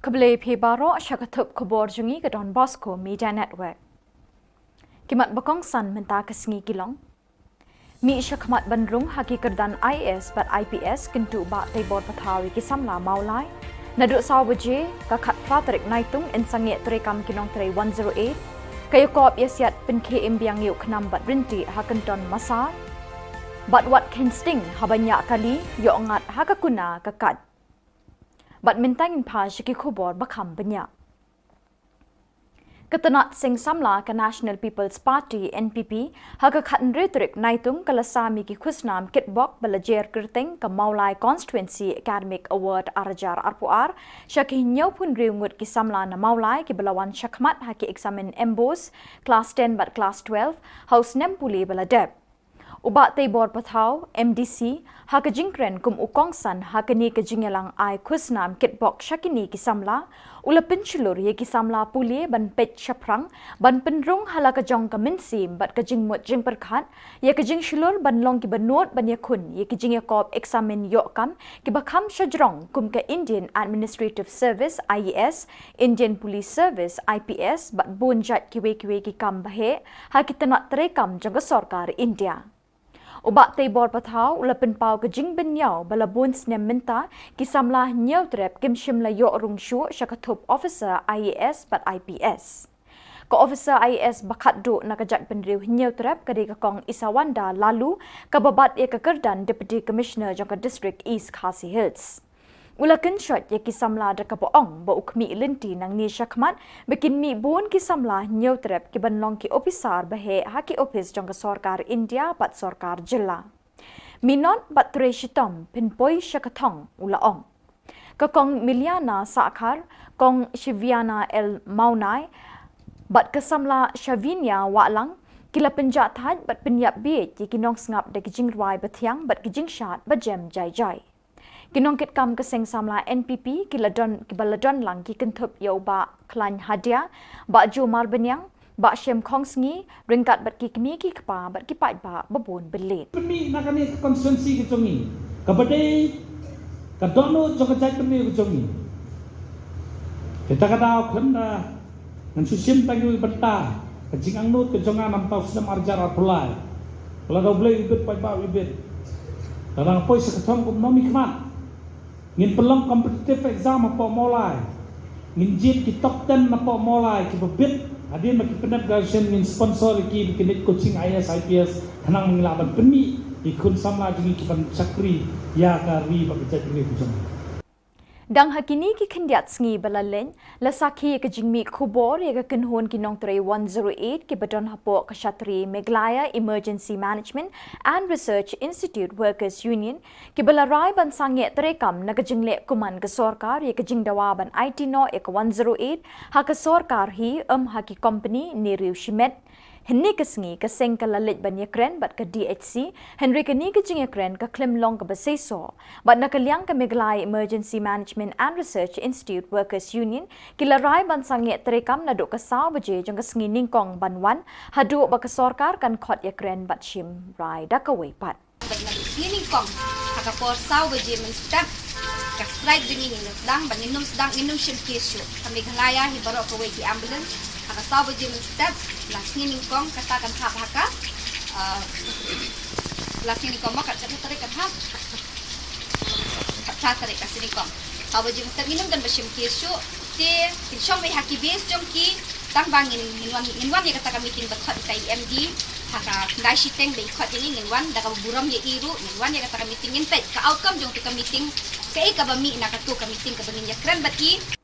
Kable Pibaro Shakatup Khubor Jungi ke Don Bosco Media Network. Kimat bakong san menta kesengi kilong. Mi syakmat bandrung haki kerdan IS bat IPS kentu ba tebor patawi kisamla maulai. Naduk sawaje kakat praterik naitung insangit terekam kinong tere 108. Kayo koop yasiat penke imbiang yuk kenam bat rinti hakenton masa. Bat wat kensting habanyak kali yo ngat hakakuna kakat. Bat mintangin pa syaki khubor bakam banyak. Ketenat sing samla ke National People's Party NPP hakakat retorik naitung kalasami ki khusnam kitbok belajar kerteng ke Maulai Constituency Academic Award Arajar Arpuar syaki nyau pun riungut ki samla na Maulai ki belawan syakmat haki eksamen embos kelas 10 bat kelas 12 haus 60 beladeb. Ubat tebor patau MDC haka jingkren kum ukongsan haka ni ke jingelang ai khusnam kitbok syakini ki samla ula penculur ye ki samla puli ban pet shaprang ban penrung hala ka jong ka minsim bat ka jingmut jing perkhat ye ka jing shulur ban long ki banot ban yakun ye ki jing yakop eksamen yokam ki bakam shajrong kum ka Indian Administrative Service IAS Indian Police Service IPS bat bunjat ki we ki kam bahe ha ki tanat terekam jong ka sarkar India. Ubat tebor patau ulapen pau ke jing benyau balabun snem minta kisamlah nyau trep kim shimla yo rung shu syakatup officer IAS bat IPS. Ko officer IAS bakat do nakajak benriu nyau trep kadi kong Isawanda lalu kababat ye kekerdan Deputy Commissioner jangka District East Khasi Hills. Ulakan shot ye kisamla da kapoong ba ukmi linti nang ni syakmat bikin mi bon kisamla nyau trep ki banlong ki officer bahe haki office jangka sarkar India bat sarkar jilla. Minon bat tre shitom pinpoi syakatong ulaong. Kakong Miliana Sakar kong Shiviana El Maunai bat kesamla Shavinia Walang kila penjat had bat penyap biet ye kinong ngap de kijingruai bathiang bat kijingshat bajem jai. Kinong kitkam keseng samla NPP kibaladon lang ki kentup yo ba klan hadia ba jo marbenyang ba shem kongsngi ringkat bat ki kmi ki kpa bat ki pat ba babon belit. Pemi na kami konstituensi ki chongi kabade kadono jogajai pemi ki chongi. Kita kada khanda nan susim tangi betta kajingang nut ke jonga nam tau sem arjar arpulai. Kalau kau boleh ibet pat ba ibet. Darang poi sekathong kum nomi khmat. Ngin pelong competitive exam apa mulai. Ngin jit ki top 10 apa mulai ki bebit. Adin maki penat garsen ngin sponsor ki bikin coaching IAS IPS kanang menglaban pemi ikun sama jingi ki pan sakri ya kari bakajat ini kujang. Dang hakini ki kendiat sngi balalen lasaki ke jingmi khubor ye ke kenhon ki nong 108 ki badon hapo kashatri Meglaya Emergency Management and Research Institute Workers Union ki balarai ban sangye terekam na jingle kuman ke sarkar ye ke jingdawa ban IT no ek 108 ha ke sarkar hi haki company ni riu shimet Henni kesengi keseng ke lalit ban yakren bat ke DHC, Henry keni ke jing yakren ke Klimlong ke Beseso, bat nak liang ke Meglai Emergency Management and Research Institute Workers Union, kilarai ban sangye terekam naduk ke saw baje jang kesengi ningkong banwan, haduk ba ke sarkar kan khot yakren bat shim rai da ke weipat. Ningkong, hakapor saw baje menstap, ka strike dini sedang banginum sedang minum shim kesu, kami galaya hibaro ke wei ambulance. Haka sabu je menstep las ni kong katakan hap haka las ni kong mak kata tarik hap kata tarik kas ni kong sabu je menstep minum dan bersim kesu te kinshong mai haki base jom ki tang bangin inwan ye kata meeting berkhot kai MD haka ngai shiteng be khot ini inwan da ka buram ye iru inwan ye kata meeting intet ka outcome jong ka meeting kai ka ba mi na ka tu ka meeting ka bangin ya kran bati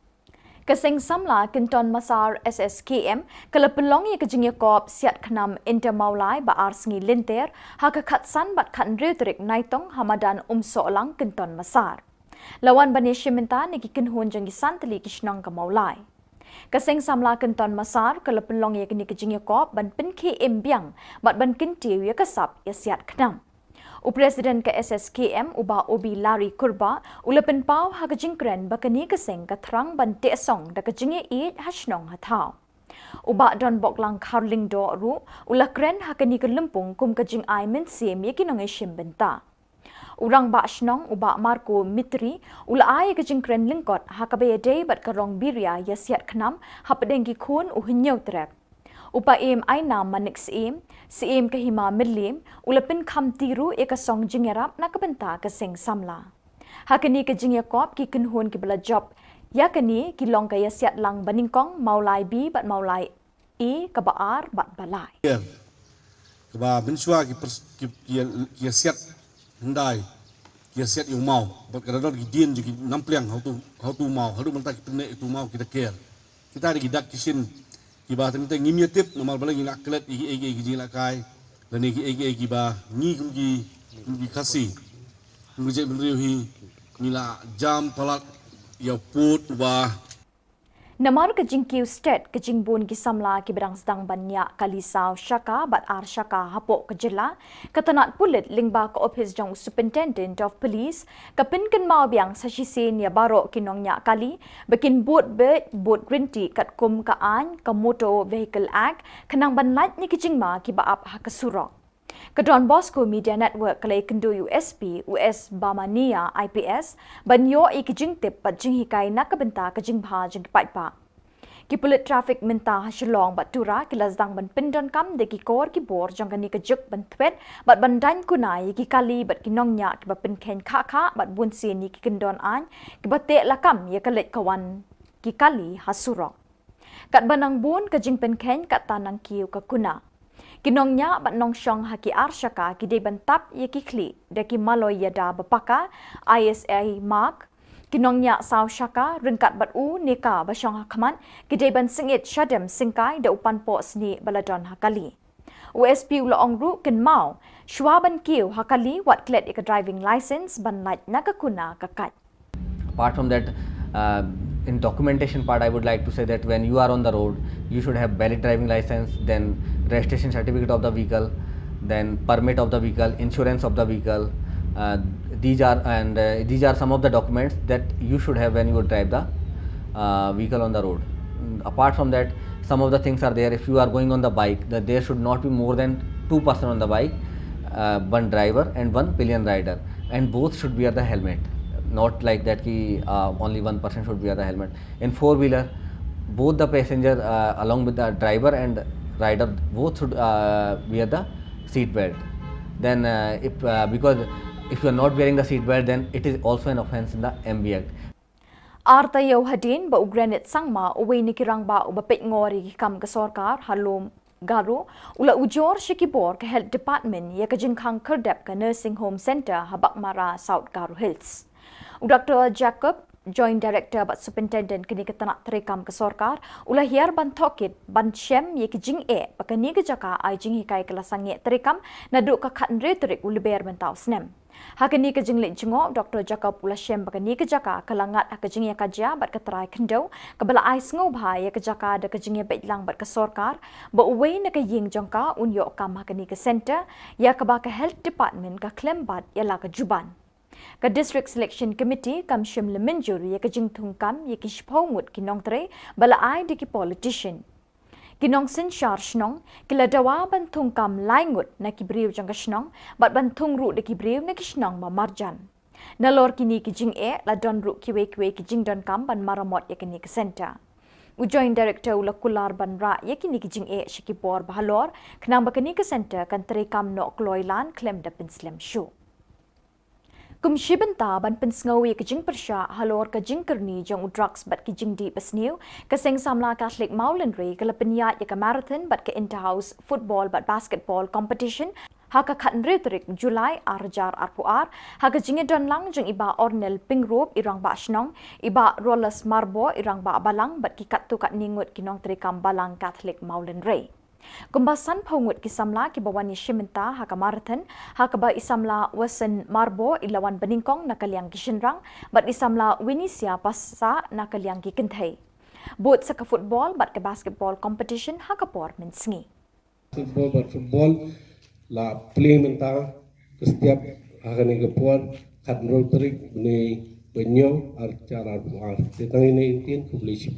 Keseng samla kinton masar SSKM kalapelong ye kejing yakop siat khnam intermaulai ba arsngi linter haka khatsan bat khan retorik naitong hamadan solang kinton masar. Lawan bani shiminta ni kikinhon jang santli kishnong ka maulai. Keseng samla kinton masar kalapelong ye kini kejing yakop ban pinki imbyang bat ban kintiu ye kasap ye siat khnam. Presiden ke SSKM uba obi lari kurba ulapen pau ha kejingkren bakani keseng katrang ban tesong da kejinge it hasnong hathau. Uba don boklang karling do ru ulakren ha kani kelempung kum kejing ai men sim ye kinong shim benta. Urang ba Shnong uba Marco Mitri ula ay ka jingkren lingkot hakabe day bat karong birya yasiat khnam hapadengi khun uhinyau trek. Upa ay na manik si kahima milim ulapin kam tiru eka song jingerap nakabenta kasing samla. Hakani ka jingyakop ki kinhun ki bala job yakani ki long kaya siat lang baningkong maulai bi bat maulai kabaar bat balai. Keba bensua ki siat hendai ki siat yung mau bat kadang ki dien ji nampliang how tu mau haru mentak penne itu mau kita care kita ada gidak kisin ki ba teng ngimiatip normal bala ngi naklet igi jing lakai dan igi ba ngi kumji kasi kumji beriuhi nila jam palat ya put ba Namar ke jingkiu state ke jingbun ki samla ki berang sedang banyak kalisau syaka bat ar syaka hapok ke jela ketanat pulit lingba ke office jong superintendent of police kapin ken mau biang sasisin ya baro kinongnya kali bekin boat green tea kat kum ka an ke motor vehicle act kenang banlat ni ki jingma ki baap ha kesurok ke Don Bosco Media Network kalai kendo USP US Bamania IPS banyo i ki jingtip pat jinghikai nakabenta ke jingbha jingpai pa ki pulit traffic minta Shillong bat tura ki lazdang ban pindon kam de ki kor ki bor jangani ke juk ban thwet bat bandan kunai ki kali bat ki nongnya ki bapin khen kha bat bun si ni ki kendon an ki bate lakam ye kalet kawan ki kali hasurok kat banang bun ke jingpen khen kat tanang kiu ka kuna kinongnya bat nong syong haki arsyaka ki de bantap ye ki kli de ki maloy yada bapaka ISA mark kinongnya saw syaka ringkat bat u neka basyong hakman ki de ban singit syadem singkai de upan po sni baladon hakali USP ulaong ru ken mau shwaban kiu hakali wat klet ik driving license ban light nakakuna kakat. Apart from that, in documentation part, I would like to say that when you are on the road, you should have valid driving license, then registration certificate of the vehicle, then permit of the vehicle, insurance of the vehicle. These are some of the documents that you should have when you drive the vehicle on the road. Apart from that, some of the things are there. If you are going on the bike, that there should not be more than 2 persons on the bike, one driver and one pillion rider, and both should wear the helmet. Not like that ki only one person should wear the helmet. In four-wheeler, both the passenger along with the driver and rider both should wear the seat belt. Then because if you are not wearing the seat belt, then it is also an offence in the MB Act. Artayaw hadin ba ugranit sangma uwi ni kirang ba ubapit ngori kam ka sorkar halom garo ula ujor shikibor ka health department ya ka jingkhang kerdep ka nursing home center habak mara South Garo Hills. Dr. Jacob, Joint Director but Superintendent kini ketanak terekam ke sorkar, ulah hiar ban tokit ban shem ye ki jing pakani ke jaka ai jing hikai kelasang ye terekam naduk ka khat retorik uliber bentau snem. Hakani ke jing lik jingok Dr. Jacob ulah shem pakani ke jaka kelangat ka jing ye kaja bat ketrai kendau kebala ai sngo bha ye ke jaka da ke jing ye baitlang bat ke sorkar ba uwei na ke ying jongka unyo kam hakani ke center ya ka ba ka health department ka klem bat ya la ka juban. Ka District Selection Committee kam shim le menjuri ya ka jing thung kam ya ki shpawmut ki nong tre bala ai de ki politician. Ki nong sin shar shnong ki la dawa ban thung kam laingut na ki briu jang ka shnong bat ban thung ru de ki briu na ki shnong ma marjan. Na lor ki ni ki jing la don ru ki we ki jing don kam ban maramot ya ki ni ka center. Joint Director ula kular ban ra ya ki ni ki jing shikipor bahalor knang ba ka ni ka center kan tre kam no kloilan klem da pinslam show. Kumshibenta ban pensngawi ke jing persha halor ke jing kerni jong drugs bat ki jing di besniu ke seng samla Catholic Maulenry ke lepeniat ya ke marathon bat ke interhouse football bat basketball competition haka khatn retorik Julai arjar arpuar haka jinge don lang jong iba ornel pingrop irang ba shnong iba rollers marbo irang ba balang bat ki kattu kat ningut kinong trikam balang Catholic Maulenry. Kumbasan paungut ki samla ki bawani shimenta haka marathon haka ba isamla wasan marbo ilawan beningkong nakaliang ki shinrang bat isamla winisia pasa nakaliang ki kenthai bot saka football bat ke basketball competition haka por mensngi football la play menta setiap hakani ke por khat rotary ni benyo arcara buar tetang ini intin publish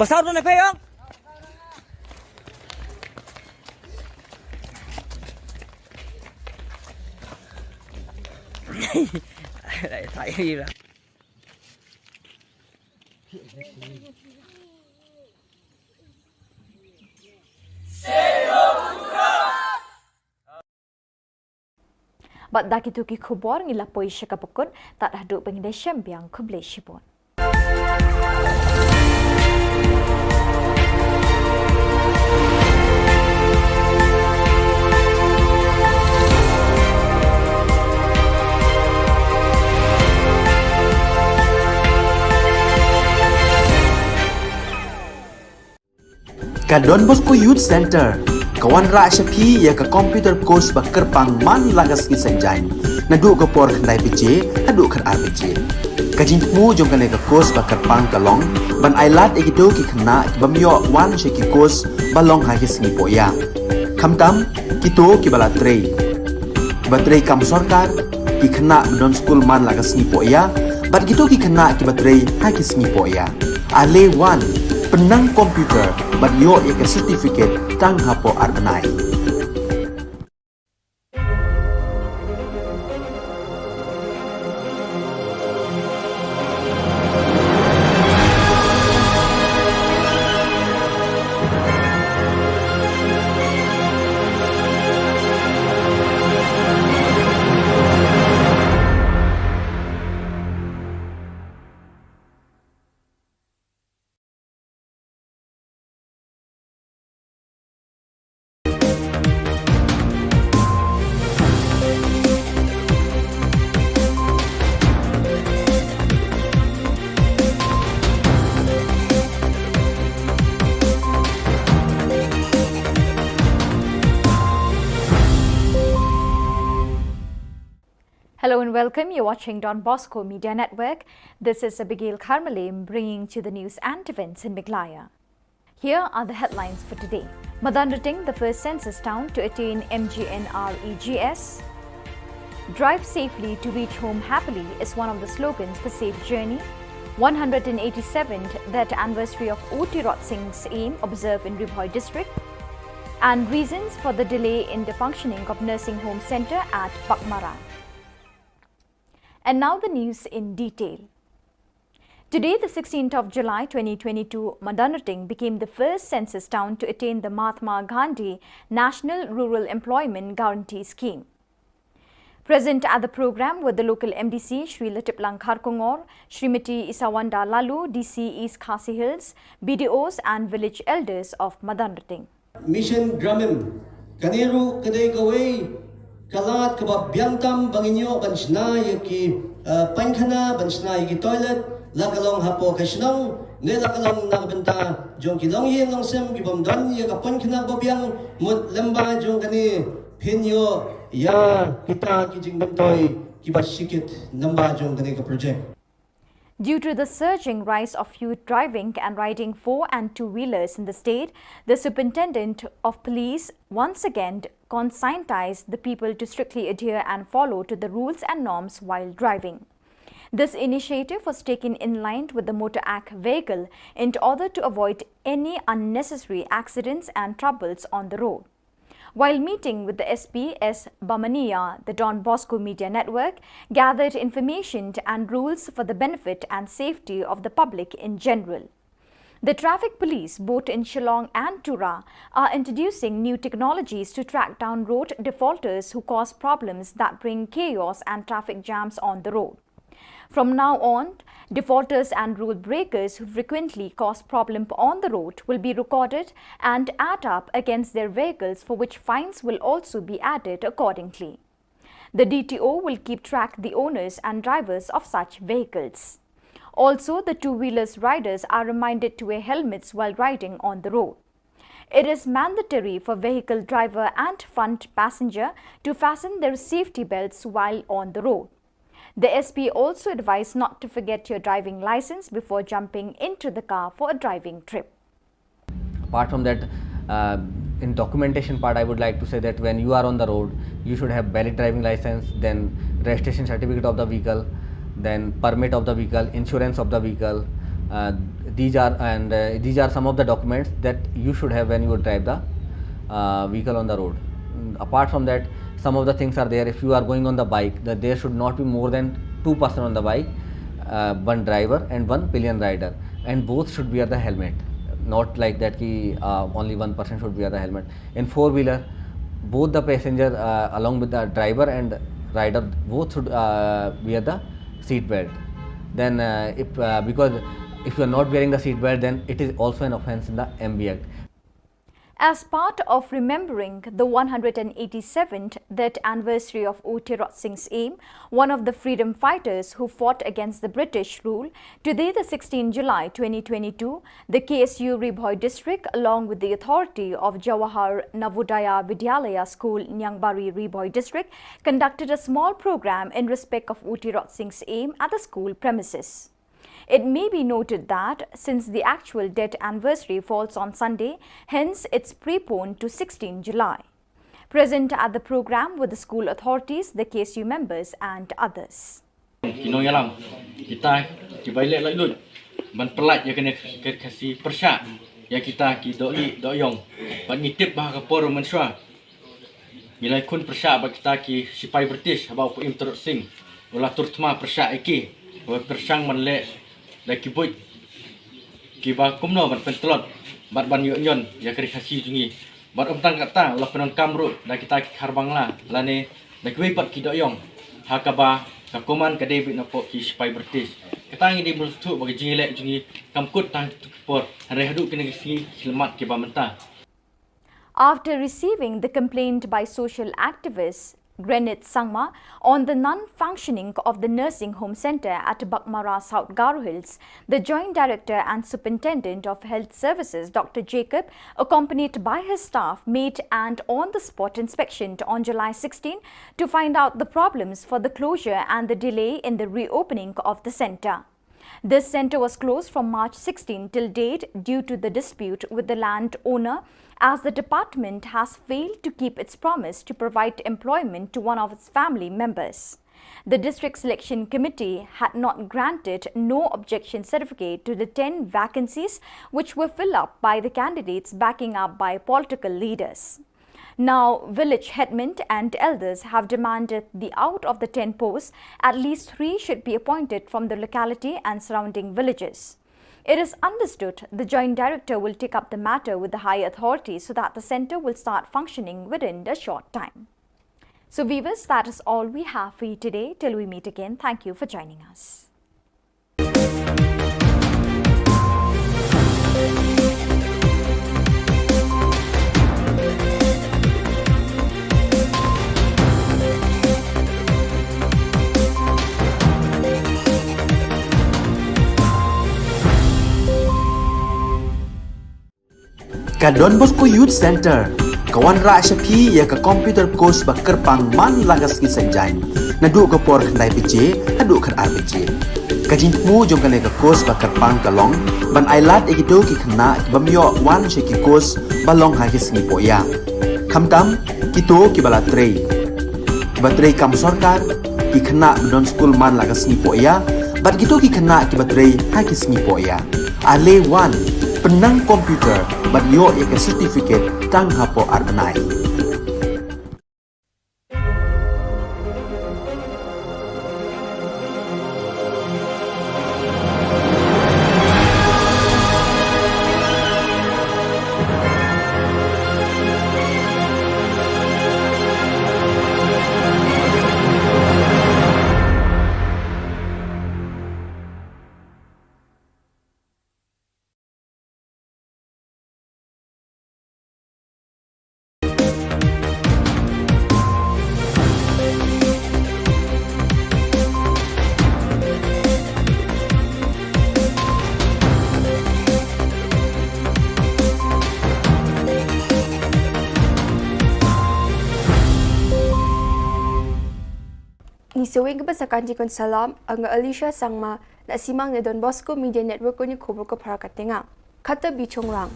Besar tu nak payang. Lại phải đi rồi. Bat dakitu ki khubor ngila poi shakapukut tak hadu pengide syambiang kuble shibon. Don Bosco Youth Center kawan ra syapi ya ka computer course bakar pang man lagas ki sanjai nadu ka por khandai pije hadu khar RPG kajing mu jong kane ka course bakar pang kalong ban ailat egido ki khna bamyo wan sheki course balong ha ki singi poya khamtam kito ki bala trei batrei kam sarkar ki khna don school man lagas singi poya bat gitu ki khna ki batrei ha ki singi poya ale wan penang komputer bat yo ya certificate tang hapo arnai. Hello and welcome. You're watching Don Bosco Media Network. This is Abigail Carmelim bringing to the news and events in Meghalaya. Here are the headlines for today. Madanrating, the first census town to attain MGNREGS. Drive safely to reach home happily is one of the slogans for Safe Journey. 187th that anniversary of O.T. Rot Singh's aim observed in Ribhoi district. And reasons for the delay in the functioning of nursing home centre at Bakmara. And now the news in detail. Today, the 16th of July 2022, Madanrating became the first census town to attain the Mahatma Gandhi National Rural Employment Guarantee Scheme. Present at the program were the local MDC Shri Latiplang Kharkongor, Srimati Isawanda Lalu, DC East Khasi Hills, BDOs and village elders of Madanrating. Mission Gramin, Kaniru Kadai Gawai, Kalat Kabab Biantam Banginyo Bansna Yaki Pankana Bansna Yaki Toilet, Lakalong Hapo Kashnong, Nelakalong Nabenta, Jonkilong Yen Long Sem, Gibam Don Yaka Pankana Bobiang, Mut Lemba Jonkani, Pinyo, Ya Kita Kijing Bantoy, Kibashikit, Namba Jonkani project. Due to the surging rise of youth driving and riding 4- and 2-wheelers in the state, the Superintendent of Police once again conscientized the people to strictly adhere and follow to the rules and norms while driving. This initiative was taken in line with the Motor Act vehicle in order to avoid any unnecessary accidents and troubles on the road. While meeting with the SP S. Bamaniya, the Don Bosco Media Network gathered information and rules for the benefit and safety of the public in general. The traffic police, both in Shillong and Tura, are introducing new technologies to track down road defaulters who cause problems that bring chaos and traffic jams on the road. From now on, defaulters and rule breakers who frequently cause problems on the road will be recorded and add up against their vehicles, for which fines will also be added accordingly. The DTO will keep track the owners and drivers of such vehicles. Also, the 2-wheelers riders are reminded to wear helmets while riding on the road. It is mandatory for vehicle driver and front passenger to fasten their safety belts while on the road. The SP also advised not to forget your driving license before jumping into the car for a driving trip. Apart from that, in documentation part, I would like to say that when you are on the road, you should have valid driving license, then registration certificate of the vehicle, then permit of the vehicle, insurance of the vehicle, these are some of the documents that you should have when you drive the vehicle on the road. Apart from that, some of the things are there. If you are going on the bike, that there should not be more than 2 person on the bike, one driver and one pillion rider, and both should wear the helmet. Not like that ki only one person should wear the helmet. In four-wheeler, both the passenger along with the driver and rider both should wear the seat belt. Then because if you are not wearing the seat belt, then it is also an offence in the MB Act. As part of remembering the 187th death anniversary of O. Tirot Singh's aim, one of the freedom fighters who fought against the British rule, today the 16 July 2022, the KSU Ribhoi district along with the authority of Jawahar Navodaya Vidyalaya School, Nyangbari Ribhoi district conducted a small program in respect of O. Tirot Singh's aim at the school premises. It may be noted that since the actual death anniversary falls on Sunday, hence it's preponed to 16 July. Present at the program were the school authorities, the KSU members and others. Kinong yalam, kita kibalik lalut, ban pelat ya kena kasih persyak, ya kita ki doyong, ban ngitip bah kapor mensua. Bila kun persyak ba kita ki sipai British abau Im Tirot Singh, ulah turtma persyak iki, wa persang manle dah kibut kiba kumno ban pentelot bat ban yon ya kari khasi jungi bat umtang kata ulah penang kamru dah kita kharbangla lane dah kibai pat kidoyong hakaba kakuman kade bit napo ki sipai British kita ngi di bulstu bagi jungi lek jungi kamkut tang por hari hadu kena kisi selamat kiba mentah. After receiving the complaint by social activists Granit Sangma on the non-functioning of the nursing home centre at Bakmara, South Garo Hills, the Joint Director and Superintendent of Health Services, Dr. Jacob, accompanied by his staff, made an on-the-spot inspection on July 16 to find out the problems for the closure and the delay in the reopening of the centre. This centre was closed from March 16 till date due to the dispute with the landowner, as the department has failed to keep its promise to provide employment to one of its family members. The district selection committee had not granted no objection certificate to the 10 vacancies which were filled up by the candidates backing up by political leaders. Now, village headmen and elders have demanded the out of the 10 posts, at least 3 should be appointed from the locality and surrounding villages. It is understood the Joint Director will take up the matter with the high authorities so that the centre will start functioning within a short time. So viewers, that is all we have for you today. Till we meet again, thank you for joining us. Ka Don Bosco Youth Center, kawan rak syapi ya ka computer course bakar pang man lagas ki sanjang. Nadu ka por kandai PJ, nadu kan RPG. Kajin mu jom kan ka course bakar pang kalong, ban ailat ikito ki kena bamyo wan sheki course balong ha ki singi poya. Kamtam kito ki bala trei. Batrei kam sorkar ki kena don school man lagas singi poya, ban kito ki kena ki batrei ha ki singi poya. Ale wan penang komputer ban yo ke certificate tang hapo arnai. Nisawing kebasakan jikon salam, angga Alicia Sangma, na simang na Don Bosco Media Network ko ni Khubor ko para katinga. Kata bichong rang.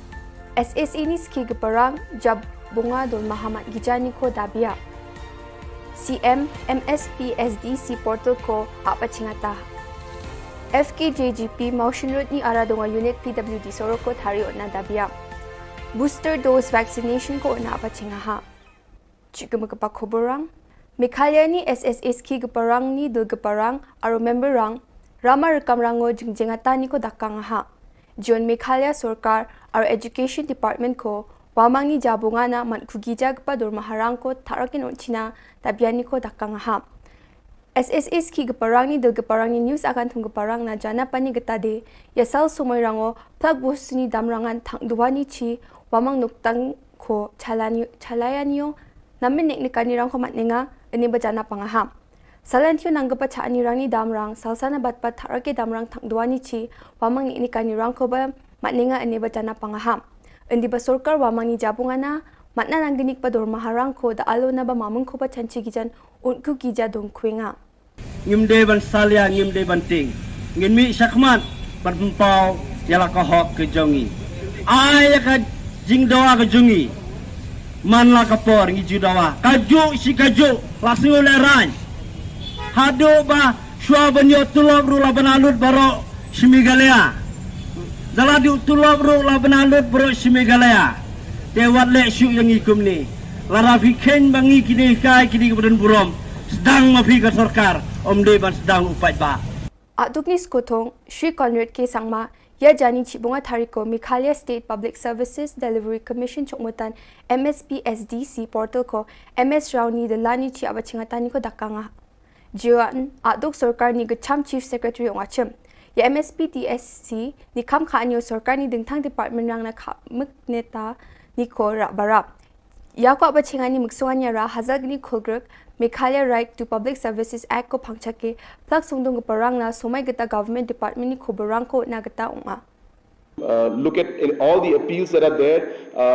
SS ini ski geparang, jab bunga Don Mahamat Gijani ko dabia. CM, MSPSDC portal ko apa cingata. FKJGP Motion ni Aradonga Unit PWD Soroko Tari na Dabia. Booster dose vaccination ko na apa chingaha. Chika magapa Khoborang. Mikhalya ni SSS ki gaparang ni dul gaparang aro member rang Rama rekam rango jengjengata ni ko dakangaha. John Mikhalya Sorkar aro Education Department ko wamang ni jabunga na man kugija gapa durmaharang ko tarakin unchina tabian ni ko dakangaha. SSS ki gaparang ni dul gaparang ni news akan tung gaparang na jana pani getade yasal sumoy rango plug bus ni damrangan thang duwani chi wamang nuktang ko chalayanyo namin nek nikanirang ko matninga ini bajana pangaham. Salantyo nanggapa chaanirang ni damrang salsana batpat tharake damrang thang duwani chi wamang ni nikanirang ko ba matninga ini bajana pangaham. Indi ba sorkar wamang ni jabungana matna nangginik pa dormaharang ko da alo na ba mamung ko ba chanchi gijan unku gija dong kuinga. Ngimde ban salia ngimde banting ngin mi syakmat berpempau yala kahok ke jongi ay ka jingdawa ke jongi man la kapor ngi judawa kaju si kaju langsung leran hado ba shwa banyo tulog ru la banalut baro shimigalaya zaladu tulog ru la banalut baro shimigalaya tewat le syu yang ikum ni larafi ken bangi kini kai kini kemudian burom sedang mafi ke sorkar omde ban sedang upat ba Aduk ni skotong Shri Conrad K Sangma ya jani cibunga tariko Mikhalya State Public Services Delivery Commission chokmutan MSPSDC portal ko MS Rauni de lani chi abachingatani ko dakanga jiwan aduk sarkar ni gacham chief secretary ongachim ya MSPTSC ni kam khanyo sarkar ni dingthang department rang na khamuk neta ni ko barap ya ko abachingani muksunganya ra hazag ni khulgruk Mikhalya Right to Public Services Act ko pangchake plak sungdong parang na somay gata government department ni Khoborang ko na gata unga. Look at all the appeals that are there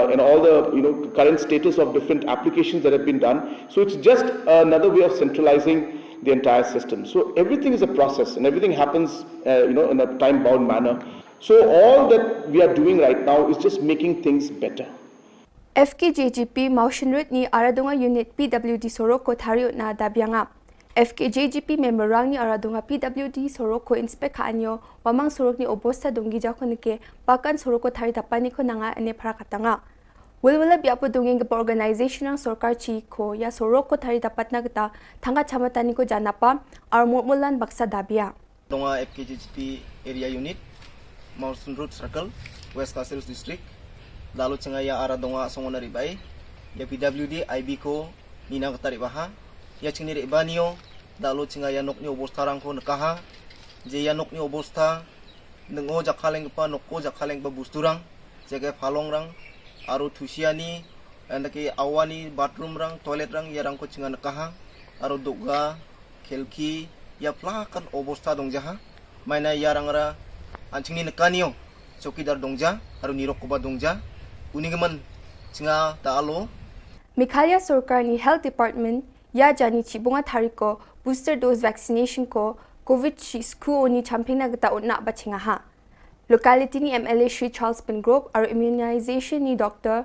and all the current status of different applications that have been done. So it's just another way of centralizing the entire system. So everything is a process and everything happens in a time-bound manner. So all that we are doing right now is just making things better. FKJGP Motion ni Aradonga Unit PWD Soroko Tari na Dabyanga. FKJGP member rang ni Aradonga PWD Soroko inspect kanyo wamang sorok ni obosta dongi jako nike bakan Soroko Tari tapani ko nanga ane parakatanga. Wilwala biapo dongeng ke organization ng sorkar chi ko ya Soroko Tari dapat na kita tangga chamatani ko janapa ar mulan baksa Dabya. Donga FKJGP area unit Mountain Road Circle West Castle District lalu cengaya arah donga songonari bai ya PWD IB ko nina katari baha ya cengni banio lalu cengaya nok ni obostarang ko nakaha je ya nok ni obosta nengo jakaleng pa nokko jakaleng ba busturang jaga palong rang aru thusiani andake awani bathroom rang toilet rang yarang ko cenga nakaha aru doga kelki ya plakan obosta dongjaha maina yarang ra ancingni nekanio chokidar dongja aru nirok ko ba dongja Unigaman singa taalo Mikhalya Sorkar ni Health Department ya jani chibunga tariko booster dose vaccination ko COVID sku oni champing na gata unna bachinga ha locality ni MLA Shri Charles Pengrove aro immunization ni Dr.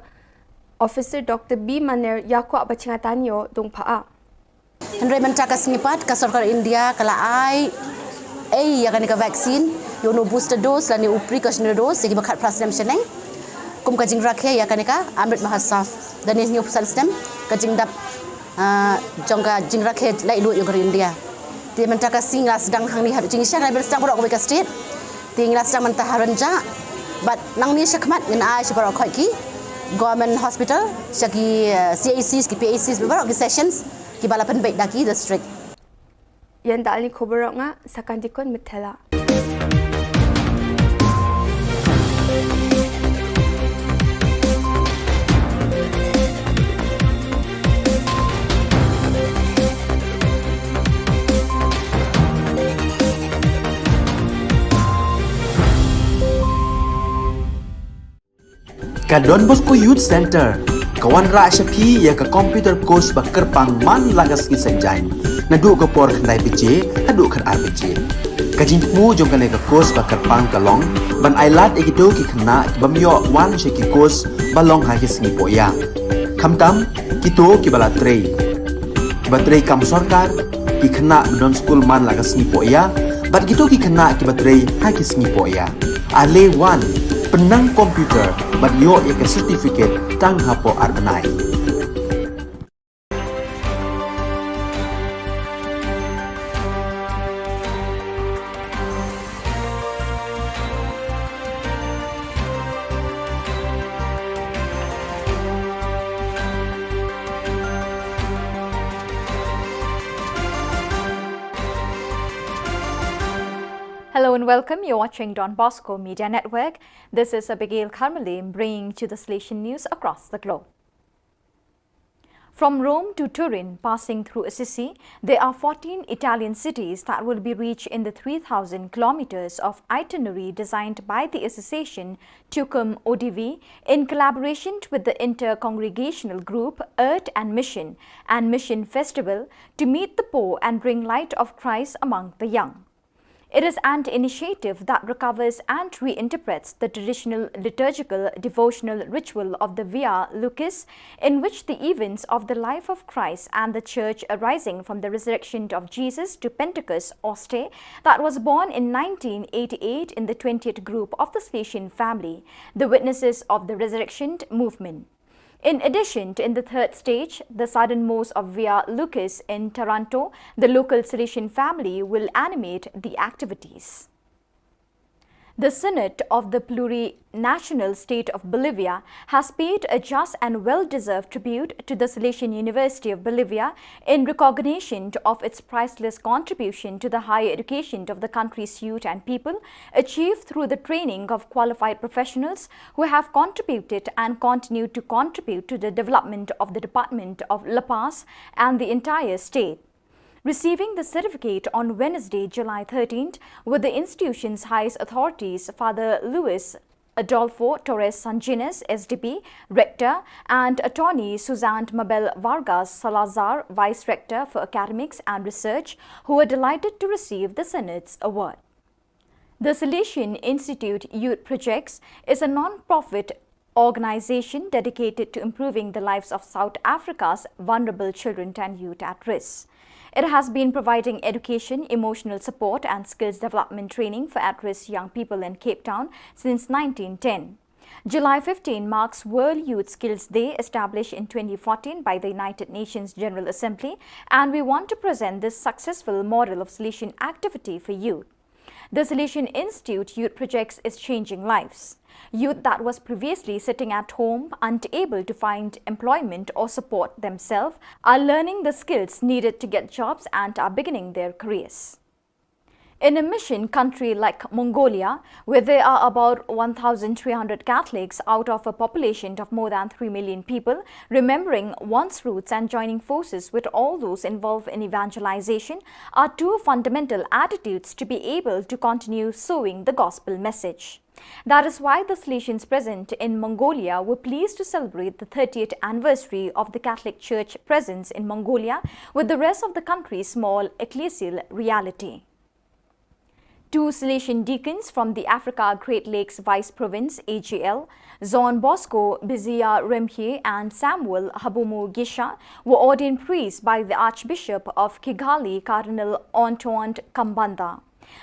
Officer Dr. B Maner yako abachinga tanyo dongpa a Henry mentaka singipat ka Sorkar India kala ai ya ka vaksin yono booster dose lani upri ka dose sigi bakat prasam seneng kum kajing rakhe ya kaneka amrit mahasaf dan ini upsal system kajing dap jongga jing rakhe lai lu yo India ti mentaka singa sedang hang ni har jing sya rai sedang borok ka street ti ngla sedang mentah ranja but nang ni syakmat ngin ai syabara khoi ki government hospital syaki CACs ki PACs borok ki sessions ki balapan baik daki district yan dali Khoborang nga sakandikon mithela Ka Don Bosco Youth Center kawan ra syapi ya ka computer course ba kerpang man lagas ki sanjang nadu ka por khandai pj hadu khar RPG kajin mu jong ka ka course ba kerpang kalong ban ailat egito ki khna bamyo wan sheki course balong ha ki sngi poya khamtam kito ki bala trei kam sarkar ki khna don school man lagas ni poya Bat gitu ki kena ki baterai haki sengi po ya. Ale 1 penang komputer bat yo ya ke sertifikat tang hapo arbenai. Hello and welcome. You're watching Don Bosco Media Network. This is Abigail Carmelim bringing to the Salesian news across the globe. From Rome to Turin, passing through Assisi, there are 14 Italian cities that will be reached in the 3,000 kilometers of itinerary designed by the association Tucum ODV in collaboration with the inter-congregational group Earth and Mission Festival to meet the poor and bring light of Christ among the young. It is an initiative that recovers and reinterprets the traditional liturgical devotional ritual of the Via Lucis, in which the events of the life of Christ and the Church arising from the resurrection of Jesus to Pentecost Oste that was born in 1988 in the 20th group of the Salesian family, the witnesses of the resurrection movement. In addition to in the third stage, the southernmost of Via Lucis in Taranto, the local Salesian family will animate the activities. The Senate of the plurinational state of Bolivia has paid a just and well-deserved tribute to the Salesian University of Bolivia in recognition of its priceless contribution to the higher education of the country's youth and people, achieved through the training of qualified professionals who have contributed and continue to contribute to the development of the Department of La Paz and the entire state. Receiving the certificate on Wednesday, July 13th, with the institution's highest authorities, Father Luis Adolfo Torres Sanginez, SDP, Rector, and Attorney Suzanne Mabel Vargas Salazar, Vice Rector for Academics and Research, who were delighted to receive the Senate's award. The Salesian Institute Youth Projects is a non-profit organization dedicated to improving the lives of South Africa's vulnerable children and youth at risk. It has been providing education, emotional support and skills development training for at-risk young people in Cape Town since 1910. July 15 marks World Youth Skills Day, established in 2014 by the United Nations General Assembly, and we want to present this successful model of Salesian activity for youth. The Salesian Institute Youth Projects is changing lives. Youth that was previously sitting at home, unable to find employment or support themselves, are learning the skills needed to get jobs and are beginning their careers. In a mission country like Mongolia, where there are about 1,300 Catholics out of a population of more than 3 million people, remembering one's roots and joining forces with all those involved in evangelization are two fundamental attitudes to be able to continue sowing the gospel message. That is why the Salesians present in Mongolia were pleased to celebrate the 30th anniversary of the Catholic Church presence in Mongolia with the rest of the country's small ecclesial reality. Two Salesian deacons from the Africa Great Lakes Vice Province AGL, John Bosco Bizia Remhie and Samuel Habumu Gisha, were ordained priests by the Archbishop of Kigali, Cardinal Antoine Kambanda.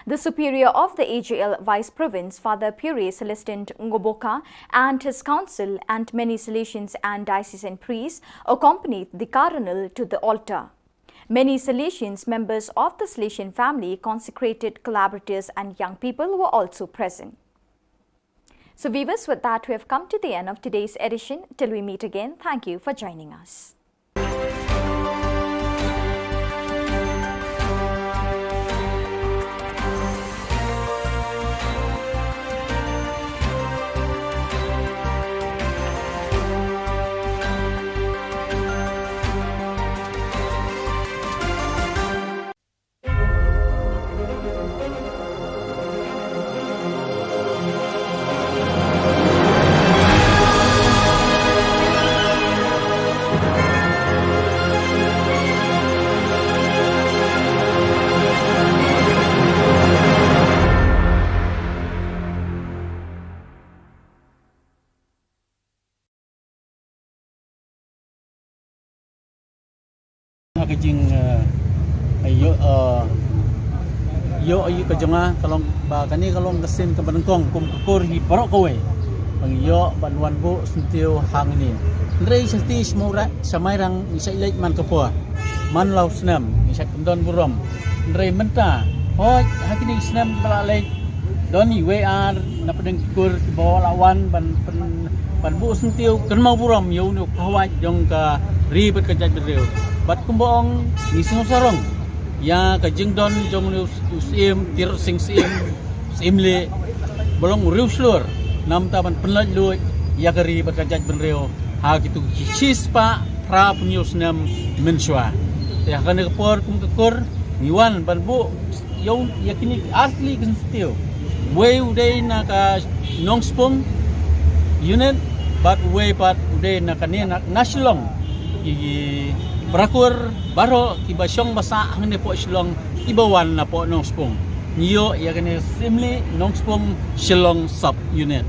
The superior of the AGL Vice Province, Father Pure Celestin Ngoboka, and his council and many Salesians and diocesan priests accompanied the Cardinal to the altar. Many Salesians, members of the Salesian family, consecrated collaborators and young people were also present. So viewers, with that we have come to the end of today's edition. Till we meet again, thank you for joining us. Ka jing ayo yo ayu ka jonga kalong ba kani kalong kasin ka banengkong kum kur hi barok kowe bang yo banwan bu sentiu hang ini ndrei sesti smura samai rang isa ilek man kapua man lau snam isa kemdon burom ndrei menta hoi hakini snam balalek doni we ar na pedeng kur bawa lawan ban bu sentiu kan mau burom yo nu kawai jong ka ribet ka jaj bereu bat kumbong ni sing sorong ya ka jingdon jong nu sim tir sing sim le bolong riu slur nam ta ban penlat lui ya ka ribet ka jaj bereu ha gitu chispa pra punyus nam menswa ya kan ke por kum ke kur niwan ban bu yo yakini asli kan sentiu we uday na ka nongspong unit but we pat uday na kanina na Shillong i berakur baro kiba syong basa hangne po Shillong ibawan na po nongspong niyo ya kani simli nongspong Shillong sub unit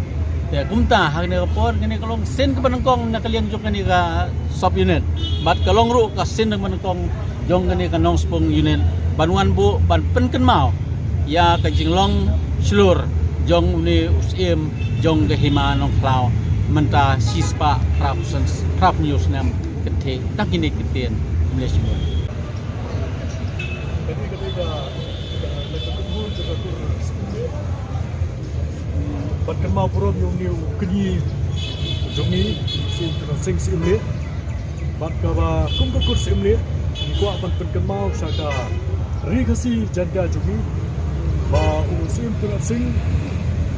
ya kumta hangne po kani kalong sen ka banengkong na kalian jong kani ka sub unit but kalong ru ka sen ka banengkong jong kani ka nongspong unit banwan bu ban penken mau ya ka jinglong slur jong ni usim jong ke hima nong klau menta sispa prap news nam kethe tak ini ketien Malaysia Bahkan mau program yang new kini jongi sim sing sim le bahkan kum ke kur sim le ko apan mau saka rigasi janda jongi ba sim sing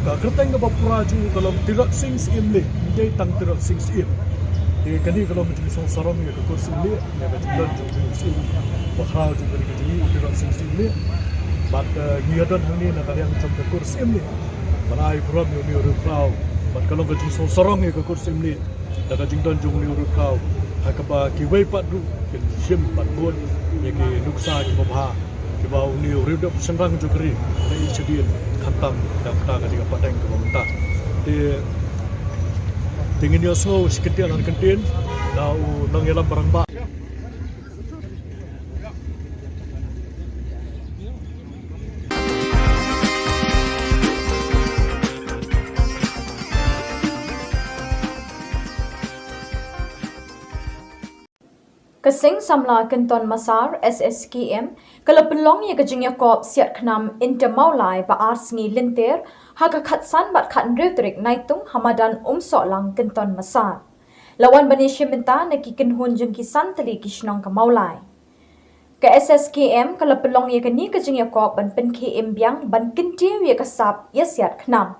ka kerteng ke bapura ju kalau tidak sing sim le dia tang tidak sing sim dia kini kalau menjadi sorong ya ke kur sim le ya ke jalan jongi sim bakal juga ke jongi tidak sing sim le bat ngiadan ini nak yang macam ke kur sim le Manai program ni urut kau, bat kalau kajing sorong ni ke kursi ni, dah kajing dan jung ni urut kau, hakaba kiwei padu, kin sim patbun, ni ki nuksa ki babha, ki bau ni urut dah senang jukri, ni sedih khantam dah kata kajing apa deng ke bamta, tingin dia so sekitar dan kantin, dah nang yalam barang ba. Kasing samla kenton masar SSKM kalau pelong ya kejengya kop siat kenam inter maulai ba arsngi lintir haga khatsan bat khat reuterik naitung hamadan sok lang kenton masar lawan banisya minta na kikin hun jeng kisan tali kishnong ka maulai ke SSKM kalau pelong ya keni kejengya kop ban pen KM biang ban kintiu ya kasap ya siat kenam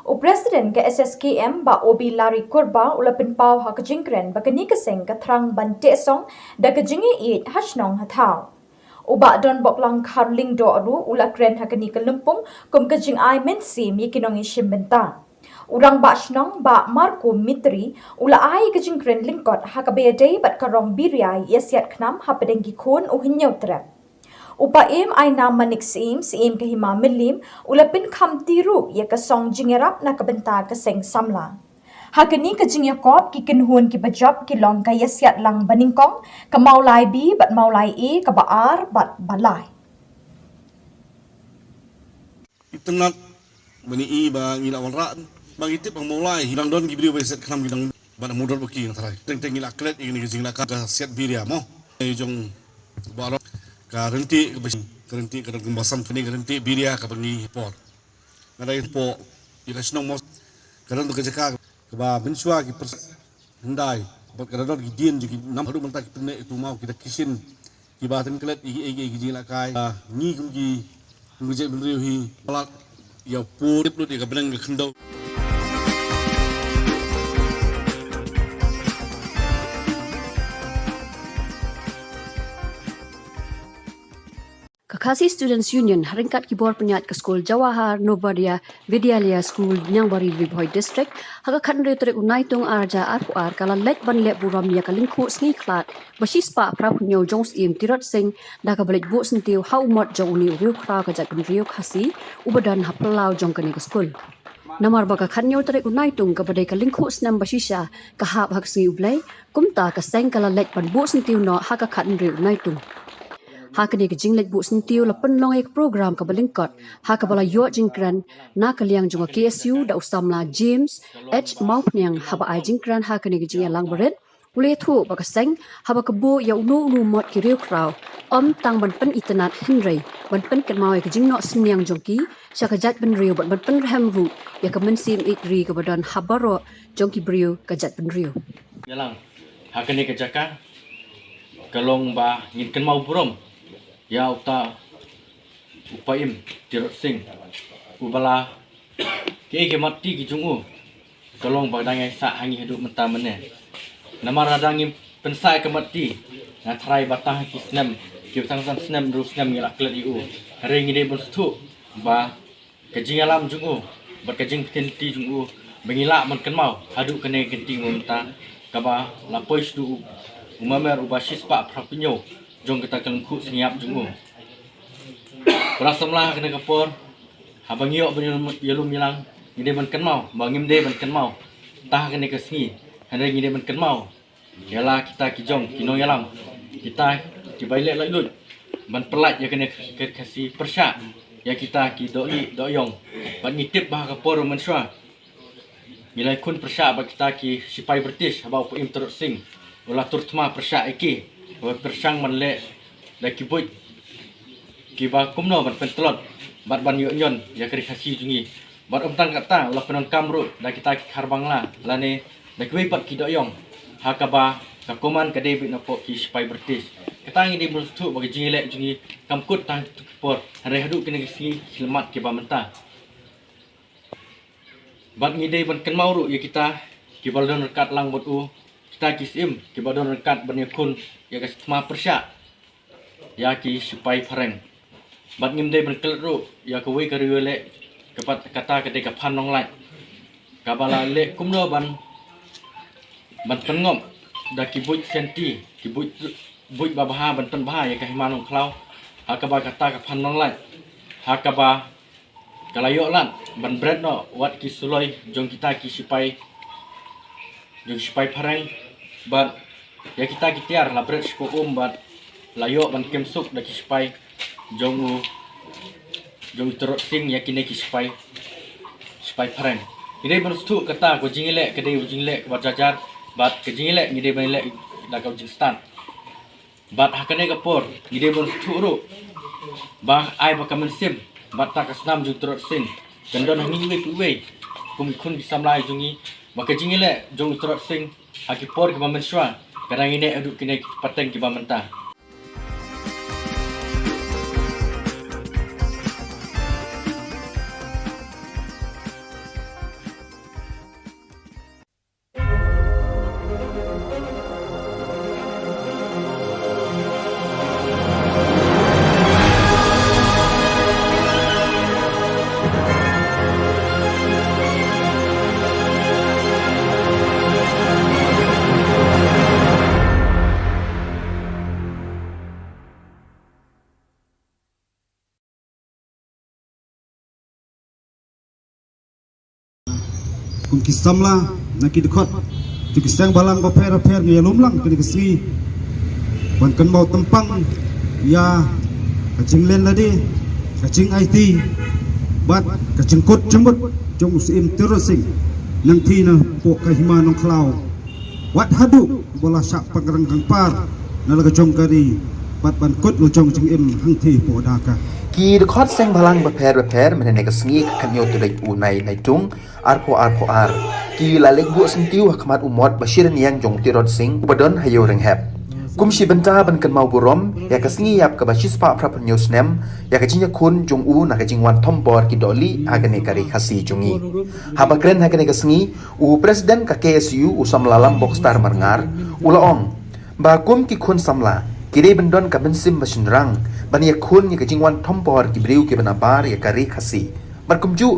Presiden ke SSKM ba obi lari kurba ula pinpau ha kejingkren ba keni keseng katrang ban tesong da kejingi it hasnong hathau uba don boklang karling do aru ula kren ha keni kelumpung kum kejing ai mensim yikinong ishim benta urang ba shnong ba marco mitri ula ai kejingkren lingkot ha ka bedei bat karong biriai yasiat knam ha pedengki khon uhinyautra Upa im ay namanik si im kahima milim, ulapin kam tiru ya kasong jingerap na kabenta kaseng samla. Hakani ka jingyakop ki kinhun ki bajab ki long ka yasyat lang baningkong, ka maulay bi bat maulay e ka baar bat balay. Itenat bani i ba ngilawan raan, bang itip ang maulay hilang don gibriu ba set kanam gilang bana mudor baki yang tarai. Teng ngila klet ini jingla ka set biria mo. Jong baro Karenti kerenti kadang kembasam kini kerenti biria kapangi por. Ngadai po irasnong mos kadang tu kejaka keba bensua ki hendai buat kadang gidien jadi nam haru mentak pene itu mau kita kisin ki baten klet igi jila kai ni kumji kumje benriu hi palak ya purip lu di kabeng kendau Kakasi Students Union haringkat kibor penyat ke Skol Jawahar Novadia Vidyalaya School Nyangbari Vibhoy District haga khandre trek unaitung arja ar kala lek ban lek buram ya kalingku sni klat basispa prapunyo jongs im tirat sing da ka balik bu sentiu hau mot jong ni riu kra ka jak riu khasi ubadan haplau jong kani ke skul namar baka khanyo trek unaitung ka badai kalingku snam basisha ka hap hak si ublai kumta ka seng kala lek ban bu sentiu no haga khandre unaitung hakane ke jinglek bu sentiu la penlong ek program ka balingkot hakabala yo jingkran na kaliang junga KSU da usamla James H Maupnyang haba ai jingkran hakane ke jinga langberet ule thu bakaseng haba kebu ya unu mot ki riu kraw tang ban pen itenat Henry ban pen ket mau ke jingno sniang jongki syakajat ben riu ban pen rem ru ya ke mensim itri ke badan habaro jongki briu kajat ben riu yalang hakane ke jaka kalong ba ngin mau burom ya uta upaim tirot sing ubala ke mati ki jungu kalong ba dangai sa hangi hidup menta mene nama radangi pensai ke mati na try batah ki snam ki sang snam ru snam ngelak klet iu hari ngide berstu ba kajing alam jungu bat kajing tinti jungu bengila man mau hadu kene genting menta kaba lapois du umamer ubasis pak prapinyo jong kita kelengku senyap jungu prasamlah kena kapor habang yo yelum milang ngide ban mau bangim de ban mau tah kene kesni hari ngide ban mau yalah kita kijong kinong yalam kita dibailek lalut ban pelat ya kena kasih persyak ya kita ki doyong ban ngitip bah kapor mensua nilai kun persyak ba kita ki sipai British habau puim terus sing ulah turtma persyak iki wa persang manle da kibut kiba kumno ban pentlot bat ban yon ya kri khasi jungi bat umtang kata ulah penon kamru da kita kharbangla lane da kwe pat ki doyong hakaba kakuman kade bi napo ki sipai British ketang ini berstu bagi jingilek jungi kamkut tang por hari hadu kena kisi selamat kiba menta bat ngide ban kenmau ru ya kita kibal don rekat lang bot u kita kisim kibal don rekat ban yakun ya kas ma persyak ya ki sipai pareng bat ngimde ban kelet ru ya kawai kariwele kepat kata kade ka phanong lai kabala le kumno ban pengom da kibuj senti kibuj buj babaha ban pen baha ya ka himanong klau hakaba kata ka phanong lai hakaba kalayo lan ban bread no wat ki suloi jong kita ki sipai pareng bat ya kita kitiar la bread ko bat layo ban kemsuk da ki sipai jong terot sing ya kine ki sipai pareng ide ban stu kata ko jingile kede jingile bat jajar bat ke jingile ngide ban le da ka jingstan bat hakane kapor ngide ban stu ru ba ai ba kamen sim bat ta kasnam ju terot sing kendon hangi we kum kun bisamlai jungi maka jingile jong terot sing akipor ke mamenswa karang ine aduk kine pateng ki bamenta kun kisamla nakid khot tu kisang balang ba pher ngi lumlang kini kisi ban kan mau tempang ya kacing len ladi kacing IT bat kacing kot jembut jong usim terusing nang thina po ka himanong klau wat hadu bola sak pangrang kang par nalaga jong kari bat ban kot lo jong jing im hang thi po daka ki de khot seng balang ba pher men ne ka sngi kan yo tu dai unai nai tung arpo ki la lek bu sentiu hakmat umot bashir niang jong tirot sing ubadon hayo renghap kumshi benta ban kan mau burom ya ka sngi yap ka bashis pa prap news nem ya ka jinya kun jong u na ka jingwan thombor ki doli agane kari khasi jungi haba kren hakane ka sngi u president ka KSU usam lalam boxstar marngar ulaong ba kum ki kun samla kire bendon ka bensim basinrang ban ya kun ya ka jingwan thombor ki briu ki banabar ya kari khasi markumju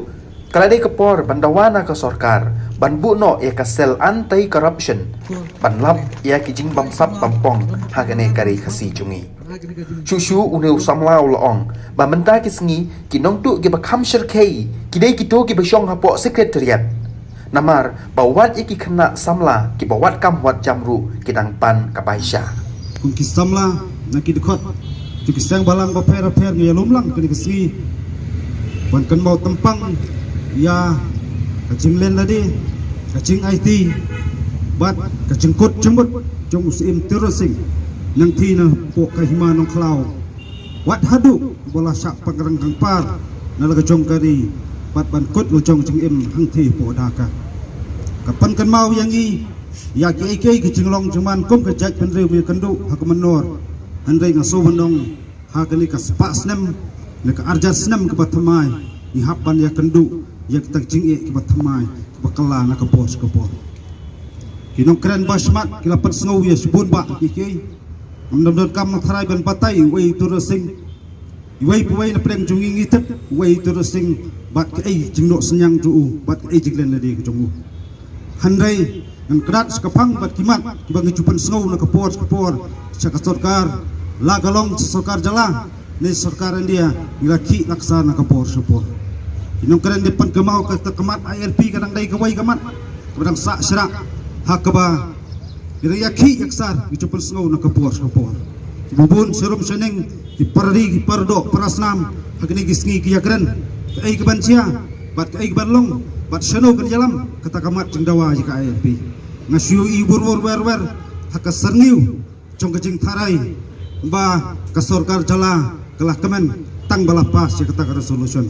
kala dei kapor bandawana ka sorkar ban bu no ya ka sel anti corruption ban lap ya ki jing bam sap bampong hagane kari khasi jungi shushu uneu samlau laong ba menta ki sngi ki nong tu ki ba kham shir kei ki dei ki to ki ba shong hapo secretariat namar bawat iki khna samla ki bawat kam wat jamru ki dang pan ka baisha kun kisamla nakid khot tu Cuk sang balang ba fer ngi lum lang kini kesi ban kan mau tempang ya kacing len ladi kacing IT bat kacing kut cembut jong usim terusing nang thi na po kahima nong klau wat hadu bola sak pangrang kang par na laga jong kari bat ban kut lo jong cing im hang thi po daka kapan kan mau yang i ya ki ke kacing long cuman kum kajak pen riu mi kandu hak menor andai ngaso benong hakani ka spas nem ne ka arja senam ke batamai ni hapan ya kendu ya kita jingi ke batamai ke bakala na ke pos kinong keren basmat kilapat sengau ya subun ba kiki mendam kam tharai ban patai wei turusing wei puai na preng jungi ngitep wei turusing bat ke ai jingno senyang tu bat ke ai jiglen ladi ke jongu handai ngan kerat sekapang bat kimat bang cupan sengau na ke por saka sarkar la galong sarkar jala ni sarkar India ilaki laksana ke por inong keren depan kemau ke kemat IRP kadang dai kawai kemat kadang sak serak hakaba dirayaki yaksar gicupan sengau na ke por bubun serum seneng di pardi di pardo parasnam hakni gisngi kiyakren ke ai kebancia bat ke ai kebalong bat seno ke jalam kata kamat jengdawa jika IRP ngasiu ibur wer haka serniu jong kejing tharai ba ka sarkar jala kelah kemen tang balapas ya kata resolution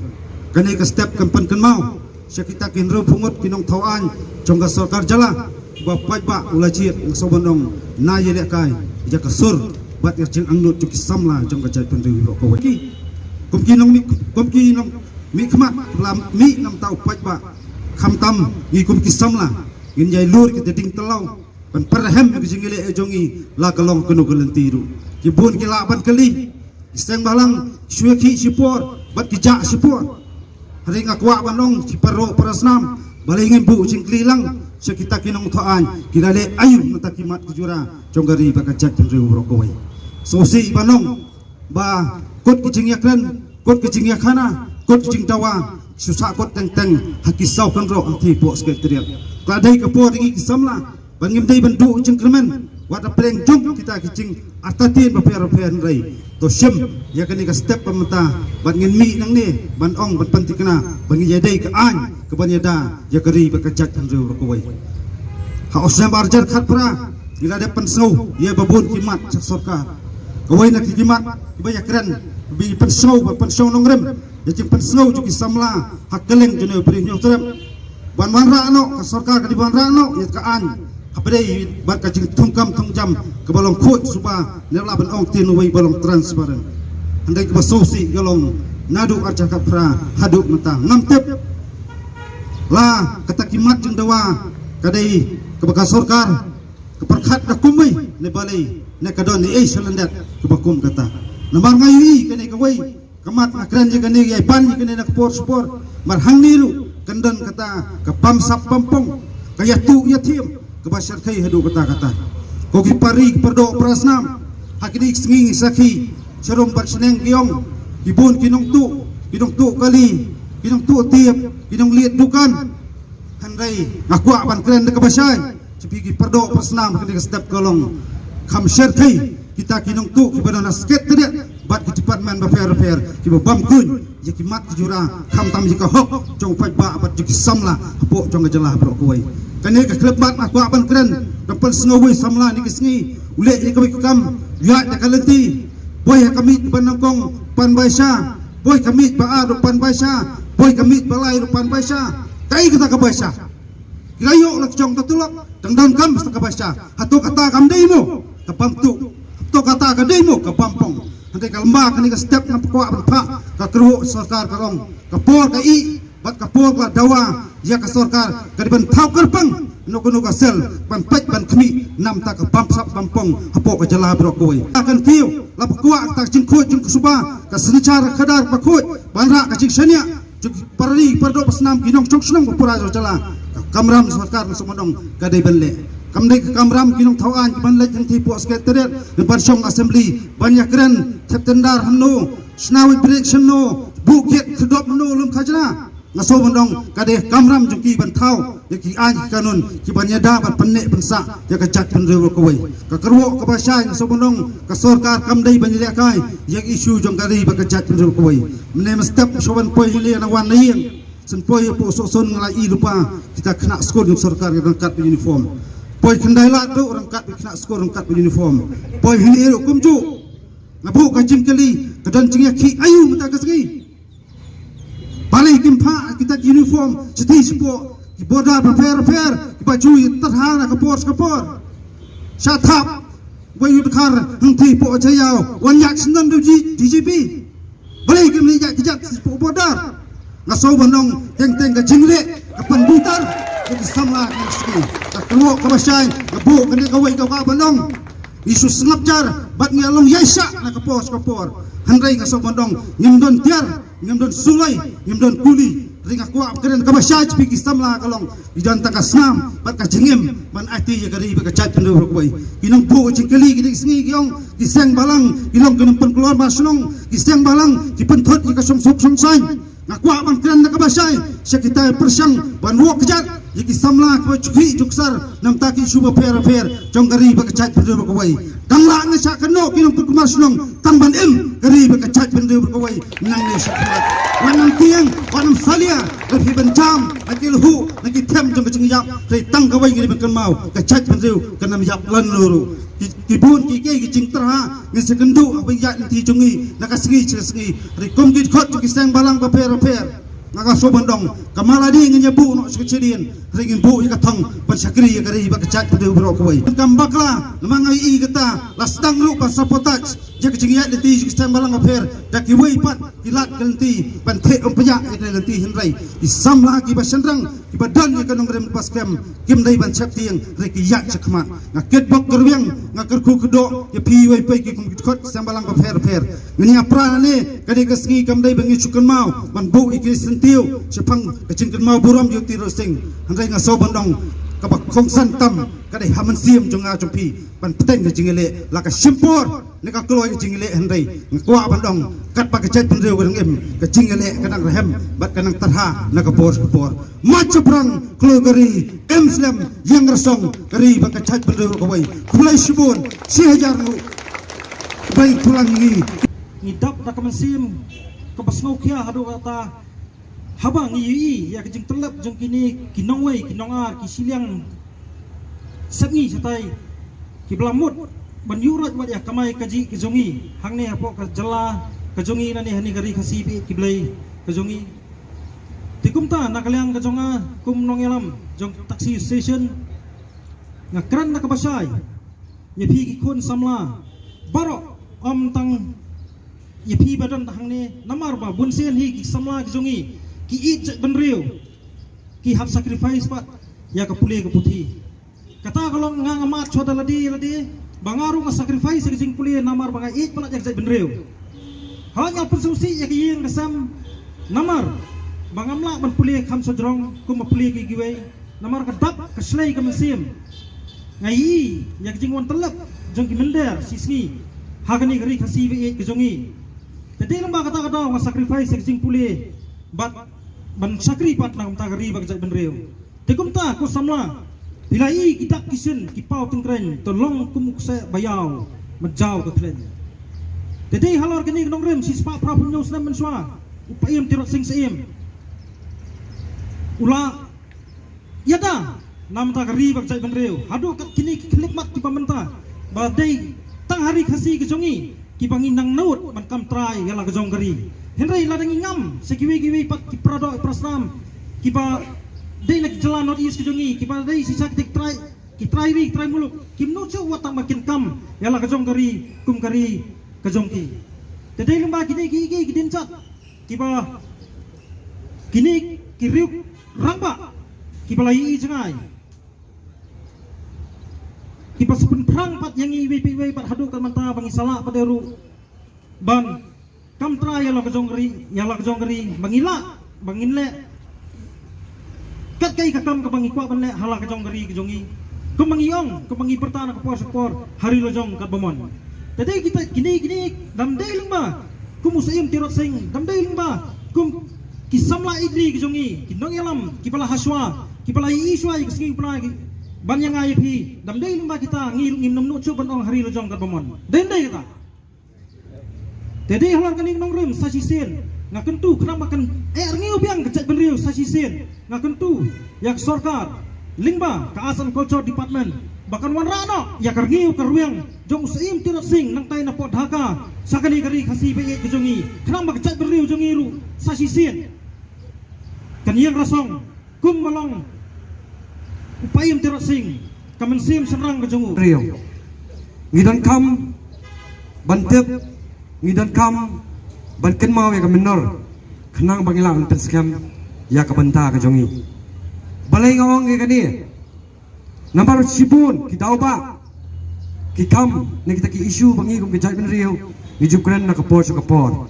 kani ke step kempen kenmau sia kita kinro pungut kinong thawan jong ka sarkar jala ba pajba ulajit sobonong na yele kai ja ka sur bat ya jeng angnut cuk samla jong ka jai pendri ro ko ki kumkinong mi khmat lam mi nam tau pajba kham tam ngi kum ki samla ngin jai lur kita ding telau ban perhem ke jingile ejongi la kalong kenu kelentiru kibun kila ban kali isteng balang syueki sipor bat kijak sipor hari ngakwa banong siparo parasnam balingin bu jingklilang sekita kinong thoan kilale ayu natakimat kujura jonggari bakajak tenru rokoi sosi banong ba kot kijing yakren kot kijing yakhana kot kijing dawa susah kot teng hakisau kan ro anti po sekretariat kadai kapor ringi kisamla bangim dai bandu jengkremen wat apreng jong kita kicing artatin baper rai to sim ya kani ka step pamata bangin mi nang ni ban ong ban panti kena bangi jadai ka an ke banyada ya kari bakajak tanru rokoi ha osna barjar khat pra ila de pensau ya babun kimat sarkar kawai nak kimat banyak keren bi pensau nongrem ya jing pensau juki samla hakeleng jene beri nyotrem ban ra no ka sarkar ka di ban ra no ya ka an hapadai ban ka jing tungkam tungjam ke balong khut suba nerla ban ong tin wei balong transparent andai ke basosi galong nadu arja ka pra haduk mata ngamtep la kata kimat jeng dawa kadai ke bekas sarkar ke perkhat da kumai ne balai ne kadon ni selendat ke bakum kata namar ngayi kene ke wei kamat akran je kene ye ban je kene nak spor mar hang niru kandan kata ke pamsap pampong kaya tu yatim ke basyar kai hadu kata ko ki pari perdo prasnam hakini sengi saki serum berseneng giong ibun kinong tu kali kinong tu tiap kinong liat dukan handai ngakwa ban kren de ke basyai cepigi perdo prasnam hakini step kolong kham syar kai kita kinong tu kibadana sket tidak bat kecepat man bafer kiba bam kun je kimat jura kham tam jika hok jong pai ba bat jiki samla apo jong jelah bro koi kane ka klub bat aku ban keren dapat sengawi samla ni kisngi ule ni kami kam lihat da kalenti boy kami banangkong pan baisa boy kami ba pan baisa boy kami balai pan baisa kai kata ka baisa kirayo lak jong tatulak dangdan kam ka baisa hatu kata kam deimo kapam tu to kata ka demo ka pampong hande ka lamba ka ni ka step na pakwa pa ka kruho sarkar karong ka por ka i bat ka por ka dawa ya ka sarkar ka diban thau karpang no kuno ka sel ban pet ban khmi nam ta ka pampsap pampong hapo ka jala bro koi akan tiu la pakwa ta jingkho jing suba ka senicar khadar pakoi banra ka jing senia jing parri pardo pasnam kinong chok snam ko pura jala kamram sarkar sumodong ka dei benle kamdai ke kamram kinong thawan ban lej jang thipo sekretariat de barsong assembly banyak keren septendar hamno snawi direction no bukit sedop no lum khajna ngaso bandong kade kamram jungki bantau yaki an kanun ki banyada bat pennek pensa ya kajat penrew kawai ka kerwo ka basai ngaso bandong ka sarkar kamdai banjile kai yak isu jong kari ba kajat penrew kawai mene mestap soban poi hili na wan lain sen poi po son ngalai lupa kita kena skor jong sarkar yang kat uniform poi kendai la tu orang kat kena skor orang kat uniform poi hili hukum ju ngabu ka jingkeli kadan jingya ki ayu mata kasgi balik kimpa kita uniform seti sepo ki border prepare ki baju terhana kapor shatap wayu dekar henti po jayau wan yak sendan duji DGP balik kim ni yak kijat sepo border ngaso bandong teng ka jingle ka pandutan ki samla ki ka keluar ka basai ngabu kene ka wai ka bandong isu sengap jar bat ngelong yaisa na kapor handai ngaso bandong ngimdon tiar ngimdon sulai ngimdon kuli ringa kuat keren kabasaj piki samla kalong idan taka snam pat ka jingim man ati ya gari ba ka chat ndo rokoi kinong bu jingkeli gidi sngi giong kiseng balang kilong kinong pen keluar maslong kiseng balang dipentot ki ka somsok somsai ngakwa man keren na kabasai sekita persang ban wok kejat yaki samla ko chukhi juksar nam taki shuba fer jong gari ba ka chat ndo rokoi dangla ngasa keno kinong pen keluar maslong tamban im gari ba ka chat ndo rokoi nang ni syakmat wanam tiang wanam salia lebih bencam lagi luhu lagi tem jong kecing yap dari tang kawai gini makan mau kecak penriu kena yap lan luru kibun kike kecing terha ngisi kendu apa yak nanti jongi nak sengi dari komkit kot kiseng balang paper ngaka so bandong kamala di ngebu no sekecilin ringin bu ikatong pensakri ya gari ba kecak penriu bro kawai kambakla lemangai i kata lastang lu pasal potak jak kecing yak nanti kiseng balang paper dak kiwei pat kilat ganti pante umpeyak ite nanti henrai isam lagi basendrang ki badan ni kanong rem pas kem kim dai ban chak tiang reki yak chakma ngaket bok gerwiang ngakar ku kedo ya pi wei pai ki kum khot sambalang ba fer ngini apra ne kadi kesngi kam dai bangi chukan mau ban bu iki sentiu sepang kecing kan mau buram yu ti rosing henrai ngaso bandong kabak khong san tam kadi haman siam jonga chompi ban peteng ke jingele la ka simpor ne ka kloi jingele henrai ngkwa bandong kat pa kecet penreu kadang em ke jingele kadang rehem bat kadang tarha na ka por macaprang klogari emslam yang resong kari ba kecet penreu kawai kulai subun si hajar lu baik tulang ini ngidap da kamansim ka basngau kia hadu kata habang yi ya kejing telap jong kini kinongwei kinongar ki Shillong sengi satai ki belamut banyurat wat ya kamai kaji kejongi hang ne apo ka jela kejongi nani hani gari khasi bi ki blai kejongi tikumta nakaliang kejonga kum nongelam jong taksi station ngakran nak basai yepi ki kun samla baro om tang yepi badan hang ne namar ba bunsen hi ki samla kejongi ki ijak benriu ki hab sacrifice pat ya ka puli ka puthi kata kalau ngamat choda ladi bangaru nga sacrifice ki jing puli namar banga ij pala jak benriu hanya persumsi ya ki yeng kasam namar bangamla ban puli kham sojrong kum puli ki giwei namar ka dap ka slei ka mesim ngai ya ki jing wan telap jong ki mender sisngi hagani gari khasi bi ki jongi tadi lamba kata nga sacrifice ki jing puli bat ban sakri pat na kumta gari bag jak benreu tikumta ko samla bilai kitak kisen ki pau tengkren tolong kum se bayau majau ka klen tedi halor kini nong rem si spa pra punyo snam menswa upayem tirot sing seim ula yada nam ta gari bag jak benreu hadu kat kini klikmat ki pamenta badai tang hari khasi ki jongi ki bangin nang naut ban kam trai yala ka jong gari henry ladang ingam sekiwi pat ki prado prasram ki ba dei nak jalan not is kejongi ki ba dei sisa ki try muluk kim no chu watang makin kam yala ka jong gari kum gari ka jong ki tedei lumba ki ki din chat ki ba kini ki riuk rangba ki ba lai jangai ki ba sepun prang pat yang i wi pat hadu kan manta bangi sala paderu ban kam tra yala ka jong gari bangila banginle kat kai ka kam ka bangi kwa banle hala ka jong gari jongi ko mangiong ko mangi pertana ka por hari lo jong kat bomon tadi kita gini damdai lingba kum usaim tirot sing damdai lingba kum Kisamla idri kijongi, kinong yalam, kipala haswa, kipala iswa kising pernah banyang IP, damdai lumba kita ngim nom nucu banong hari lojong kat pemon. Dendai kita. Tadi halar kaning nong rem sashi sen, ngaken tu kena makan ngiu biang kecak benriu sashi sen, ngaken tu yak sorkar, lingba ka asam culture department, bahkan wan rano yak ngiu kerwiang jong seim tirot sing nang tai na pot haka, sakani kari kasi be kejongi, kena mak kecak benriu jongi ru sashi sen. Kanyang rasong kum malong upayam tirot sing kamen sim serang kejongu Rio ngidan kam bantep ngidan kam banken mau ya kamenor kenang bangila anten skam ya kabanta kejongi balai ngawang ke kani nambar sibun kita oba kikam ni kita ki isu bangi kum kejai ben Rio hijup keren na kapor so kapor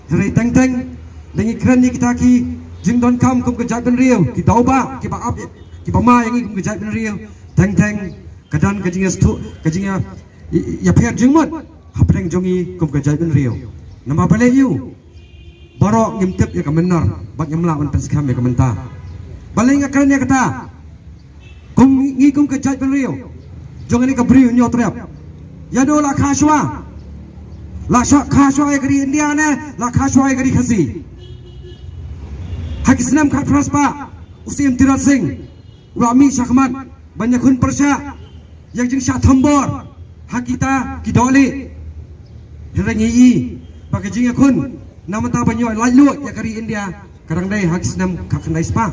hari teng teng dengi keren ni kita ki jing don kam kum kejai ben Rio kita oba ki ba up ki ba ma yang kum kejai ben Rio teng teng kadan kajing stu kajing ya pher jing mot hapreng jongi kum kejai ben Rio nama bale yu barok ngimtep ya kamenar bak nyamla on penskam ya kamenta bale ngakran ya kata kum ngi kum kejai ben Rio jong ni ka bri nyo trap ya do la khashwa ya kari India ne la khashwa ya kari khasi hakisnam khat prospa usim tirat sing Rami Syakmat banyak kun persya yang jeng syak thambor hakita kidoli herengi i pakai jeng kun nama ta banyo lalu ya kari India kadang dai hakisnam kakandai spa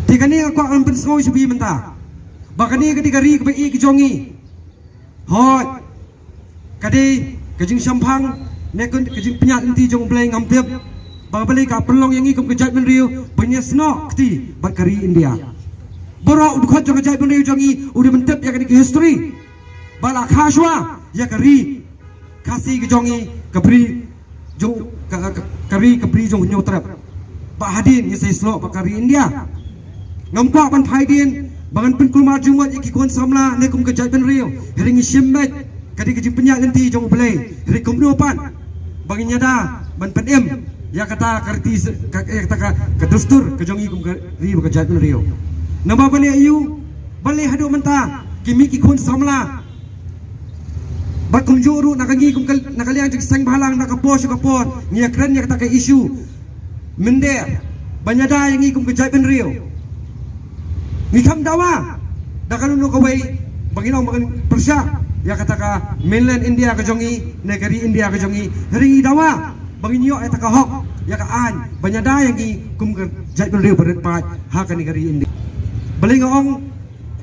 tikani aku akan pensoi subi menta bakani kadi kari ke i kejongi hot kadi kejing sampang nekun kejing penyat inti jong bleng ngampep babali ka pelong yang ikum kejat ben Rio banyak snok ti bat kari India borok udkhot jong kejat ben Rio jongi udah mentep ya kadi ke history bala khashwa ya kari kasih ke jongi kebri jong kari kebri jong nyotrap ba hadin ya sai snok ba kari India ngampak ban phaidin bangan pen kulmar jumat iki kon samla nekum kejat ben Rio heringi shimbet kadi kejing penyat inti jong bleng heri kumdopan bagi nyada ban penem ya kata karti ya kata ke dustur ke jongi kum ri bekerja Rio nama balik ayu balik hadu mentah kimi ki kun samla bat kun juru nak ngi kum nak kalian jek sang balang nak kapor ngi keren ya kata ke isu mende banyada yang ngi kum kerja Rio ngi kam dawa dakan nu kawai banginong bangan persya ya kata ka mainland India ke jongi negeri India ke jongi ri dawa bangin yo ay takahok ya kaan banyada yang ki kum jai Rio berat pat ha kan negeri India beli ngong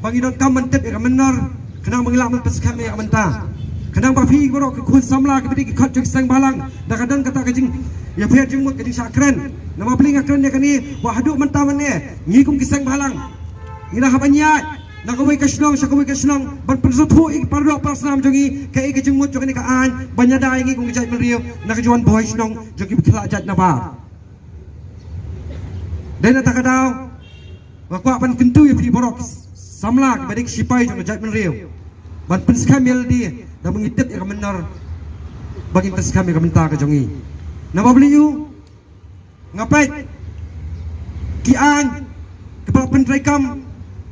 bangin don kam mentep ya menor kenang mengilak mentes kam ya menta kenang bafi borok kun samla ke bidi khot jek sang balang da kadang kata kajing ya pher jeng mut kajing sakren nama beli ngakren ya kani wa hadu menta mane ngi kum kisang balang ngina habanya nakawai kasnong sakawai kasnong ban persuthu ik pardo pasnam jongi kai ke jengmut jogani ka an banyada ingi kung jai Rio nakajuan boy snong jogi khla jat na ba dena takadaw wakwa ban kentu ya pi borok samla badik sipai jong jai Rio ban penskamel di da mengitip ya kamenar bagi penskamel ka menta ka jongi nama beli yu ngapai ki an kepala pentrekam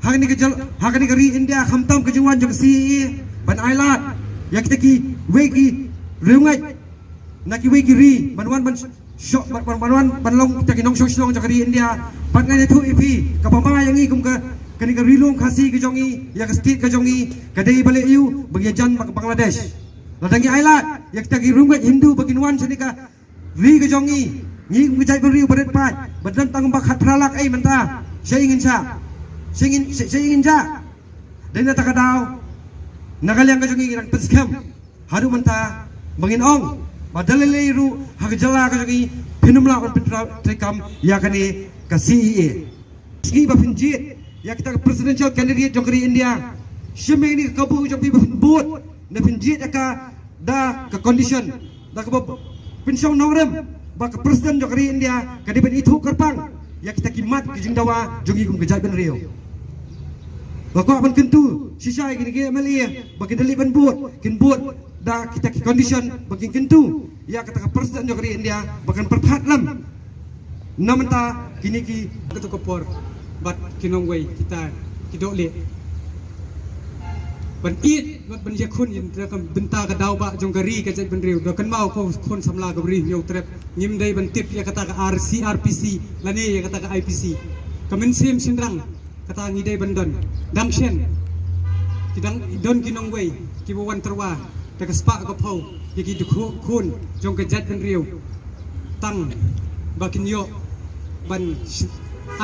hakani kari India khamtam kejuan jong CE ban ailat ya kita ki weki reungai naki weki ri banwan ban shok banwan banlong kita ki nong shok kari India pan ngai thu ipi ka pama yang i kum ka kani kari long khasi ke jongi ya ka state ke jongi ka dei bale yu bagi jan Bangladesh ladangi ailat ya kita ki reungai Hindu baginwan senika ri ke jongi ngi kum jai beri badet pat badan tang bakhat pralak ai menta saya ingin saya ingin ja dan tak kadau nakaliang ka jongi nang penskam haru menta bangin ong badalele ru hak jala ka jongi pinumla on trekam ya kani ka CEA ski ba pinjit ya kita presidential candidate jong India sheme ni kabu jong pi bot na pinjit ka da ka condition da ka pensong nongrem ba ka president jong India ka di ben itu kerpang ya kita kimat ke jingdawa jongi kum kejai ben Rio Bakwa ban kentu sisai gini ge mali bagi dali ban buat kin buat da kita ki condition bagi kentu ya kata ka presiden jogri India bahkan perphat lam Namanta kini ki ketu kopor bat kinong wei kita kidok le. Ban it bat ban yakun in rakam benta ka daw ba jong gari ka jai ban riu do kan mau ko kon samla ka ri nyau trep nyim dai ban tip ya kata ka RCRPC lani ya kata ka IPC kamen sim sinrang kata ngi dai ban don dam shen kidang don kinong wei ki wan terwa ta ka spa ka phau ya ki du kun jong ka jai ban riu tang bakin yo ban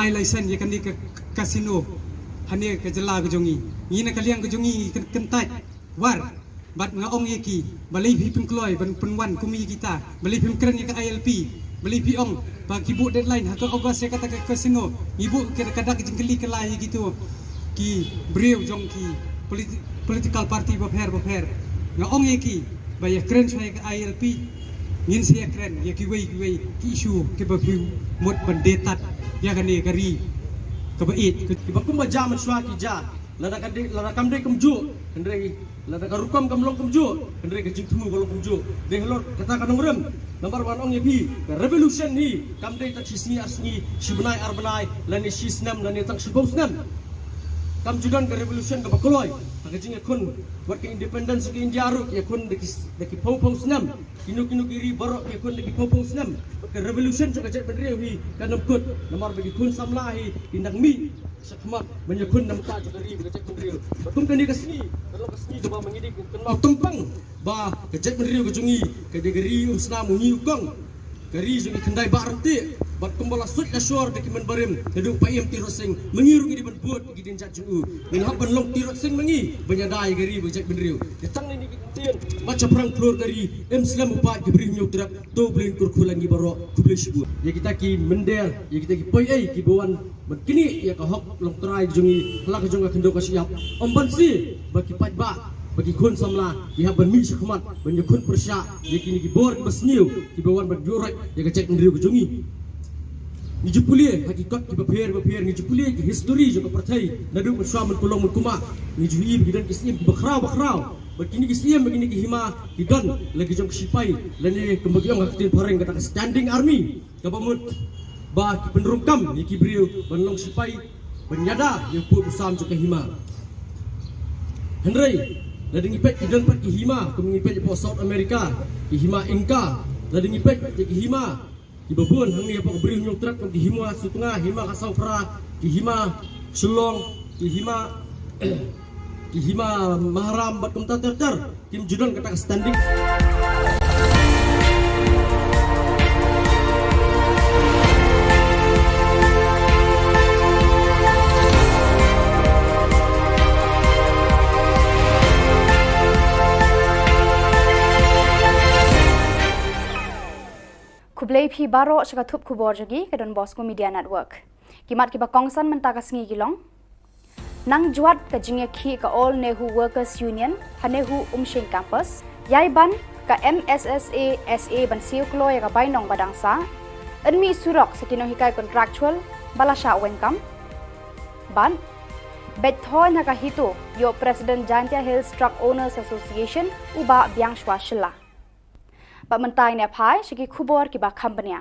ai license ya kan di ka casino hane ka jela ka jongi ni na kaliang ka jongi kentai war bat nga ong yeki balai pi pengkloi ban penwan kumi kita balai pi keren ka ILP balai pi ong ba kibu deadline ha ka August ya kata ka casino ibu kada ka jengkeli ka lai gitu ki breu jong ki political party bopher nga ong yeki ba ya keren sai ka ILP ngin sia keren ya ki wei ki issue ke ba pi mot ban detat ya kan ni kari kabait ki bakum ba jam shwa ki ja lada kam dei kumju kendrei lada karukam kamlong kumju kendrei ke jingtmu kolong kumju de lor kata kanong rem number 1 ong yepi revolution hi kam dei tak sisni asni shibnai arbanai lani sisnam lani tak shibosnam kam judan ke revolution ke bakoloi agajing ekun buat ke independence ke India ru ke ekun deki pau snam kinu kiri borok ke ekun deki pau snam ke revolution juga jet bendriu hi kanam kut nomor bagi kun samlahi indang mi sakmat menyekun nam ka jari jet bendriu batum kani kesni kalau kesni coba mengidik kenal tumpang ba ke jet bendriu ke jungi ke degeri usna munyi ukong kari jungi kendai barti bat kumbala sut asyur deki men barim keduk payem tirosing mengiru di ban buat gi din jat jungu min hab ban long tirosing mengi banyadai gari bejak bendriu datang ni tien baca perang keluar dari Islam upat diberi nyutrak to blin kurkulan gi barok kuble shibu ya kita ki mendel ya kita ki poi ai ki bawan begini ya ka hok long trai jungi kelak junga kendo ka siap omban si bagi pajba bagi kun samla ya ban mi sakmat ban yakun persya ya kini ki bor basniu ki bawan ban jurai ya ka cek bendriu ke jungi ni jupulie hakikat ki bapher ni jupulie ki history jo partai nadu bersama kolong kuma ni juhi bidan kisim ki bakrau begini ki siam begini ki hima ki don lagi jom sipai lani kembagian ngatin pareng kata standing army kabamut ba ki penrungkam ni ki brio banlong sipai benyada yang pu usam jo ke hima henry ladi ngipet ki don pat ki hima kemingipet po South America ki hima Inka ladi ngipet ki hima ibabun hang ni apa beri nyutrak di hima sutengah hima kasawfra di hima Shillong di hima maharam bat kumta ter tim judon kata standing Kublai phi baro shaka thup khubor jogi ke Don Bosco Media Network. Kimat ki bakongsan mentaka sngi gilong. Nang juat ka jingya khi ka All Nehu Workers Union Hanehu Umshing Campus. Yai ban ka MSSA SA ban siu kloy ka bainong badangsa. Enmi surok sekinong hikai contractual balasha wengkam. Ban Bethoy na ka hito yo President Jantia Hills Truck Owners Association uba biang shwa shilla. Mentai ne pai segi khubor ki ba company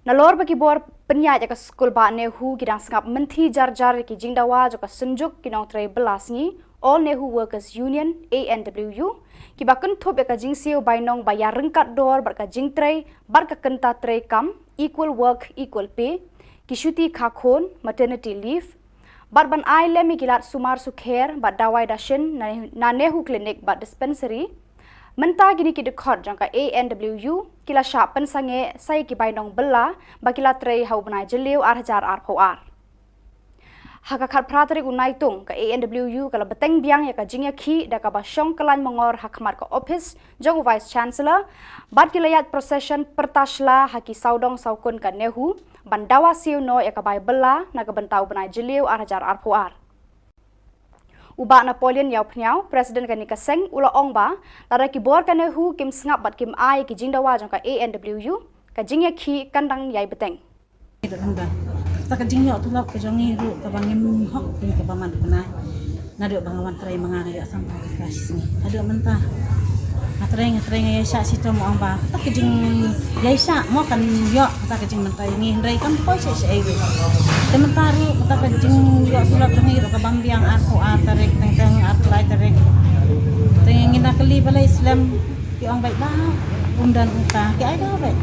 nalor ba ki bor penya ja ka school ba ne hu ki dang sngap menti jar ki jingdawa ja ka sunjuk ki nong tre belasni All Nehu Workers Union ANWU ki ba kan thop ka jing siu bai nong ba ya rengkat dor bar ka jing tre bar ka kenta tre kam equal work equal pay ki shuti khakhon maternity leave bar ban ai le mi kilat sumar sukher ba dawai dashin na nehu clinic ba dispensary Menta gini ki dekhot jangka ANWU kila sya pensange sai ki bainong bella bakila trei hau banai jeliu arhajar arpoar. Haka khat pratari unaitung ka ANWU kala beteng biang ya ka jingya khi da ka basyong kalan mongor hakmat ka office jong vice chancellor bat kilayat procession pertasla haki saudong saukun ka nehu bandawa siu no ya ka bai bella na ka bentau banai jeliu arhajar arpoar. Uba Napoleon yau pnyau Presiden kani kaseng ula ongba lara ki bor kane hu kim sngap bat kim ai ki jingdawa jong ka ANWU ka jingya khi kandang yai beteng ta ka jingyo tu lok ka jongi ru ka bangim hok ni ka baman kana na do bangawan trai mangana ya sampai ka sini ada mentah Ngatring ya syak situ mo ang ba. Tak kejing ya syak mo kan yo tak kejing mentai ni hendai kan koi syak itu. Sementara tak kejing yo tulak tengi ro kabambiang aku tarik teng atlai tarik. Tengin nak keli balai Islam ki ang baik bah umdan uta ki ai dah baik.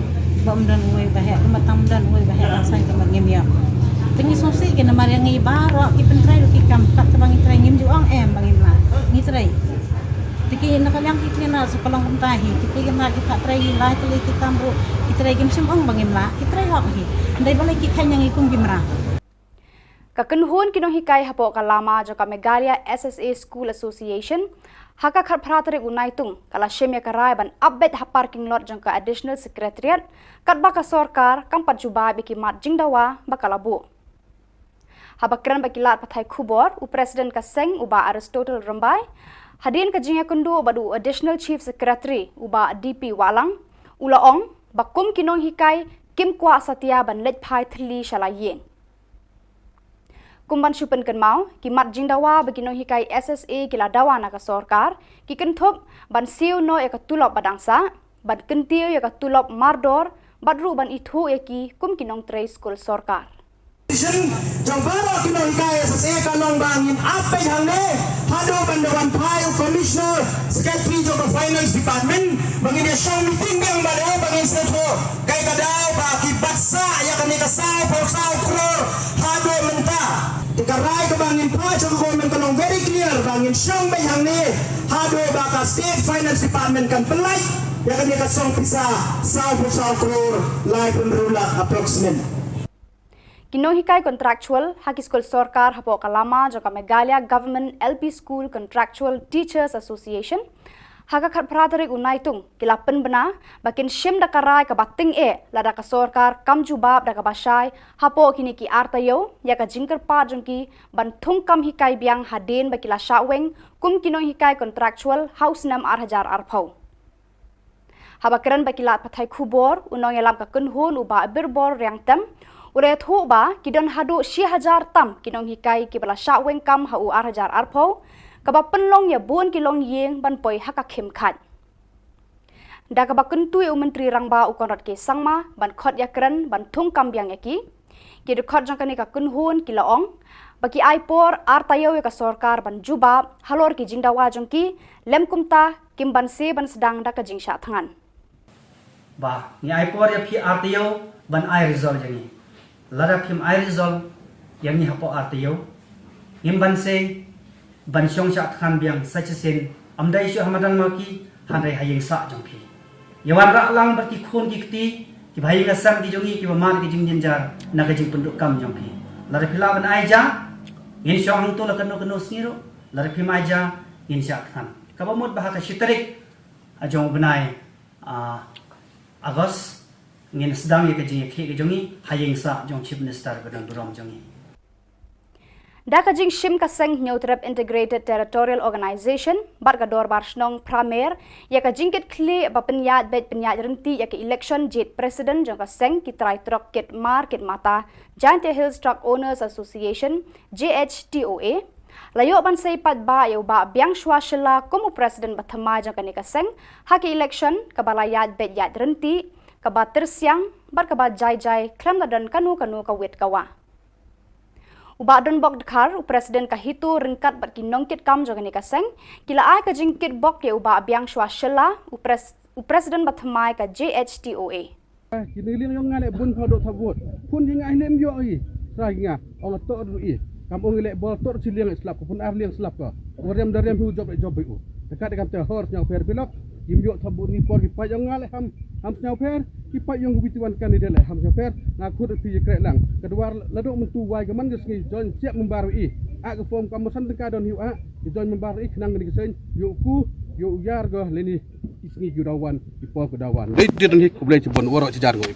Ba umdan uai bahek matang umdan uai bahek rasai tempat ngim ya. Tengi sosi ki namar yang ngi baro ki pentrai ro ki kam tak tebangi trai ngim ju ang bangin lah. Ni trai. Tiki nak yang kita nak sekolah kumtahi, tiki nak kita try lai tuli kita amru, kita try game semang bangim lah, kita try hok hi. Ndai balai kita yang ikum gimra. Kakenhun kinong hikai hapo kalama joka Meghalaya SSA School Association, haka khat pratari unaitung kala shemya karai ban update ha parking lot jangka additional secretariat kat baka sorkar kampat juba biki mat jingdawa bakalabu. Habakran bakilat pathai Khubor, President Kaseng uba Aristotle Rambai, Hadian kajingya kundu badu Additional Chief Secretary uba DP Walang, Ulaong, bakum kinong hikai Kim Kwa Satya ban let pai thli shalayen. Kumban syupen kenmau, kimat jingdawa baginong hikai SSA kila dawa na ka sorkar, kikenthop ban siu no ya katulop badangsa, ban kentiu ya katulop mardor, badru ban ithu ya ki kum kinong tray school sorkar. Jang baro kinong hikai SSA kanong bangin apa yang ne hado bandawan pai commissioner secretary of finance department bangin ya show meeting bang baro bangin seto kai kadau ba ki baksa ya kani kasau posau kror hado menta dikarai ke bangin pai jang government kanong very clear bangin show me yang ne hado ba ka state finance department kan pelai ya kani kasau pisa sau posau kror lai penrula approximate. Kinong hikai contractual haki school sorkar hapo kalama joka Meghalaya Government LP School Contractual Teachers Association haka khat pratarik unaitung kila penbena bakin shim dakarai ka bating lada ka sorkar kam jubab da ka basai hapo kini ki artayo ya ka jingker pa jongki ban thung kam hikai biang haden bakila shaweng kum kinong hikai contractual house nam 8000 arphau. Habakran bakilat pathai Khubor unong yalam ka kunhun uba birbor riang tem Ure thu ba kidon hadu 6000 tam kinong hikai kibala shaweng kam hau 8000 arpho kaba penlong ya buon kilong yeng ban poi haka khem khat. Da kaba kuntui menteri rangba ukonrat ke sangma ban khot ya kran ban thung kam biang yaki ki khot jang kani ka kunhun kilaong baki aipor artayo ka sorkar ban juba halor ki jingdawa jongki lemkumta kimban se ban sedang da ka jingsha thangan. Ba ni aipor ya phi artayo ban ai result jangi. Lada phim ai result yang ni hapo artiyo ngimban se ban syong syak khan biang sachesin amdai syu hamadan maki hanrai hayeng sa jongphi yawan ra lang berki khon ki kti ki bhai ga sam ki jongi ki bamar ki jing jinjar na ga jing penduk kam jongphi lada phila ban ai ja ngin syong hang tu la kanu kanu sniro lada phim ai ja ngin syak khan ka bamut bahaka shitarik ajong benai agos ngin sedang ye kajing ke jongi hayeng sa jong chief minister badang duram jongi da kajing shim kaseng neutrap integrated territorial organization barga dor barsnong pramer ya kajing ket kle ba penyat bet penyat renti ya ke election jet president jong kaseng ki trai trok ket market mata Giant Hills Truck Owners Association JHTOA layo ban sei pat ba yo ba biang shwa shela komu president bathama jong kani kaseng ha ke election kabalayat bet yat renti kaba tersiang bar kaba jai klam dan kanu ka wet kawa uba don bok dekhar presiden ka hitu ringkat bat kinongkit kam jogani kaseng kila ai ka jingkit bok ye uba biang shwa shela presiden bathmai ka JHTOA kini ling yong ngale bun thodok thabut pun jing ai lem yo i raginga ong to ru i kampung le bol tor siliang slap pun ar liang slap ka warem darem hu job u dekat dengan te hor nyang per pilok Imyo thabut ni por ki pa yang ngale ham nyau per ki pa yang hubituan kan ide le ham nyau per ngakur pi krek lang kedua ladok mentu wai gaman ges ngi jon siap membaru i a ke form kamusan tengka don hiu a di jon membaru i kenang ni kesen yu ku yu yar go leni isngi judawan ki por kedawan le dir ni ku boleh cebon worok sejar go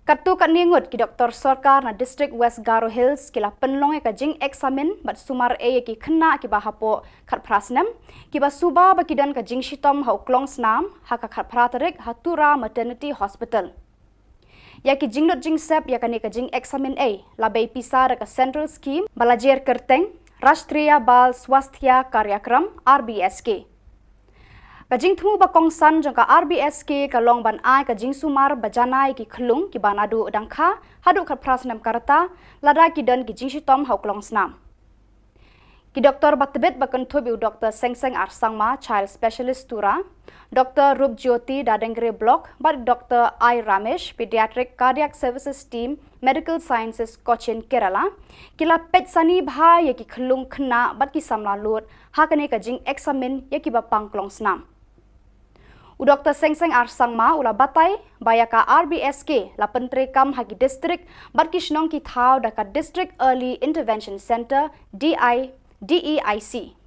Kartu kat ningut ki Dr. Sorkar na District West Garo Hills kila penlong ka jing examen bat sumar ki khna ki bahapo khat prasnam ki ba suba ba kidan ka jing shitom ha uklong snam ha ka khat pratarik hatura maternity hospital ya ki jingnot jing sep ya ka jing examen la bei pisar ka central scheme balajer kerteng Rashtriya Bal Swasthya Karyakram RBSK. Kajing thu bakongsan jangka RBSK kalong ban ai kajing sumar bajanai ki khlung ki banadu dangkha hadu khat prasnam karta lada ki dan ki jingsitom hauklong snam. Ki Dr. Batbet bakan thubiu Dr. Sengseng Arsangma Child Specialist Tura, Dr. Rup Jyoti Dadengre Block, but Dr. I. Ramesh Pediatric Cardiac Services Team Medical Sciences Cochin Kerala, kila pet sani bha ye ki khlung khna bat ki samla lut hakane kajing examine ye ki bapang klong snam. U Dr. Sengseng Arsangma ula batai bayaka RBSK la pentrekam hagi district bat ki shnong ki thau daka District Early Intervention Center DEIC.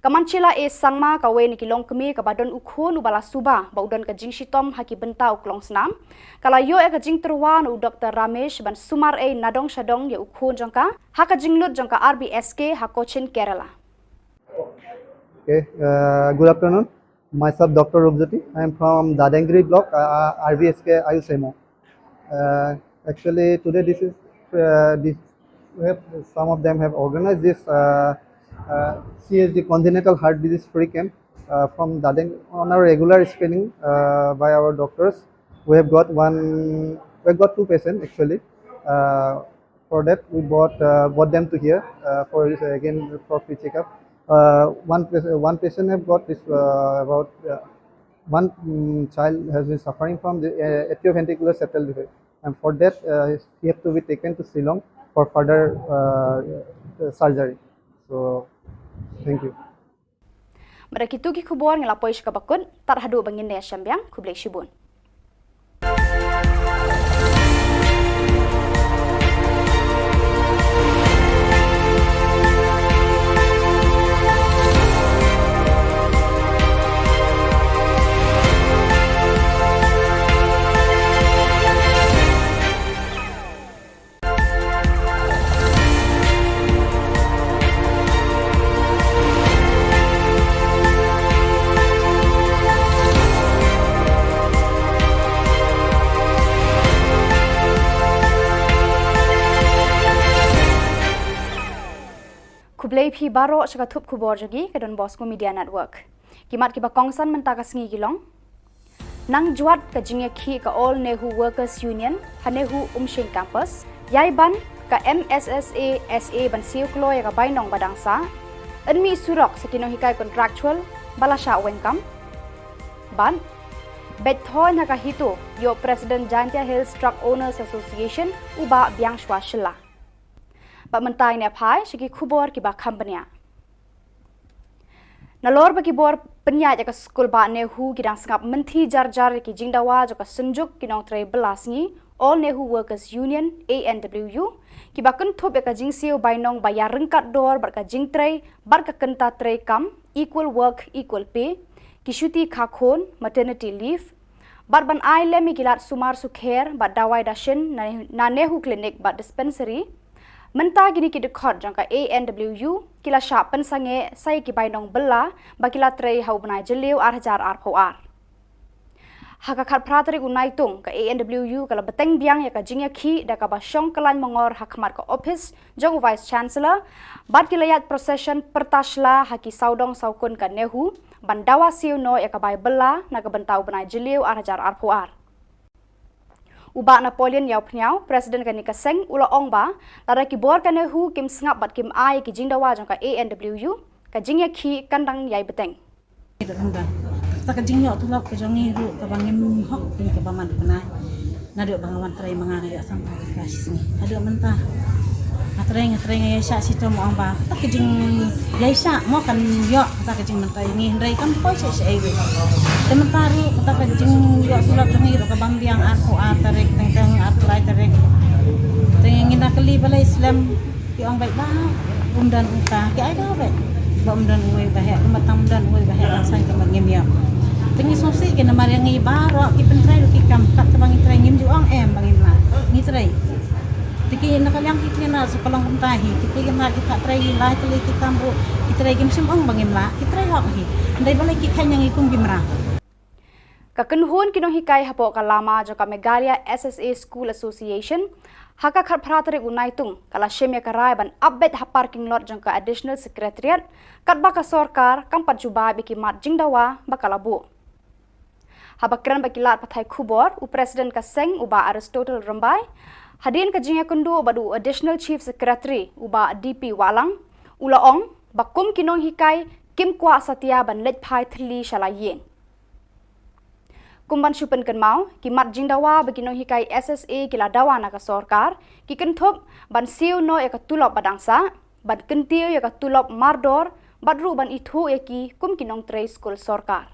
Kamanchila e sangma kawe ni kilong kemi kabadon ukhon ubala suba baudon ka jingshitom haki bentau klong snam kala yo e ka jing terwan u Dr. Ramesh ban sumar e nadong shadong ye ukhon jangka haka jinglut jangka RBSK hakochin Kerala. Okay, good afternoon. Myself Dr. Rubjoti. I am from Dadengri block, RBSK Ayusemo. Actually today this is some of them have organized this CSD congenital heart disease free camp from Dadeng on our regular screening by our doctors. We have got two patients actually. For that we brought them to here for again for free checkup. One patient have got this about one child has been suffering from the atrioventricular septal defect, and for that he have to be taken to Shillong for further surgery. So, thank you. Mereka itu ki khubor ngelapoi shkabakun tarhadu bangin ne syambyang kublai shibun. Kublai phi baro shaka thup khubor jogi ke Don Bosco Media Network. Kimat ki bakongsan mentaka sngi gilong. Nang juat ka jingya khi ka All Nehu Workers Union Hanehu Umshing Campus, Yaiban ka MSSA SA ban siu kloy ka bainong badangsa. Enmi surok sakino hikai contractual balasha wengkam. Ban Bethoy na ka hito yo President Jantia Hills Truck Owners Association uba biang shwa shilla. Mentai ne pai segi khubor ki ba company. Nalor ba ki bor penya ja ka school ba ne hu ki dang sngap menti jar ki jingdawa ja ka sunjuk ki nong tre belasngi All Nehu Workers Union ANWU ki ba kun thop ka jing siu bai nong ba ya rengkat dor bar ka jing tre bar ka kenta tre kam equal work equal pay ki shuti khakhon maternity leave bar ban ai le mi kilat sumar sukher ba dawai dashin na nehu clinic ba dispensary. Mentah gini ki dekhot jangka ANWU kila sya pensange saya ki bainong bela bakila trei hau benai jeliu arhajar arpoar. Haka khat pratari unaitung ka ANWU kala beteng biang ya ka jingya ki da ka basyong kelan mongor hakmat ka office jong vice chancellor bat kilayat procession pertasla haki saudong saukun ka nehu bandawa siu no ya ka bai bela na ka bentau benai jeliu arhajar arpoar. Ubak Napoleon yau pnyau Presiden kanika seng ula ongba lara ki bor kane hu kim sngap bat kim ai ki jingdawa jangka ANWU ka jingya ki kandang yai beteng. Tak jing yo tulak ke jongi ru ka bangim hok ni ke baman kuna na do bangawan trai mangana ya sampai kasih ni ada mentah atreng ya sya sito mo amba tak jing yai sya mo kan yo tak jing mentah ini ndai kan poi se ai we tementaru tak jing yo tulak jongi ru ka bambiang aku atarek teng atrai tarek tengin nak li balai Islam ki ong baik ba umdan uta ki ai da baik umdan we bahek matam dan we bahek rasai ke mangim ya tengi sosi ke namar yang ibaro ki pentrai ki kam tak bangi trai ngim ju ong em bangin la ni trai tiki nak yang ki na sekolah kuntahi tiki na kita trai lai tali ki kambu ki trai gim sim ong bangim la ki trai hok hi ndai balai ki khan yang ikum gimra. Kakenhun kinong hikai hapo kalama joka Megalia SSA School Association haka khat pratari unaitung kala shemya karai ban update ha parking lot jangka additional secretariat kat baka sorkar kang patjuba biki mat jingdawa bakalabu. Habakran bakilat pathai Khubor u president ka seng uba Aristotle Rambai hadin ka jingya kundu badu additional chief secretary uba DP Walang ulaong bakum kinong hikai kim kwa satya ban let phai thli shalayeng. Kumban syupen kan mau ki mat jingdawa beginong hikai SSA kila dawa na ka sorkar ki kenthop ban siu no ya ka tulop badangsa ban kentiu ya ka tulop mardor badru ban ithu ya ki kum kinong tre school sorkar.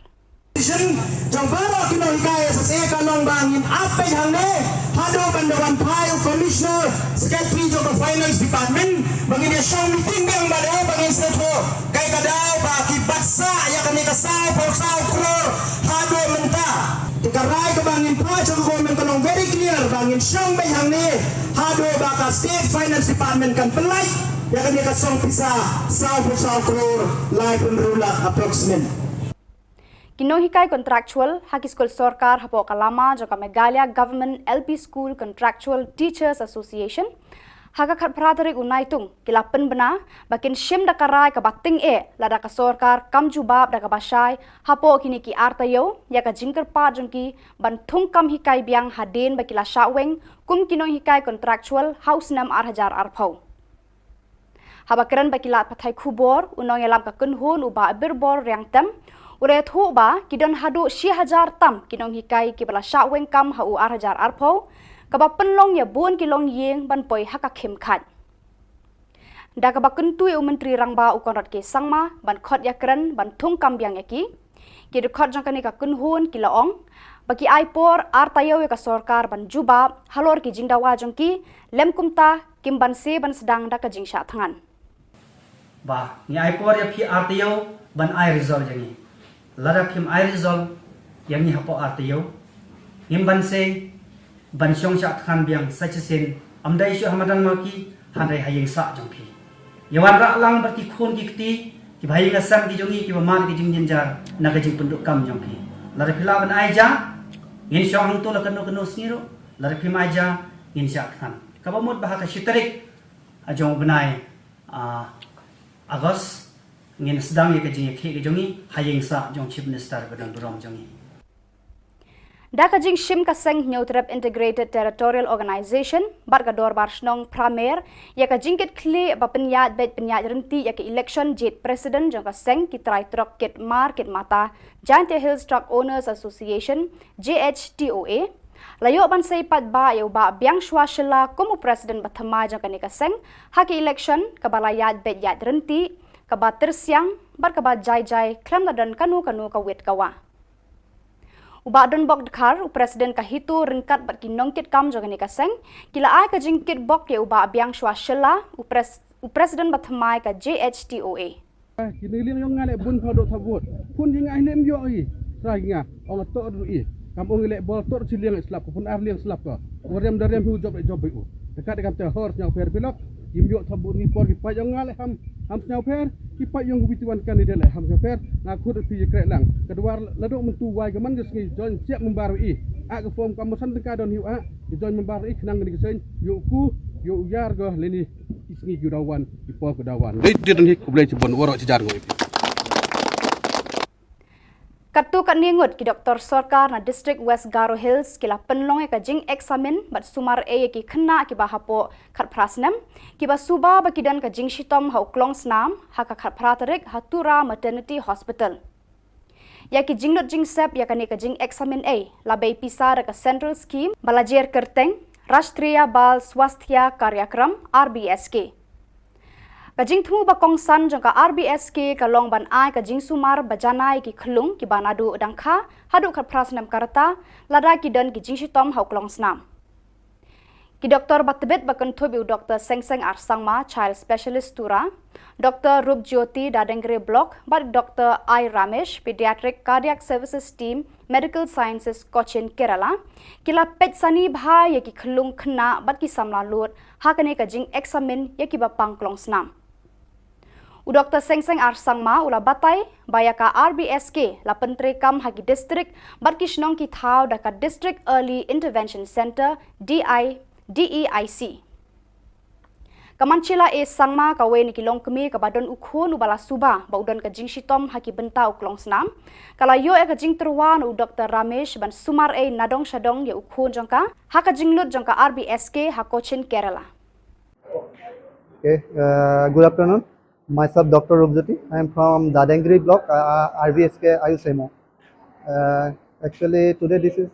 Jong baro kinong hikai SSA kalong bangin ape hangne hado bandawan payo commissioner secretary jo ka finance department bangin ya show meeting bang bade bangin seto kai kadau ba ki baksa ya kan ka sao posao crore hado menta dikarai ke bangin pa jo government kanong very clear bangin show bang hangne hado ba ka state finance department kan pelai ya kan ka song pisa sao posao crore live enrolla approximate. Kinong hikai contractual haki school sorkar hapo kalama joka Megalia Government LP School Contractual Teachers Association haka khat pratari unaitung kila penbena bakin shim dakarai ka bating lada ka sorkar kam jubab da ka basai hapo kini ki artayo ya ka jingker pa jongki ban thung kam hikai biang hadin bakila shaweng kum kinong hikai contractual house nam 8000 arpau. Habakran bakilat pathai Khubor unong yalam ka kunhun uba birbor riang tem Ure thu ba kidon hadu 6000 tam kinong hikai ki bala shaweng kam hau 8000 arpau kaba penlong ya buon kilong yeng ban poi haka khem khat. Da kaba kuntui menteri rangba ukonrat ke sangma ban khot ya kran ban thung kam biang eki ki de khot jangkani ka kunhun kilaong baki aipor artayo ka sorkar ban jubab halor ki jingdawa jongki lemkumta kimban se ban sedang da ka jingsha thangan. Ba ni aipor ya phi artayo ban ai result jangi. Lada phim ai result yang ni hapo artiyo ngim ban se ban syong sha khan biang sachesin amdai shu hamadan maki hanai hayeng sa jongphi yawan ra lang berti khon ki kti ki bhai ga sam ki jongi ki bamar ki jing jar na ga jing penduk kam jongphi lada phila ban ai ja ngin syong hang tu la kanu kanu sniro lada phim ai ja ngin sha khan ka bamut bahaka shitarik ajong benai agos ngin sedang ye kajing ke jongi hayeng sa jong chief minister badan burom jongi Da kajing shim ka seng Neutrep Integrated Territorial Organization bar ka dor bar snong pramer ya kajing ket kle ba penyat bet penyat renti ya ke election jet president jong ka seng ki trai trok ket market mata Giant Hills Truck Owners Association JHTOA layo ban sei pat ba yo ba biang shwa shela komu president bathama jong ka ne ka seng ha ke election ka balayat bet yat renti kaba tersiang bar kaba jai klam dan kanu ka wet kawa uba don bok dekhar u president ka hitu ringkat bat kinong kit kam jogani ka seng kila ai ka jingkit bok ye uba biang shwa shela u president bathmai ka JHTOA kini liang yong ngale bun phodot thabut pun jing ai lem yo i raginga ong to ru i kam ong le bol tor chiliang slap pun ar liang slap ka warem darem hu job bu dekat dengan te hor nyang per pilok imyo thabut ni por ki pa yong ngale ham nyau per kipat yang hubituan kan dia lah ham per ngaku pi krek lang kedua ladok mentu wai gaman gesngi join siap membarui ak ke form kamusan tengka don hiu ak join membarui kenang ni kesen yu ku yu yar go leni isngi gudawan di por gudawan dia don hik boleh cebon worok cejar go Kartu kat ningut ki Dr. Sorkar na District West Garo Hills kila penlong ka jing examen bat sumar ki khna ki bahapo khat prasnam ki ba suba bakidan ka jing shitom ha uklong snam ha ka khat pratarik hatura maternity hospital ya ki jingnot jing sep ya ka jing examen labai pisar ka central scheme balajer kerteng Rashtriya Bal Swasthya Karyakram RBSK Kajing thu ba kongsan jang ka RBSK ka long ban ai ka jing sumar bajanai ki khlung ki banadu dangkha hadu khat prasnam karta lada ki dan ki jing shitom hauklong snam ki Dr. Batbet bakan thobi Dr. Sengseng Arsangma child specialist tura Dr. Rup Jyoti Dadengre block but Dr. I Ramesh pediatric cardiac services team medical sciences Cochin Kerala kila pet sani bha ye ki khlung khna bat ki samla lut ha kane ka jing examen ye ki ba pangklong snam Dr. Seng Arsangma ula batai bayaka RBSK la pentrekam hagi distrik Barkishnong ki thau daka District Early Intervention Center DEIC. Kamanchila sangma kawe ni kilong kemi kabadon ukhon ubala suba baudon ka jing shitom haki benta uklong snam kala yo ka jing terwan u Dr. Ramesh ban sumar nadong shadong ya ukhon jangka haka jinglut jangka RBSK Hakochin Kerala. Okay, good afternoon. Myself Dr. Rubjati. I am from Dadangri block, RBSK Ayusemo. Actually today this is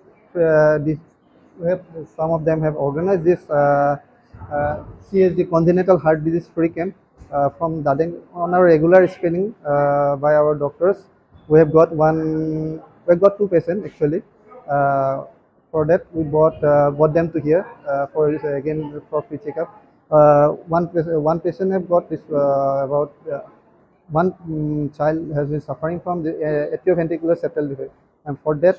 some of them have organized this CSD congenital heart disease free camp from Dadang on our regular screening by our doctors. We have got two patients actually. For that we brought them to here for again for free checkup. One patient have got this one child has been suffering from the atrioventricular septal defect, and for that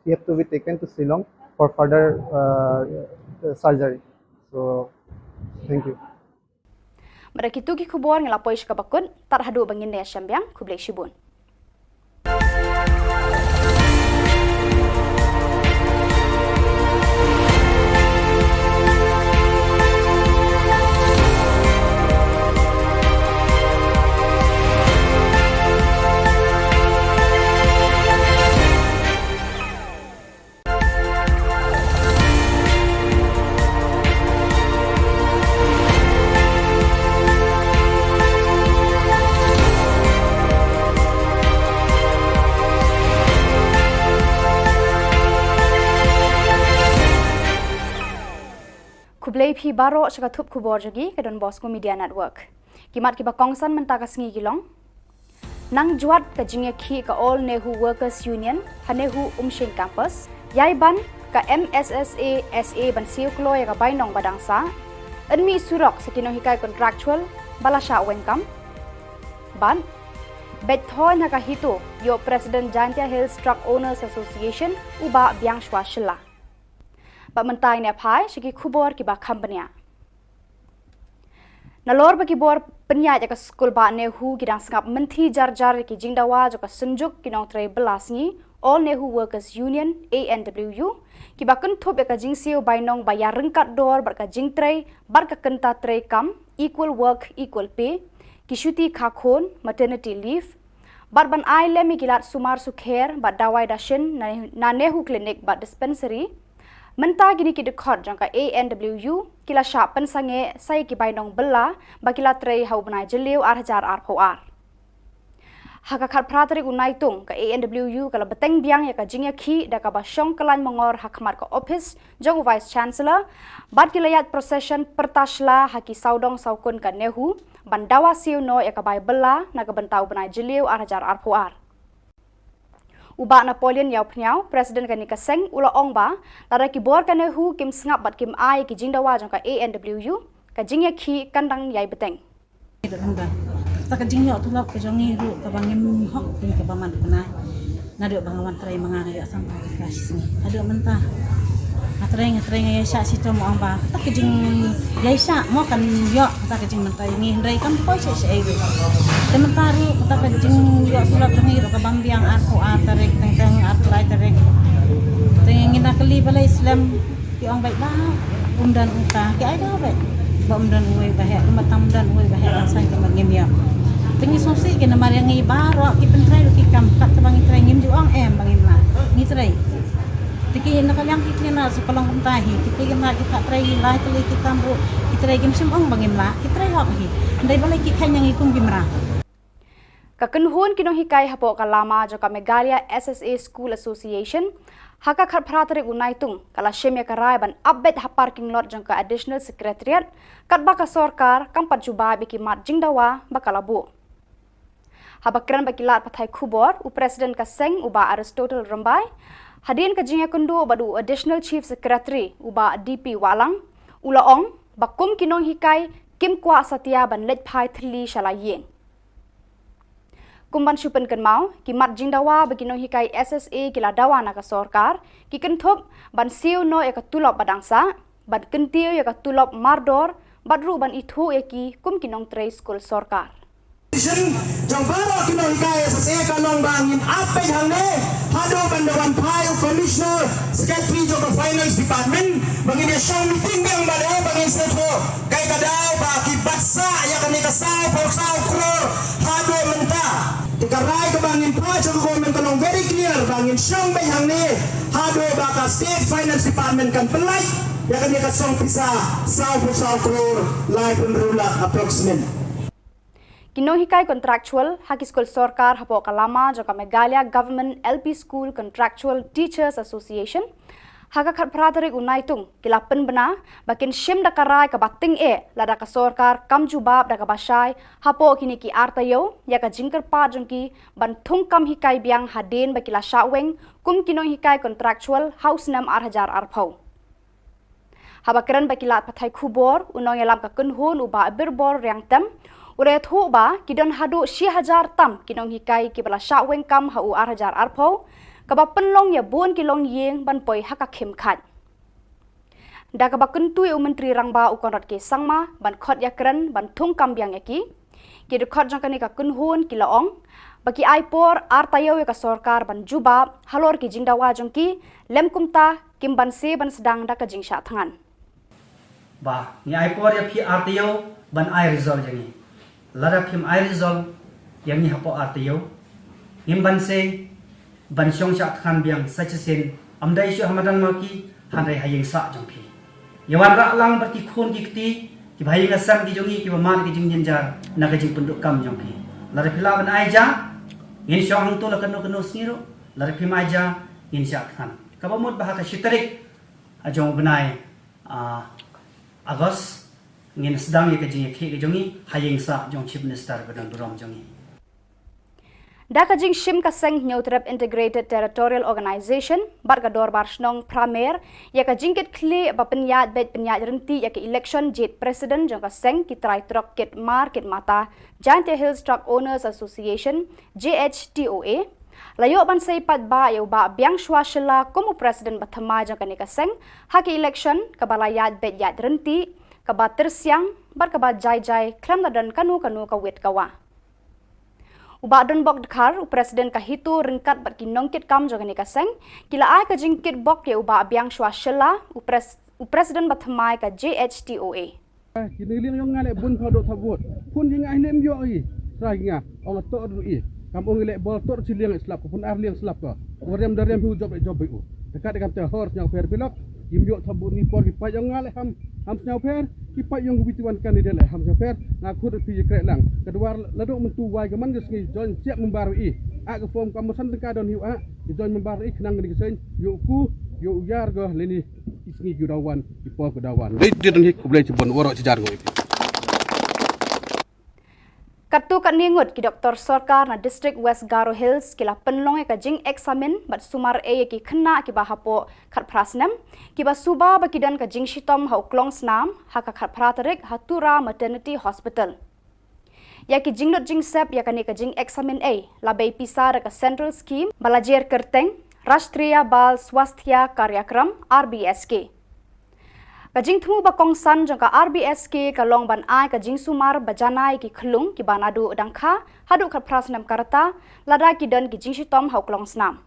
he have to be taken to Shillong for further surgery. So, thank you. Mereka itu khubor ngelapoi sekabakun tarhadu bangin ya syambiang kublek shibun. Kublai phi baro saka thup khubor jagi ke Don Bosco Media Network. Kimat ki bakongsan mentakas ngi gilong. Nang juat ka jingya khi ka All Nehu Workers Union Hanehu Umshing Campus. Yai ban ka MSSA SA ban siu kloy ka bainong badangsa. Enmi surok sakino hikai contractual balasha wenkam. Ban Bethoy na ka hito yo President Jantia Hills Truck Owners Association uba biang shwa shilla. Mentai ne pai segi khubor ki ba company. Nalor bagi bor penyat jaka skul ba nehu gidang sengap menti jar-jar ki jingdawa jaka senjuk ki nong tray belas ni All Nehu Workers Union ANWU ki ba kentup jaka jingsiu bainong bayar rengkat dor barka jing tray barka kenta tray kam equal work equal pay ki syuti khakon maternity leave barban ai lemi gilat sumar sukher ba dawai dashin na nehu clinic ba dispensary Menta gini ki dekot jangka ANWU kila syak pensange saya ki bainong bela bakila trei hau benai jeliu arhajar arpoar. Hakakat prateri unaitung ke ANWU kala beteng biang ya ka jingya ki da ka basyong kelan mongor hakmat ka office jong vice chancellor bad kilayat procession pertasla haki saudong saukun ka nehu bandawa siu no ya ka bai bela na ka bentau benai jeliu arhajar arpoar. Ubak Napoleon yau pnyau Presiden kanika seng ula ongba lara ki bor kana hu kim sngap bat kim ai ki jingdawa jang ka ANWU ka jingya ki kandang yai beteng. Ta ka jingyo tu lak ka jongi ru ka bangim hok ni ka baman kana na do bangawan trai mangana ya sampai kas ni. Ado mentah. Atreng ya sya sito mo amba ta ka jing yai sya mo kan yo ta ka jing mentai ni ndai kan poi se se ai. Sementara ta ka jing yo tu lak jongi ru ka bambiang arko atarek teng atrai tarek. Tengin nak kali balai Islam ki ong baik bah umdan uta ki ai dah baik. Ba umdan uai bahek matam dan uai bahek asai ka mangim ya. Tengi sosi ki na mariangi baro ki pentrai ki kam kat bangi trai ngim ju ong em bangim la. Ni trai. Tiki nak yang kita na sekolong kuntahi tiki na kita trai lai tali kita bu kita trai gim sim ong bangim la kita trai hok hi. Ndai balai ki khan yang ikum gimra. Kakenhun kinong hikai hapo kalama joka Megalia SSA School Association haka khat pratari unaitung kala shemya karai ban update ha parking lot jangka additional secretariat katba ka sarkar kampat juba biki mat jingdawa bakalabu habakran bakilat pathai khubor u president ka seng uba Aristotle Rambai hadin ka jingya kundu badu additional chief secretary uba DP Walang ulaong bakum kinong hikai kim kwa satya ban let phai thli shalayen Kumban syupen kan mau, ki mat jingdawa begino hikai SSA kila dawa na ka sarkar, ki kentup ban siu no ya ka tulop badangsa, ban kentiu ya ka tulop mardor, badru ban itu ya ki kum kinong tray school sarkar. Jong baro kino hikaya sa eka long bangin apay hangne hado bandawan payo commissioner secretary of finance department bangin ya siyang meeting bang bado bangin seto kay kadaw ba kibasa ya kani kasaw pausaw kror hado menta tikaray ka bangin pa jong government kanong very clear bangin siyang bay hangne hado ba ka state finance department kan pelay ya kani kasong pisa saw pausaw kror live and rula approximate Kinong hikay contractual haki school sorkar hapo kalama joka Meghalaya Government LP School Contractual Teachers Association haka khat pratarik unaitung kilapen bena bakin shim da karai ka bating lada ka sorkar kam jubab da ka basai hapo kini ki artayo ya ka jingker pa jongki ban thung kam hikay biang haden bakila shaweng kum kinong hikay contractual house nam 8000 arpau habakran bakila pathai khubor unong yalam ka kunhun uba birbor riang tem Ure thu ba kidon hadu 6000 tam kinong hikai kibala shaweng kam hau 8000 arpau kaba penlong ya buon kilong yeng ban poi haka khem khat da kaba kuntui menteri rangba ukonrat ke sangma ban khot yakran ban thung kam biang eki ki de khot jangkani ka kunhun kilaong baki aipor artayo ka sorkar ban jubab halor ki jingdawa jongki lemkumta kimban se ban sedang da ka jingsha thangan ba ni aipor ya phi artayo ban ai result jangi Lara phim ai result yang ni hapo artiyo ngimban se ban syong syak khan biang sachasin amdai syu hamadan maki hanrai hayeng sa jongphi yawan ra lang berti khun ki kti ki bhai ngasam ki jongi ki bamar ki jing jar na ka jing penduk kam jongphi lara phila ban ai ja ngin syong hang tu la kanu kanu sniro lara phim ai ja ngin syak khan ka bamut bahaka shitarik ajong benai agos ngin sedang ye kajing ke jongi hayeng sa jong chief minister badan buram jongi da kajing shim ka seng neutrap integrated territorial organization barga dor barsnong pramer ya kajing ket kle ba penyat bet penyat renti ya ke election jet president jong ka seng ki trai trok ket market mata Giant Hills Truck Owners Association JHTOA layo ban sei pat ba yo ba biang shwa shila komu president bathama jong ka ne ka seng ha ke election ka balayat bet yat renti kabat tersiang bar kabat jai klam dan kanu ka wet kawa uba don bok dekhar presiden ka hitu ringkat bat kinongkit kam jogani ka seng kila ai ka jingkit bok ye uba biang shwa shela presiden bathmai ka JHTOA kini liang yong ngale bun thodok thabut pun jing ai lem yo i raginga ong to ru i kampung le bol tor chiliang slap pun ar liang slap ko warem darem hu job u dekat dengan te hor nyang fer pilok Imbiok tabut ni por kipai yang ngale ham senyau per kipai yang hubituan kan dia ham senyau per ngakut pi krek lang kedua laduk mentu wai gaman gesngi join siap membarui ak ke form kamusan tengka don hiu ak join membarui kenang ni kesen yuku yu yar go leni isngi gudawan kipo gudawan dia don hik boleh cebon worok cejar go Kartu kat ningut ki Dr. Sorkar na District West Garo Hills kila penlong ka jing examen bat sumar ki kena ki bahapo khat prasnam ki ba suba bakidan ka jing shitom ha uklong snam ha ka khat pratarik hatura maternity hospital ya ki jingnot jing sep ya kani ka jing examen labai pisar ka central scheme balajer kerteng Rashtriya Bal Swasthya Karyakram RBSK Kajing thu ba kongsan jang ka RBSK ka long ban ai ka jing sumar bajanai ki khlung ki banadu dangkha hadu khat prasnam karta lada ki dan ki jing shitom hauklong snam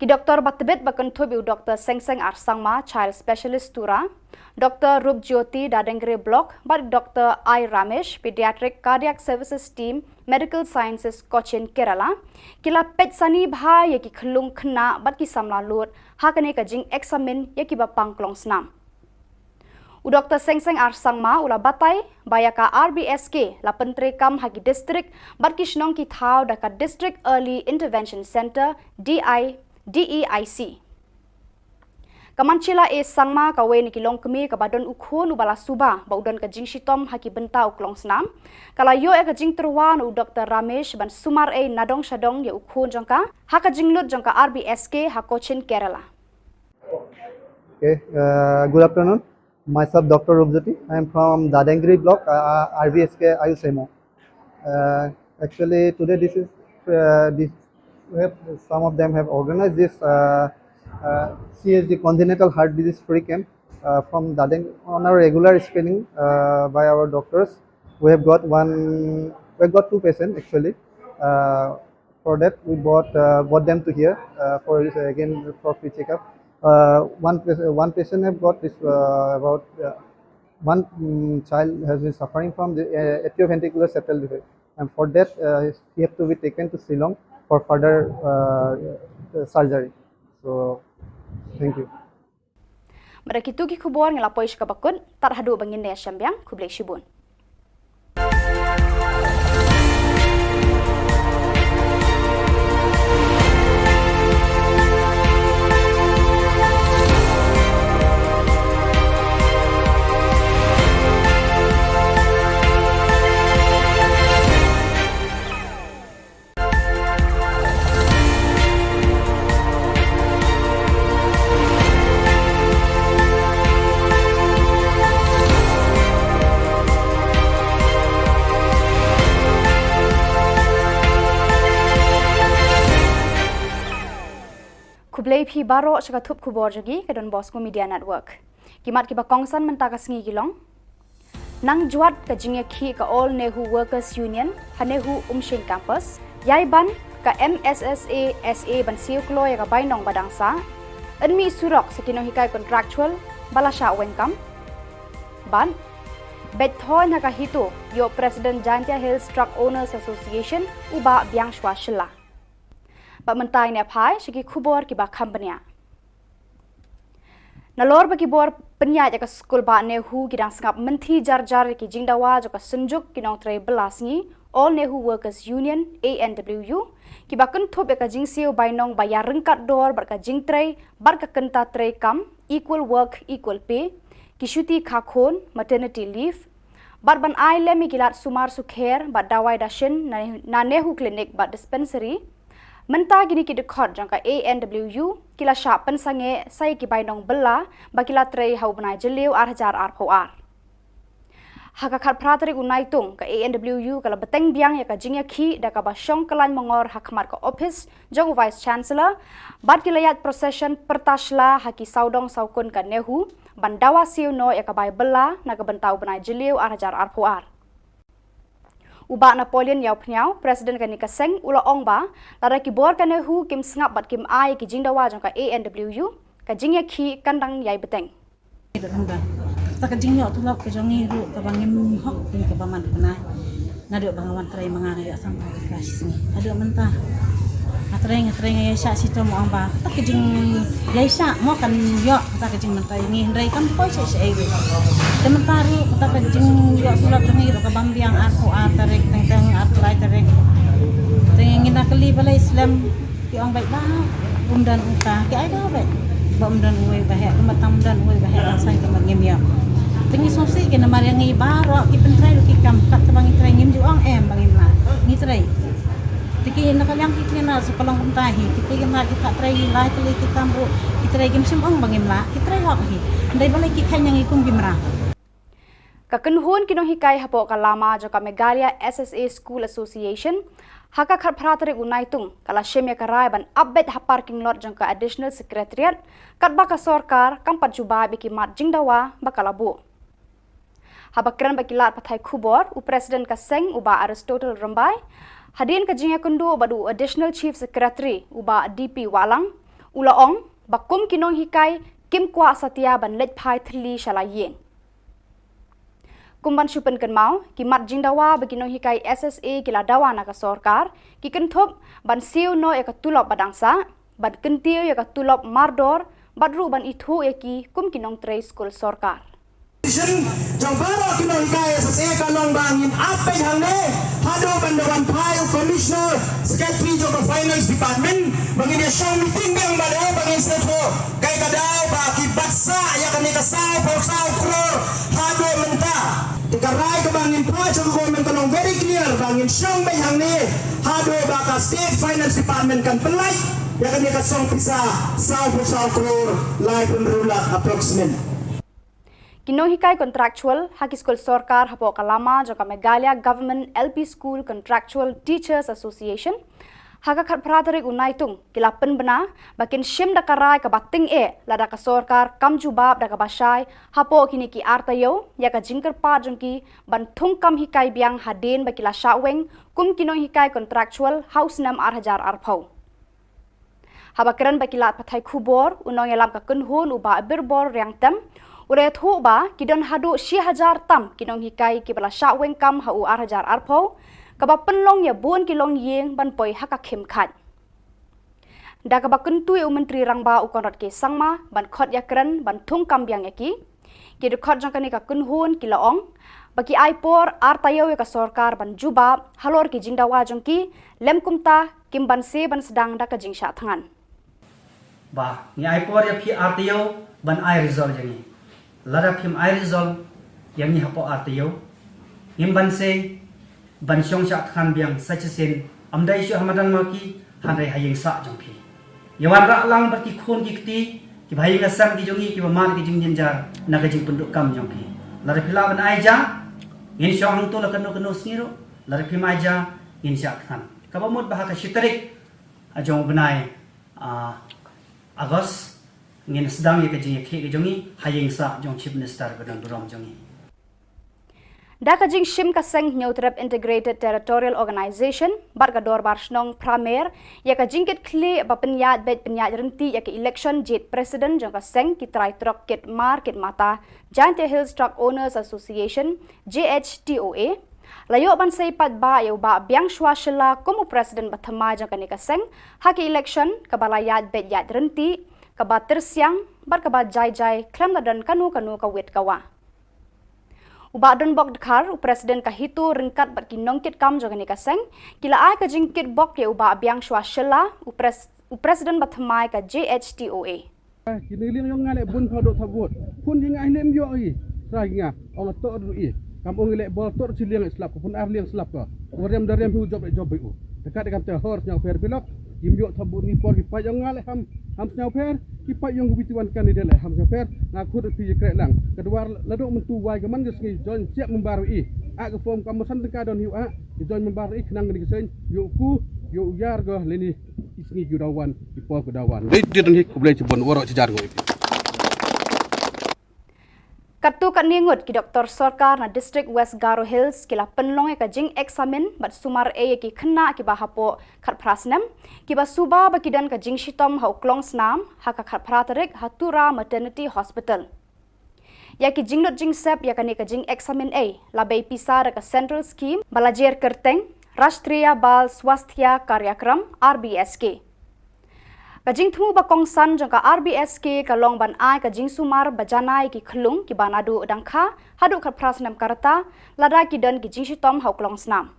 ki Dr. Batbet bakan thobi Dr. Sengseng Arsangma child specialist tura Dr. Rup Jyoti Dadengre block but Dr. I Ramesh pediatric cardiac services team medical sciences Cochin Kerala kila pet sani bha ye ki khlung khna bat ki samla lut ha kane ka jing examen ye ki ba pangklong snam Dr. Sengseng Arsangma ula batai bayaka RBSK la pentre kam hagi district barkishnong ki thau daka district early intervention center DEIC Kamanchila sangma kawe ni kilong kemi kabadon ukhon ubala suba baudon ka jing shitom haki benta uklong snam kala yo ka jing terwan u Dr. Ramesh ban sumar nadong shadong ye ukhon jongka haka jinglut jongka RBSK ha Cochin Kerala Okay, good afternoon. Myself, Dr. Rupjoti. I am from Dadengri block, RVSK Ayusemo. Actually, today this is some of them have organized this CHD congenital heart disease free camp from Dadeng on our regular screening by our doctors. We have got one we got 2 patients actually. For that, we brought them to here for again for free checkup. One patient have got this about one child has been suffering from the atrioventricular septal defect, and for that he have to be taken to Shillong for further surgery. So, thank you. Mereka itu Khubor ngelapoi sekabakun tarhadu bangin daya syambiang kublek shibun. Kublai phi baro saka thup Khubor jogi ke Don Bosco Media Network. Kimat kiba kongsan mentaka sngi gilong. Nang juat ka jingya khi ka All Nehu Workers Union hanehu Umshing Campus. Yai ban ka MSSA SA ban siu kloy ka bainong badangsa. Enmi surok sakino hikai contractual balasha wengkam. Ban Bethoy na ka hito yo President Jantia Hills Truck Owners Association uba biang shwa shilla. Mentai ne phai segi Khubor ki ba khambania nalor ba ki bor penya ja ka skul ba ne hu ki dang sngap menthi jar ki jingdawa ja ka sunjuk ki nong tre belasni All Nehu Workers Union ANWU ki ba kan thop ka jingsiu bai nong ba ya rengkat dor bar ka jingtre bar ka kenta tre kam equal work equal pay ki shuti khakhon maternity leave bar ban ai le mi kilat sumar sukher ba dawai dashin na nehu clinic ba dispensary Mentah gini ki dekhot jangka ANWU kila sya pensange saya ki bainong bela bakila trei hau benai jeliu arhajar arpoar. Hakakat prateri unaitung ka ANWU kala beteng biang ya ka jingya ki da ka basyong kelan mongor hakmat ka office jong vice chancellor bad kilayat procession pertasla haki saudong saukun ka nehu bandawa siu no ya ka bai bela na ka bentau benai jeliu arhajar arpoar. Ubak Napoleon yau pnyau Presiden kani kaseng ula ongba lara ki bor kane hu kim sngap bat kim ai ki jingdawa jong ka ANWU ka jingya ki kandang yai beteng. Tak jingyo tu lak ke jongi ru ka bangim hok ni ka baman kana nadu bangawan trai mangana ya sampai kasih ni adu mentah atreng ya sya sito mo amba tak jing yai sya mo kan yo tak jing mentah ini ndai kan poi se ai Sementara tak jing yo tulak jongi ro ka bambiang aku atarek teng atrai tarek tengin nak li bala Islam ki ong baik ba dan uta ki ai da baik bam dan uai bahek matam dan uai bahek rasai ke ngim ya tengi sosi ke namar yang ngi baro ki pentrai ki kam kat bang trai ngim ju ong em bangin la ni trai tiki nak yang ki na sekolong untahi tiki na kita trai lai tuli kita bu kita trai gim sim ong bangin la kita trai hok hi ndai balai ki khan yang ikum gimra Kakenhun kinong hikai hapo kalama joka Meghalaya SSA School Association haka khat pratari unaitung kala shemya karai ban update ha parking lot jangka additional secretariat katba ka sarkar kampat juba biki mat jingdawa bakalabu habakran bakilat pathai Khubor u president ka seng uba Aristotle Rambai hadin ka jingya kundu badu additional chief secretary uba DP Walang ulaong bakum kinong hikai kim kwa satya ban let phai thli shalayen Kumban syupen kan mau, ki mat jingdawa begino hikai SSA kila dawa na ka sarkar, ki kenthop ban siu no ya ka tulop badangsa, ban kentiu ya ka tulop mardor, badru ban ithu ya ki kum kinong tre school sarkar. Jang baro kinong hikai SSA kalong bangin apa yang ne, hado bandawan payo commissioner, secretary jo ka finance department, bangin ya show meeting bang badai bangin seto, kai kadai ba ki baksa ya kan ni ka sao crore, hado mentah. Dikarai ke bangin pajo government kanong very clear bangin syong bayang ni hado baka state finance department kan pelai ya kan dia song pisa sao crore life enrollment approximate Kinong hikai contractual haki school sarkar hapo kalama joka Meghalaya Government LP School Contractual Teachers Association Haga khat pratarik unaitung kila penbena bakin shim da karai ka bating lada ka sorkar kam jubab da ka basai hapo kini ki artayo ya ka jingker pa jongki ban thung kam hikai biang haden bakila shaweng kum kinong hikai contractual house nam 8,000 arpau. Habakran bakila pathai khubor unong yalam ka kunhun uba birbor riang tem ure thu ba kidon hadu 6,000 tam kinong hikai ki bala shaweng kam hau 8,000 arpau kaba penlong ya buon kilong yeng ban poi haka khem khat da kaba kuntui menteri rangba ukonrat ke sangma ban khot ya kran ban thung kam biang eki ki de khot jangkani ka kunhun kilaong baki aipor artayo ka sarkar ban juba halor ki jingdawa jongki lemkumta kimban se ban sedang da ka jingsha thangan ba ni aipor ya phi artayo ban ai result jangi lara phim ai result yang ni hapo artayo ngimban se ban syong syak khan biang sachasin amdai syu hamadan maki hanrai hayeng sa jongphi yawan ra lang berki khon ki kti ki bhai ngasam ki jongi ki bamar ki jing jinjar na ka jing penduk kam jongphi lara phila ban ai ja ngin syong hang tu la kanu kanu sniro lara phim ai ja ngin syak khan ka bamut bahaka shitarik ajong benai agos ngin sedang ye ka jing ki jongi hayeng sa jong chief minister badan buram jongi Dakajing Shim Kaseng Nyautrep Integrated Territorial Organization Barga Dorbar Shnong Pramer Yakajing Kit Kli Bapenyat Bet Penyat Renti Yaka Election Jet President Jong Kaseng Kitrai Trok Kit Mar Kit Mata Giant Hills Truck Owners Association JHTOA Layo Bansay Padba Yoba Biang Shwa Shilla Kumu President Batama Jong Kani Kaseng Haki Election Kabalayat Bet Yat Renti Kabatir Siang Barkaba Jai Jai Klem Ladan Kanu Kanu Kawit Kawa Uba don bok dekhar presiden ka hitu ringkat bat ki nongkit kam jogani kaseng kila ai ka jingkit bok ye uba biang shwa shela presiden bathamai ka JHTOA kini liang yong ngale bun phodok thabut pun jing ai lem yo i raginga ong to ru i kampung le bol tor chiliang slap pun ar liang slap ka warem darem hu job u dekat dengan te hor nyau fer pilok jim yo thabut ni por ki pa yong ngale ham nyau fer ki pa yong hubituan kan ide le ham nyau fer ngaku pi krek lang kedua ladok mentu wai ke man gesngi jon siap membaru i a ke form kamusan tengka don hiu a jon membaru i kenang ni kesen yo ku yo yar go leni isngi gudawan ki por gudawan dei don hi ku ble cibon woro cijar go Kartu kat ningut ki Dr. Sarkar na District West Garo Hills kila penlong ka jing examen bat sumar ki khna ki bahapo khat prasnem ki ba suba bakidan ka jing shitom ha uklong snam ha ka khat pratarik hatura maternity hospital ya ki jingnot jing sep ya kani ka jing examen labai pisar ka central scheme balajer kerteng Rashtriya Bal Swasthya Karyakram RBSK Kajing thu bakong san jangka RBSK kalong ban ai kajing sumar bajanai ki khlung ki banadu dangkha hadu khat prasnam karta lada ki dan ki jing shitom hauklong snam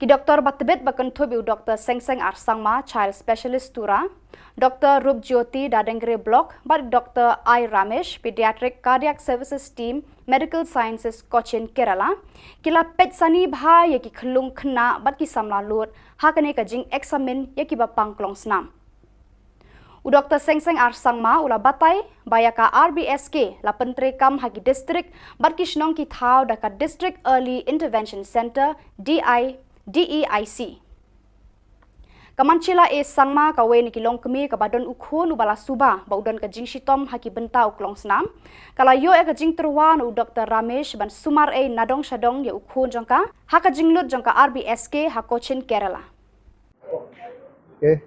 ki Dr. Batbet bakan thobi Dr. Sengseng Arsangma child specialist tura Dr. Rup Jyoti Dadengre block bat Dr. I Ramesh pediatric cardiac services team medical sciences Cochin Kerala kila pet sani bha ye ki khlung khna bat ki samla lut hakane kajing examen ye ki bapang klong snam Dr. Sengseng Arsangma ula batai bayaka RBSK la pentre kam hagi district barkishnong ki thau daka District Early Intervention Center DEIC. Kamanchila sangma kawe ni kilong kemi kabadon ukhon ubala suba baudon ka jing shitom haki benta uklong snam kala yo ka jing terwan u Dr. Ramesh ban sumar nadong shadong ye ukhon jangka haka jinglut jangka RBSK Cochin Kerala. Okay,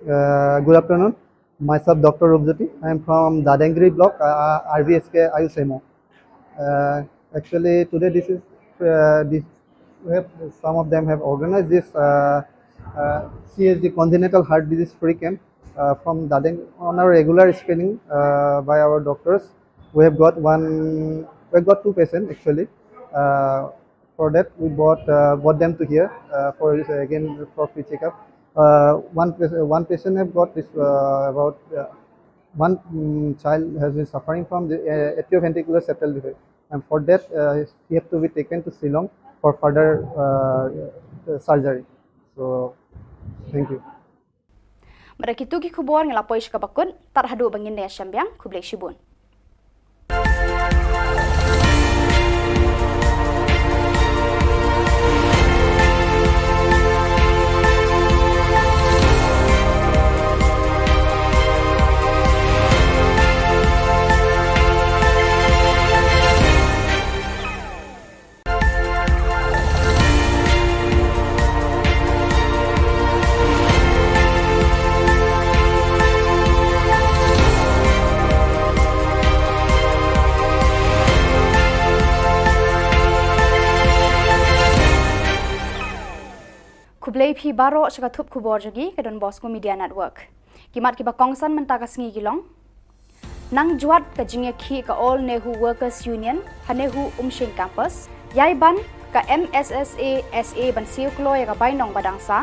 good afternoon. Myself, Dr. Rupjoti. I am from Dadengri block, RVSK Ayusemo. Actually, today some of them have organized this CHD congenital heart disease free camp from Dadeng on our regular screening by our doctors. We have got two patients actually. For that, we brought them to here for free checkup. One patient have got this one child has been suffering from the atrioventricular septal defect, and for that he have to be taken to Shillong for further surgery. So, thank you. Mereka itu ki khubor ngelapoi shkabakun tarhadu bangin ne syambyang kublek shibun. play phi baro shaka thup khubor jogi ke Don Bosco Media Network. Kimat ki ba kongsan mentaka sngi gilong. Nang juat ka jingya khi ka All Nehu Workers Union, Hanehu Umshing Campus, yai ban ka MSSA SA ban siu klo ya ka bainong badangsa,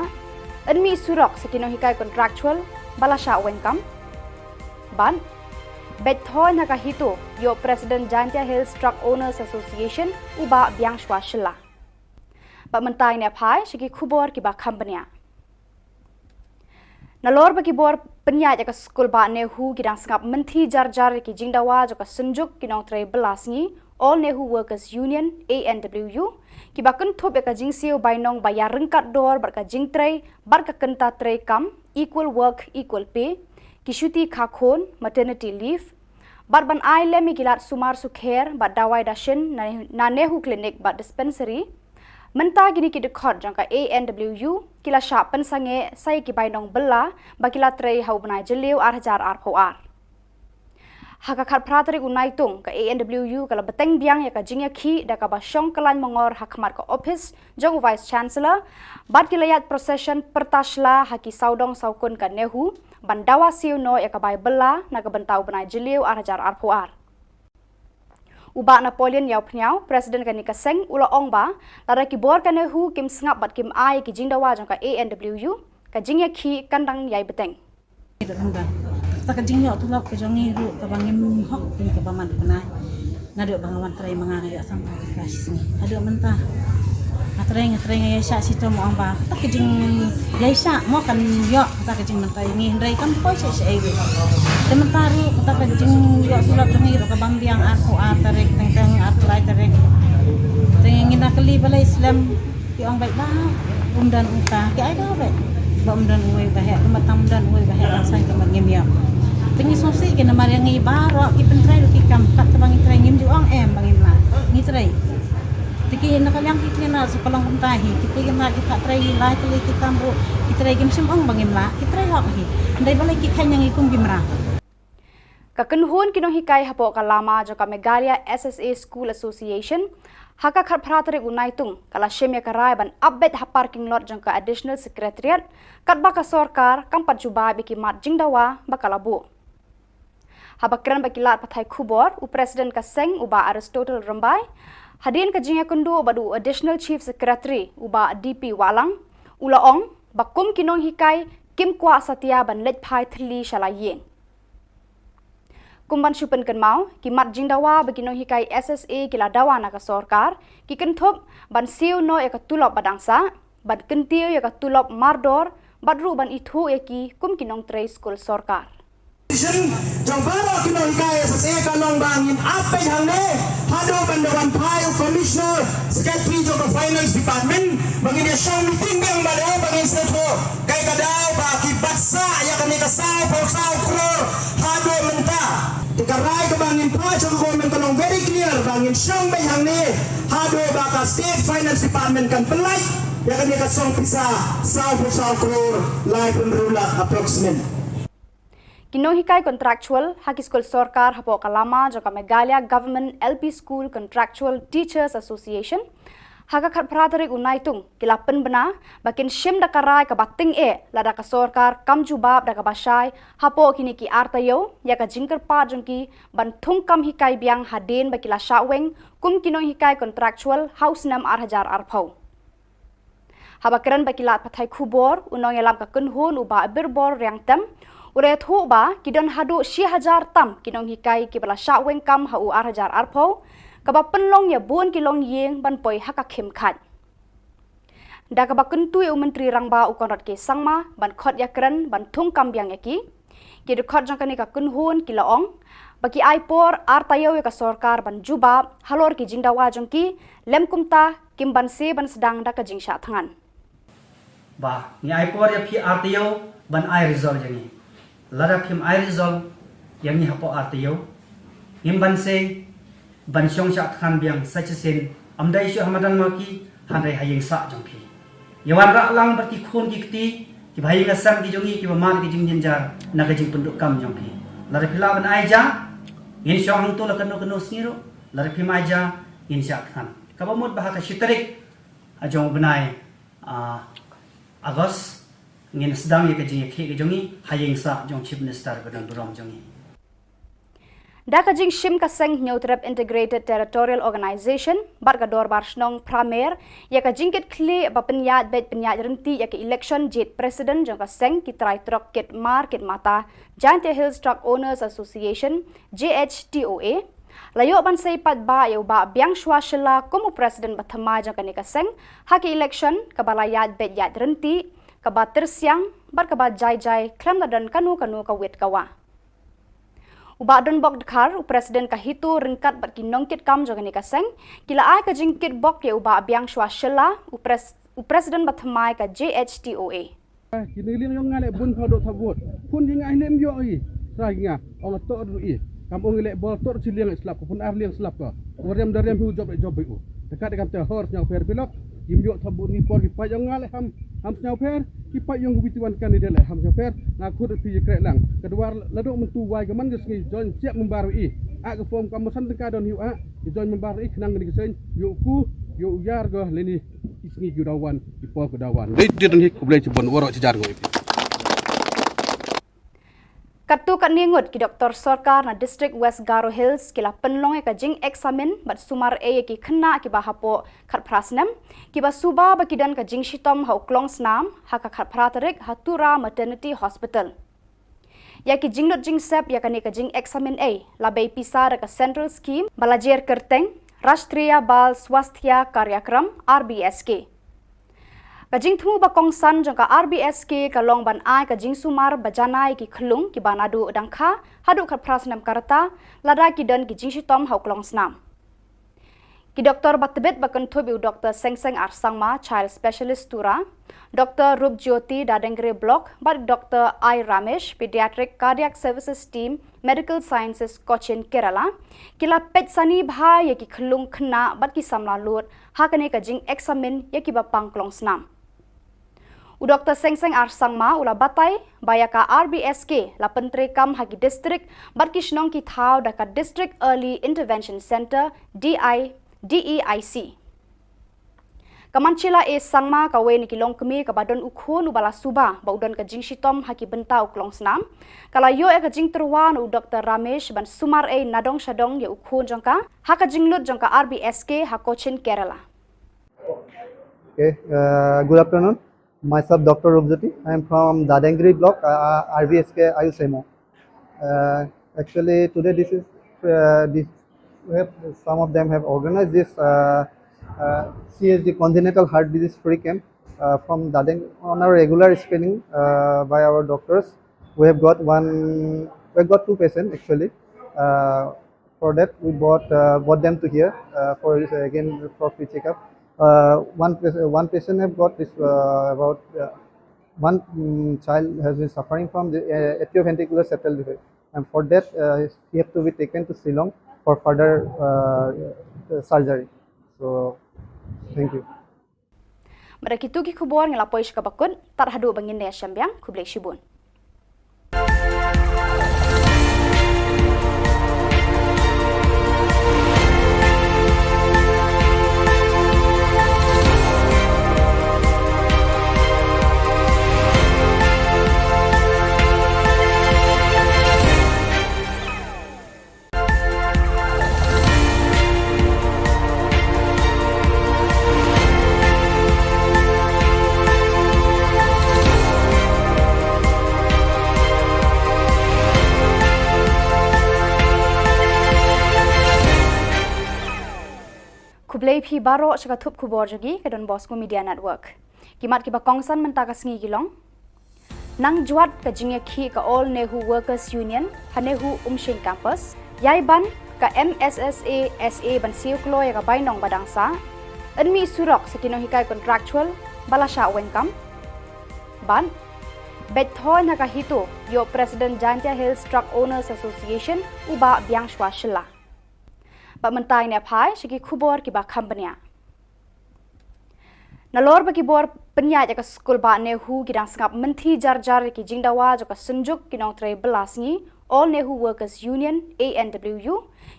enmi surok sa kinohikai contractual balasha wenkam. Ban Bethoy na kahito yo President Jantia Hills Truck Owners Association uba biang shwa Shilla. Ba mentay ne phai shiki khubor ki ba company. Nalor ba ki bor penya ja ka school ba ne hu ki dang sngap menti jar ki jingdawa ja ka sunjuk ki nong tre belasngi All Nehu Workers Union ANWU ki ba kun thop ka jingsiu bainong ba ya rengkat dor bar ka jingtre bar ka kenta tre kam equal work equal pay ki shuti khakhon maternity leave bar ban ai le mi gilat sumar sukher ba dawai dashin na nehu clinic ba dispensary menta gini ki dekhot jangka ANWU kila sha pensange sai ki bainong bella ba kila tre hau banai jeliu arhajar arphoar haka khat pratari unaitung ka ANWU kala beteng biang ya ka jingya khi da ka ba shong kalan mongor hakmat ka office jong vice chancellor bat kilayat procession pertashla haki saudong saukun ka nehu bandawa siu no ya ka bai bella na ka bentau banai jeliu arhajar arphoar Uba Napoleon yau pnyau Presiden ka nikaseng ula ong ba tada ki bor ka nehu kim sngap bat kim ai ki jingdawa jang ka ANWU ka jingya khi kandang yai beteng ta ka jingyo tulak ka jongi ru ka bangim hok pin ka paman kana nado bangawan trai mangaya sampai ka sini ado mentah Atreng ya sya sito mo ang ba ta ka jing yai sya mo kan yo ta ka jing mentah ngi ndai kan po sya sya ai Sementara kita kencing juga surat dengi roka bambiang aku tarik tengteng atrai tarik tengin nak keli balai Islam ki orang baik bah dan uta ki ai dah baik dan uai bahak kematam dan uai bahak sang kemat ngim ya tengi sosi ki nama yang ngi baro ki pentrai ki kam kat bang trai ngim ju ang bangim la ngi trai tiki nak yang ki na sekolah kuntahi ki nak ki kat trai lai teli ki tambu ki trai ngim sim ang bangim la ki trai hok hi ndai balai ki khan yang ikum gimra Kakenhun kinong hikai hapo kalama jo ka Megalia SSA School Association haka khat pratari unaitung kala shemya karai ban update ha parking lot jong ka additional secretariat kat ba ka sorkar kam pajuba biki mat jingdawa bakalabu habakran bakilat pathai khubor u president ka seng uba Aristotle Rambai hadin ka jingya kundu badu additional chief secretary uba DP Walang ulaong bakum kinong hikai kim kwa satya ban let phai thli shalayeng Kumban syupen kan mau, ki mat jingdawa beginong hikai SSA kila dawa na ka sorkar, ki kenthop ban siu no ya ka tulop badangsa, ban kentiu ya ka tulop mardor, badru ban ithu ya ki kum kinong tre school sorkar. Jang baro kinong hikai SSA kalong bangin apay hangne, hado bandawan payo commissioner, secretary jo ka finance department, bangin ya siyang meeting bang bado bangin seto, kay kadaw ba ki baksa ya kanika saw crore, hado menta. Dikarai ke bangin project government kanong very clear bangin siyang bayang ni hado baka state finance department kan pelai ya kan dia kasong pisa saw crore life enrollment approximate Kinong hikai contractual haki school sorkar hapo kalama jo ka Megalia Government LP School Contractual Teachers Association haka khat pratari unaitung kilapen bena bakin shim da karai ka bating lada ka sorkar kam jubab da ka basai hapo kini ki artayo ya ka jingker pa jongki ban thung kam hikai biang hadin bakila shaweng kum kinong hikai contractual house nam 8000 arphau habakran bakila pathai khubor unong yalam ka kunhun uba birbor riangtam ure thu ba kidon hadu 6000 tam kinong hikai ki bala shaweng kam hau 8000 arphau kaba penlong ya buon kilong yeng ban poi haka khem khat da kaba kuntui menteri rangba ukonrat ke sangma ban khot ya kran ban thung kam biang eki ki de khot jang kani ka kunhun kilaong baki aipor artayo ka sorkar ban juba halor ki jingdawa jongki lem kumta kim ban se ban sedang da ka jingsha thangan ba ni aipor ya phi artayo ban ai result jangi lada phim ai result yang ni hapo artayo im ban se ban syong syak khan biang sachasin amdai syu hamadan maki handai hayeng sa jongpi yawan ra lang berki khun ki kti ki bhai ngasam ki jongi ki bamar ki jing jar na ka jing penduk kam jongpi lare phila ban ai ja in syong hang tu la kanu sniro lare phim ai ja in syak khan kabamut bahaka shitarik ajong benai Agos ngin sedang ya ke jing ke jongi hayeng sa jong chief minister ke dan berom jongi. Dakajing Shim Kaseng Neutrep Integrated Territorial Organization Bargador Barshnong Pramer Yaka Jingkit Kli Bapenyat Bet Penyat Renti Yaka Election Jet President Jong Kaseng Kitrai Trok Kit Mar Kit Mata Giant Hills Truck Owners Association JHTOA Layo Bansay Padba Yaw Ba Biang Shwa Shilla Kumu President Batama Jong Kani Kaseng Haki Election Kabalayat Bet Yat Renti Kabat Tersiang Barkabat Jai Jai Klam Dan Kanu Kawit Kawa Ubadon bok dekar Presiden kahitu ringkat bat kinongkit kam jogani kaseng kila ai ka jingkit bok ye uba biang shwa shela Presiden bathamai ka JHTOA Kini liang yang ngalek bun kau dok sabut pun jinga lem yo i raginga ong to ru i kampung lek bol tor ciliang slap pun ar liang slap ka orem darem hu job u dekat dengan te hor nyau per pilok yim yo sabut ni por ki pa yang ngalek ham nyau per ki pa yang witiwan kandidat lek ham nyau per ngakur pi krek lang kedua laduk mentu wai gaman gesngi join siap membaru i ak form kamu santeka don hiu a join membaru i kenang ni gesen yo ku yo yar go leni isngi judawan di por kedawan dei den hik boleh cebon worok cejar go Katu kat ningut ki Dr. Sarkar na District West Garo Hills kila penlong ka jing examen bat sumar e ki kena ki bahapo khat prasnam ki ba suba ba kidan ka jing shitom hau klong snam ha ka khat pratarik hatura maternity hospital ya ki jingnut jing sep ya ka jing examen e la bei pisar ka central scheme balajer kerteng Rashtriya Bal Swasthya Karyakram RBSK Kajing thumu bakong san jangka RBSK kalong ban ai kajing sumar bajanai ki khlung ki banadu dangkha hadu khat prasnam karta lada ki dan ki jing shitom hauklong snam ki doktor batbet bakan thobi Dr. Sengseng Arsangma child specialist tura Dr. Rup Jyoti Dadengre block bat Dr. I Ramesh pediatric cardiac services team medical sciences Cochin Kerala kila pet sani bha ye ki khlung khna bat ki samla lut hakane kajing examen ye ki bapang klong snam Dr. Sengseng Arsangma ula batai bayaka RBSK la pentre kam hagi district barkishnong ki thau daka District Early Intervention Center DEIC. Kamanchila e sangma kawe ni kilong kemi kabadon ukhon ubala suba baudon ka jing shitom haki bentau klong snam kala yo e ka jing terwan u Dr. Ramesh ban sumar e nadong shadong ye ukhon jongka haka jinglut jongka RBSK Cochin Kerala. Okay, good afternoon. Myself, Dr. Rupjyoti. I am from Dadengri block, RVSK Ayusemo. Actually, today this some of them have organized this CHD congenital heart disease free camp from Dadeng on our regular screening by our doctors. We have got two patients actually. For that, we brought them to here for free checkup. One patient have got this about one child has been suffering from the atrioventricular septal defect, and for that he have to be taken to Shillong for further surgery. So, thank you. Mereka itu ki khubor ngelapoi shkabakun tarhadu bangin ne syambyang kublek shibun. Kublai phi baro shakathup khubor jogi ke Don Bosco Media Network. Kimat ki bakongsan mentakas ngi gilong. Nang juat ka jingya khi ka All Nehu Workers Union Hanehu Umshing Campus. Yai ban ka MSSA SA ban siu klo ya ka bainong badangsa. Enmi surok sakino hikai contractual balasha wenkam. Ban Bethoy na kahito yo President Jantia Hills Truck Owners Association uba biang shwa shilla. Ba mentai ne phai shiki khubor ki ba khambania nalor ba ki bor penya ja ka skul ba ne hu ki dang sngap menthi jar jar ki jingdawa ja ka sunjuk ki nong tre belasngi All Nehu Workers Union ANWU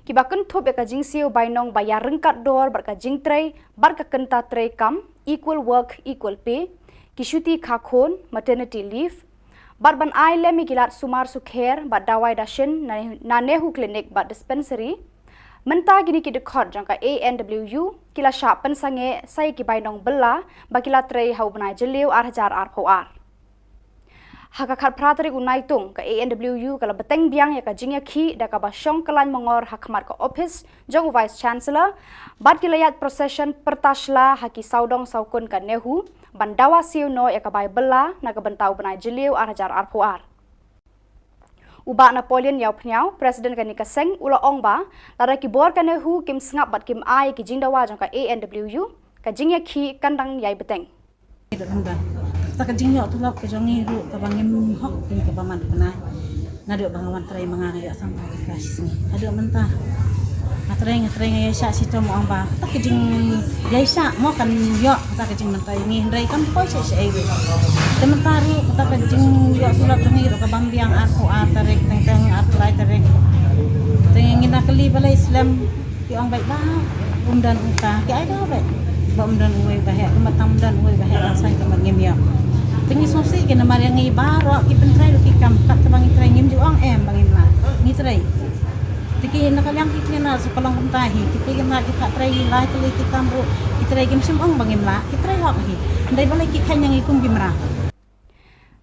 ki ba kan thop ka jingsiu bainong ba ya rengkat dor bar ka jingtre bar ka kenta tre kam equal work equal pay Kishuti Kakon, maternity leave, bat ban ai lemi gilat sumar sukher, bat dawai dashin, na nehu klinik bat dispensary, menta gini ki dekhot jangka ANWU, kila syap pensange saya ki bainong bela, bakila trei hau benai jeliu arhajar arpoar. Hakakat prateri unaitung ke ANWU kala beteng biang ya ka jingya ki da ka basyong kelan mengor hakmat ke office jong vice chancellor bat kilayat procession pertasla haki saudong saukun ka nehu bandawa siu no ya ka bai bela na ka bentau benai jeliu arhajar arpuar. Uba Napoleon yau pnyau presiden ka nikaseng ula ongba lara ki bor ka nehu kim sngap bat kim ai ki jingdawa jong ka ANWU ka jingya ki kandang yai beteng. Tak kejing yok tu lah kejongi ru ke bangim hok pun ke paman pernah ngaduk bangawan terai mengarai sampai ke sini aduk mentah ngatrai ya syak situ mo amba tak kejing ya syak mo kan yok tak kejing mentah ini ndai kan poi syak ai sementara ru tak kejing yok tu lah kejongi ru ke bambiang aku tarik teng atrai tarik tengin nak keli balai Islam ki ong baik bah dan uta ki ai dah baik dan uai bahaya kematam dan uai bahaya sai ke mangim ya pengi sosi ke nama yang ngi baro ki pentrai lu ki kam kat bangi trai ngim juang bangim la ni trai tiki nak yang ki kena sekolong pentahi ki kena ki kat trai lai tuli ki kambu ki trai gim sim bangim la ki trai hok hi ndai balai ki khan yang ikum gimra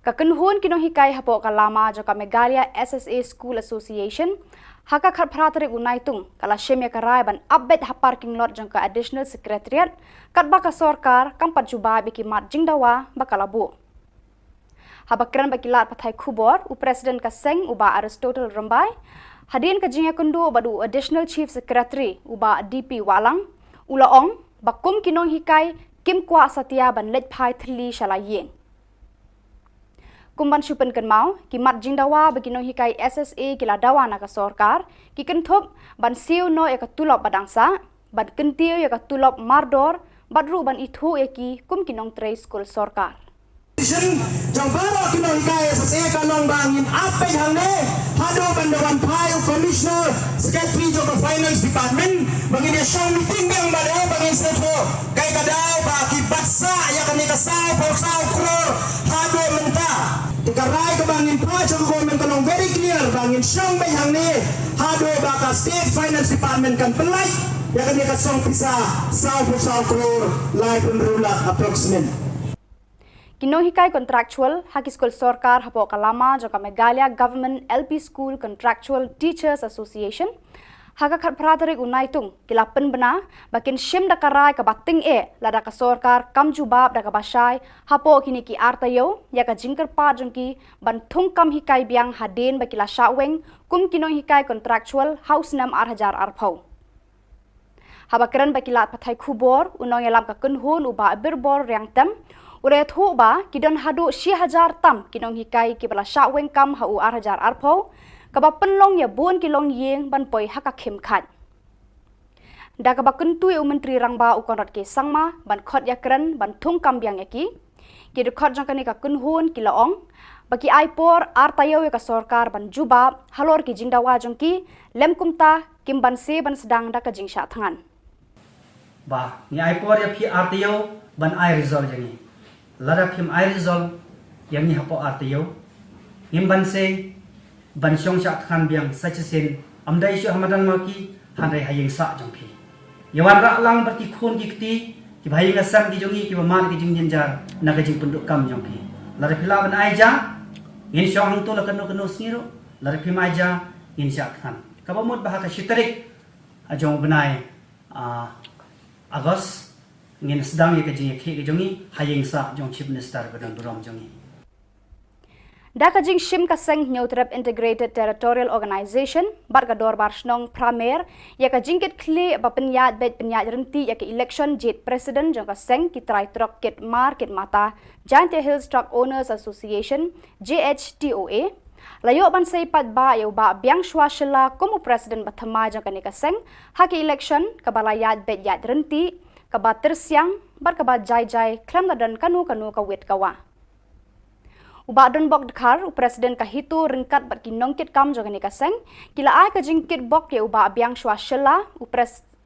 kakenhun kinong hikai hapo kalama joka Megalia SSA School Association haka khat prateri unaitung kala shemya karai ban update ha parking lot jangka additional secretariat kat baka sorkar kampat juba biki mat jingdawa bakalabu habakran bakilat pathai Khubor presiden ka seng uba Aristotle Rambai hadin ka jingya kundu badu additional chief secretary uba DP Walang ulaong bakum kinong hikai kim kwa satya ban let phai thli shalayeng kumban syupen kan mau ki mat jingdawa beginong hikai SSA kila dawa na ka sorkar ki kenthop ban siu no ya ka tulop badangsa ban kentiu ya ka tulop mardor badru ban ithu ya ki kum kinong trei school sorkar jang baro kinong hikai SSA kalong bangin ape hangne hado bandawan payu commissioner secretary joko finance department bangin ya show meeting bang bade bangin seto kai kadau ba ki baksa ya kan ka sao crore hado menta Tikarai ke bangin project government kanong very clear bangin syong bayang ni hado baka state finance department kan pelai ya kan dia kasong pisa sao crore live enrollment approximate kinong hikai contractual haki school sorkar hapo kalama joka Megalia Government LP School Contractual Teachers Association haka khat prateri unaitung kilapen bena bakin shim dakarai ka bating lada ka sorkar kam jubab da ka basai hapo kini ki artayo ya ka jingker pa jongki ban thung kam hikai biang haden bakila shaweng kum kinong hikai contractual house nam 8000 arpau habakran bakila pathai Khubor unong yalam ka kunhun uba birbor riangtam ure thu ba kidon hadu 6000 tam kinong hikai ki bala shaweng kam hau 8000 arpau kabak penlong ya buan kilong yeng ban poi haka khem khat da kabak kentu menteri rangba ukonrat ke sangma ban khot ya kran ban thung kam biang eki ki de khot jang kani ka kunhun kilaong baki aipor artayo ka sorkar ban juba halor ki jingdawa jongki lem kumta kim ban se ban sedang da ka jingsha thangan ba ni aipor ya phi artayo ban ai result jangi lada phim ai result yang ni hapo artayo ngim ban se ban syong syak khan biang sachen amdai syu hamadan maki handai hayeng sa jongpi yawan ra lang berki khun ki kti ki bhai ngasam ki jongi ki man ki jing jar na ka jing penduk kam jongpi lare phila ban aija in syong hang to la kanu sniro lare phim aija in syak khan ka bamut bah ka shitarik ajong benai agos ngin sedang ye ka jing ki jongi hayeng sa jong chief minister badan buram jongi Dakajing Shim Kaseng Neutrap Integrated Territorial Organization Barga Dorbar Shnong Pramer Yaka Jingkit Kli Bapenyat Bet Penyat Renti Yaka Election Jet President Jong Kaseng Kitrai Trok Kit Mar Kit Mata Giant Hills Truck Owners Association JHTOA Layo ban say pat ba yaw ba biang shwa shila kumu President Batama Jong Kani Kaseng Haki Election Kabalayat Bet Yat Renti Kabatir Siang Barkaba Jai Jai Klam Dadan Kanu Ka Wit Kawa Uba don bok dekhar presiden ka hitu ringkat bat kinong kit kam jogani kaseng kila ai ka jingkit bok ye uba biang shwa shela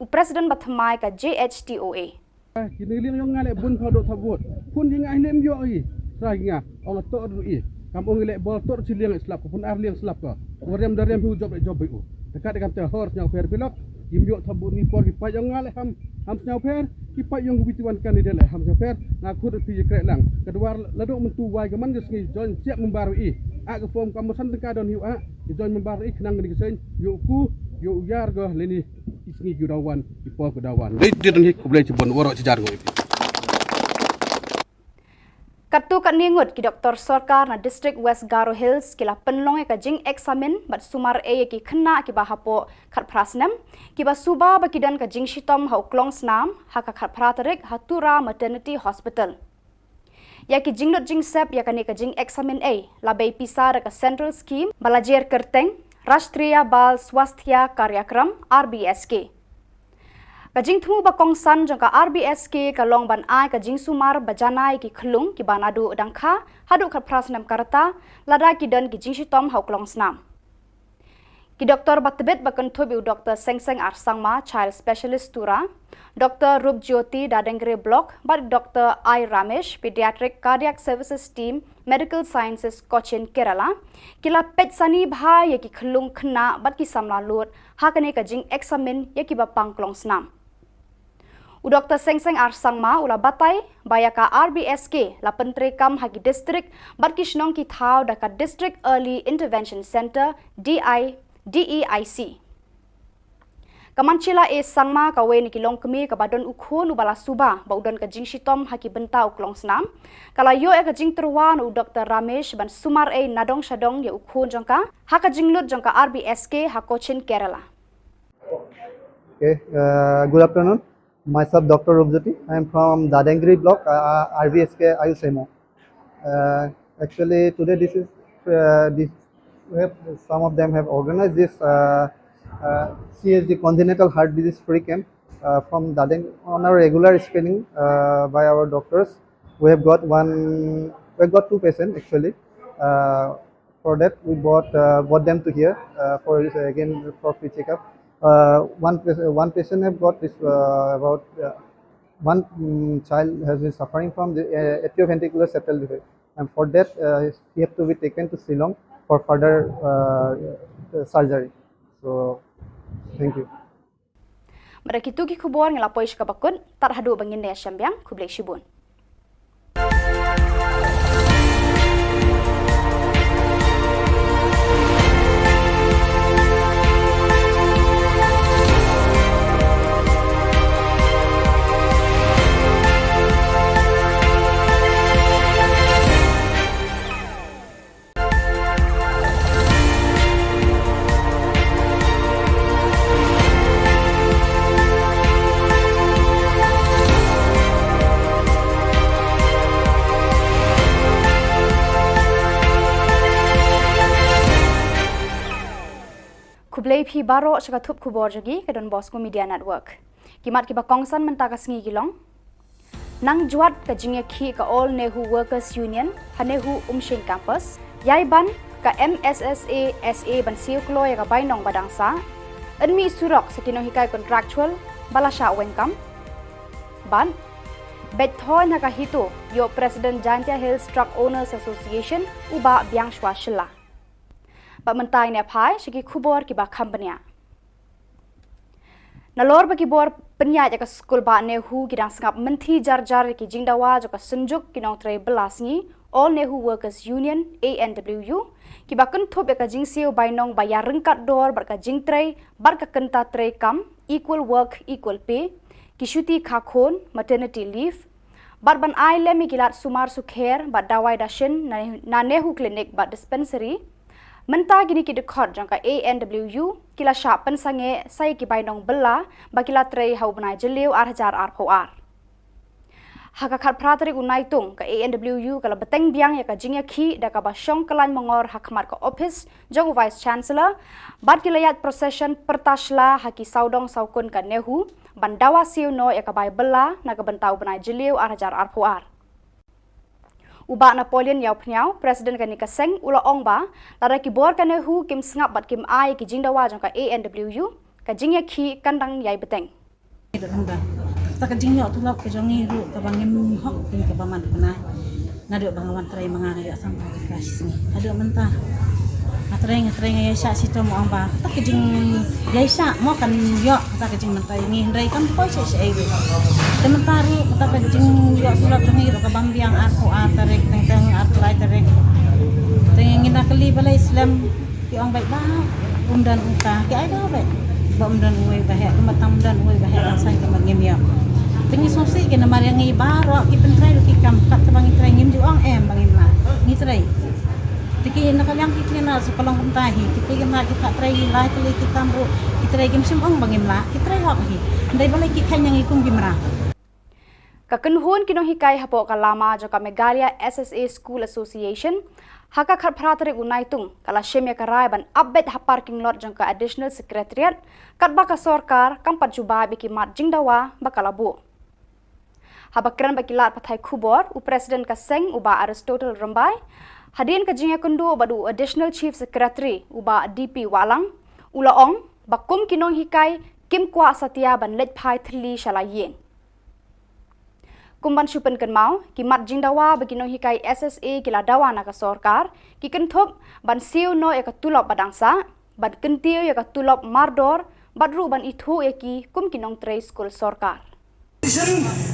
presiden bathamai ka JHTOA Kini liang yang ngalek bun produk tabut. Pun jing ai lem yo ai. Raginga ong to ru i. Kampung lek bol tor ciliang slap pun ar liang slap ka. Warem darem hu job u. Dekat dengan te hor nyau per pilok. Im yo tabut ni por ki pa yang ngalek ham nyau per ki pa yang bituan kandidat lek ham nyau per na khut pi krek lang. Kedua laduk mentu wai gaman gesngi join siap membaru i. Ak form kamu santka don hiu a. Join membaru i kenang ni gesen yo ku yo yar go leni isngi judawan ipo kudawan. Dia dan hik boleh cebon warok cejar go. Katu kat ningut ki Dr. Sarkar na District West Garo Hills kila penlong ka jing examen bat sumar e ki khna ki bahapo khat prasnam ki ba suba ba kidan ka jing shitom hau klong snam ha ka khat pratarik hatura maternity hospital. Ya ki jingnut jing sep ya ka jing examen e la bei pisar ka central scheme balajer kerteng Rashtriya Bal Swasthya Karyakram RBSK. Kajing thumu bakong san jangka RBSK kalong ban ai kajing sumar bajanai ki khlung ki banadu dangkha hadu khat prasnam karta lada ki dan ki jing shitom hauklong snam. Ki Dr. Batbet bakan thobi Dr. Sengseng Arsangma Child Specialist Tura, Dr. Rup Jyoti Dadengre Block, but Dr. I. Ramesh Pediatric Cardiac Services Team Medical Sciences Cochin Kerala, kila pet sani bha ya ki khlung khna bat ki samla lut hakane kajing examen ya ki bapang klong snam. Dr. Sengseng Arsangma ula batai bayaka RBSK la pentri kam hagi district bat kishnong ki thau daka District Early Intervention Center DEIC. Kamanchila e sangma kawe ni kilong kemi kabadon ukhon ubala suba baudon ka jing shitom haki bentau klong snam kala yo e ka jing terwan u Dr. Ramesh ban sumar e nadong shadong ya ukhon jangka haka jinglut jangka RBSK hakochin Kerala. Okay, good afternoon. Myself, Dr. Rupjyoti. I am from Dadengri block, RVSK Ayusemo. Actually, today some of them have organized this CHD congenital heart disease free camp from Dadeng on our regular screening by our doctors. We have got two patients actually. For that, we brought them to here for free checkup. One patient have got this one child has been suffering from the atrioventricular septal defect, and for that he have to be taken to Shillong for further surgery. So, thank you. Mereka itu ki khubor ngelapoi sekabakun tarhadu bangin daya syambiang kublek shibun. Kublai phi baro shakathup khubor jagi ke Don Bosco Media Network. Kimat ki bakongsan mentakas ngi gilong. Nang juat ka jingya khi ka All Nehu Workers Union Hanehu Umshing Campus. Yai ban ka MSSA SA ban siu klo ya ka bainong badangsa. Enmi surok sa kinohikai contractual balasha wengkam. Ban Bethoy na kahito yo President Jantia Hills Truck Owners Association uba biangshwa shilla. Ba mentai ne phai shiki khubor ki ba company. Nalor ba ki bor penya ja ka school ba ne hu ki dang sngap menti jar ki jingdawa ja ka sunjuk ki nong tre belasngi All Nehu Workers Union ANWU ki ba kan thop ka jingsiu bainong ba ya rengkat dor bar ka jingtre bar ka kenta tre kam equal work equal pay ki shuti khakhon maternity leave bar ban ai le mi kilat sumar sukher ba dawai dashin na nehu clinic ba dispensary Menta gini ki dekhot jangka ANWU kila syak pensange sai ki bainong bela ba kila trei hau benai jeliu arhajar arpoar. Haka khat pratarik unaitung ka ANWU kala beteng biang ya ka jingya khi da ka ba syong kalan mongor hakmat ka office jong vice chancellor bat kilayat procession pertasla haki saudong saukun ka nehu bandawa siu no ya ka bai bela na ka bentau benai jeliu arhajar arpoar. Uba Napoleon yau pnyau Presiden ka nikaseng ula ongba lara ki bor ka nehu kim sngap bat kim ai ki jingdawa jang ka ANWU ka jingya khi kandang yai beteng. tak jing yok tulak ke jongi ru ke bangim hok pin ke paman pernah ngaduk bangawan trai mangai ya sampai kasih ni aduk mentah ngatring ya syak situ mo amba tak jing ya syak mo kan yok tak jing mentah ni ndai kan poi se ai sementara tak jing yok tulak jongi ru ke bambiang aku tarik teng atrai tarik tengin nak kali balai Islam ki orang baik bah dan uka ki ai dah baik bom dan uai bahaya kematam dan uai bahaya sai ke mangim ya pengi sosi ke nama yang ngi baro ki pentrai ki kam kat bang trai ngim ju ong em bangim la ngi trai tiki nak yang ki na sekolong pentahi ki pi nak ki tak trai lai kali ki tamru ki trai gim sim ong bangim la ki trai hok hi ndai balai ki khan yang ikum gimra Kakenhun kinong hikai hapo kalama joka Megalia SSA School Association haka khat pratrik unaitung kala shemya karai ban update ha parking lot jangka additional secretariat kat baka sorkar kam pajuba biki mat jingdawa bakalabu habakran bakilat pathai Khubor u president ka seng uba Aristotle Rambai hadin ka jingya kundu badu additional chief secretary uba DP Walang ulaong bakum kinong hikai kim kwa satya ban let phai thli shalayeng Kumban syupen kenmau ki mat jingdawa baginong hikai SSA kila dawa na ka sorkar ki kenthop ban siu no ya ka tulop badangsa ban kentiu ya ka tulop mardor badru ban ithu ya ki kum kinong tray school sorkar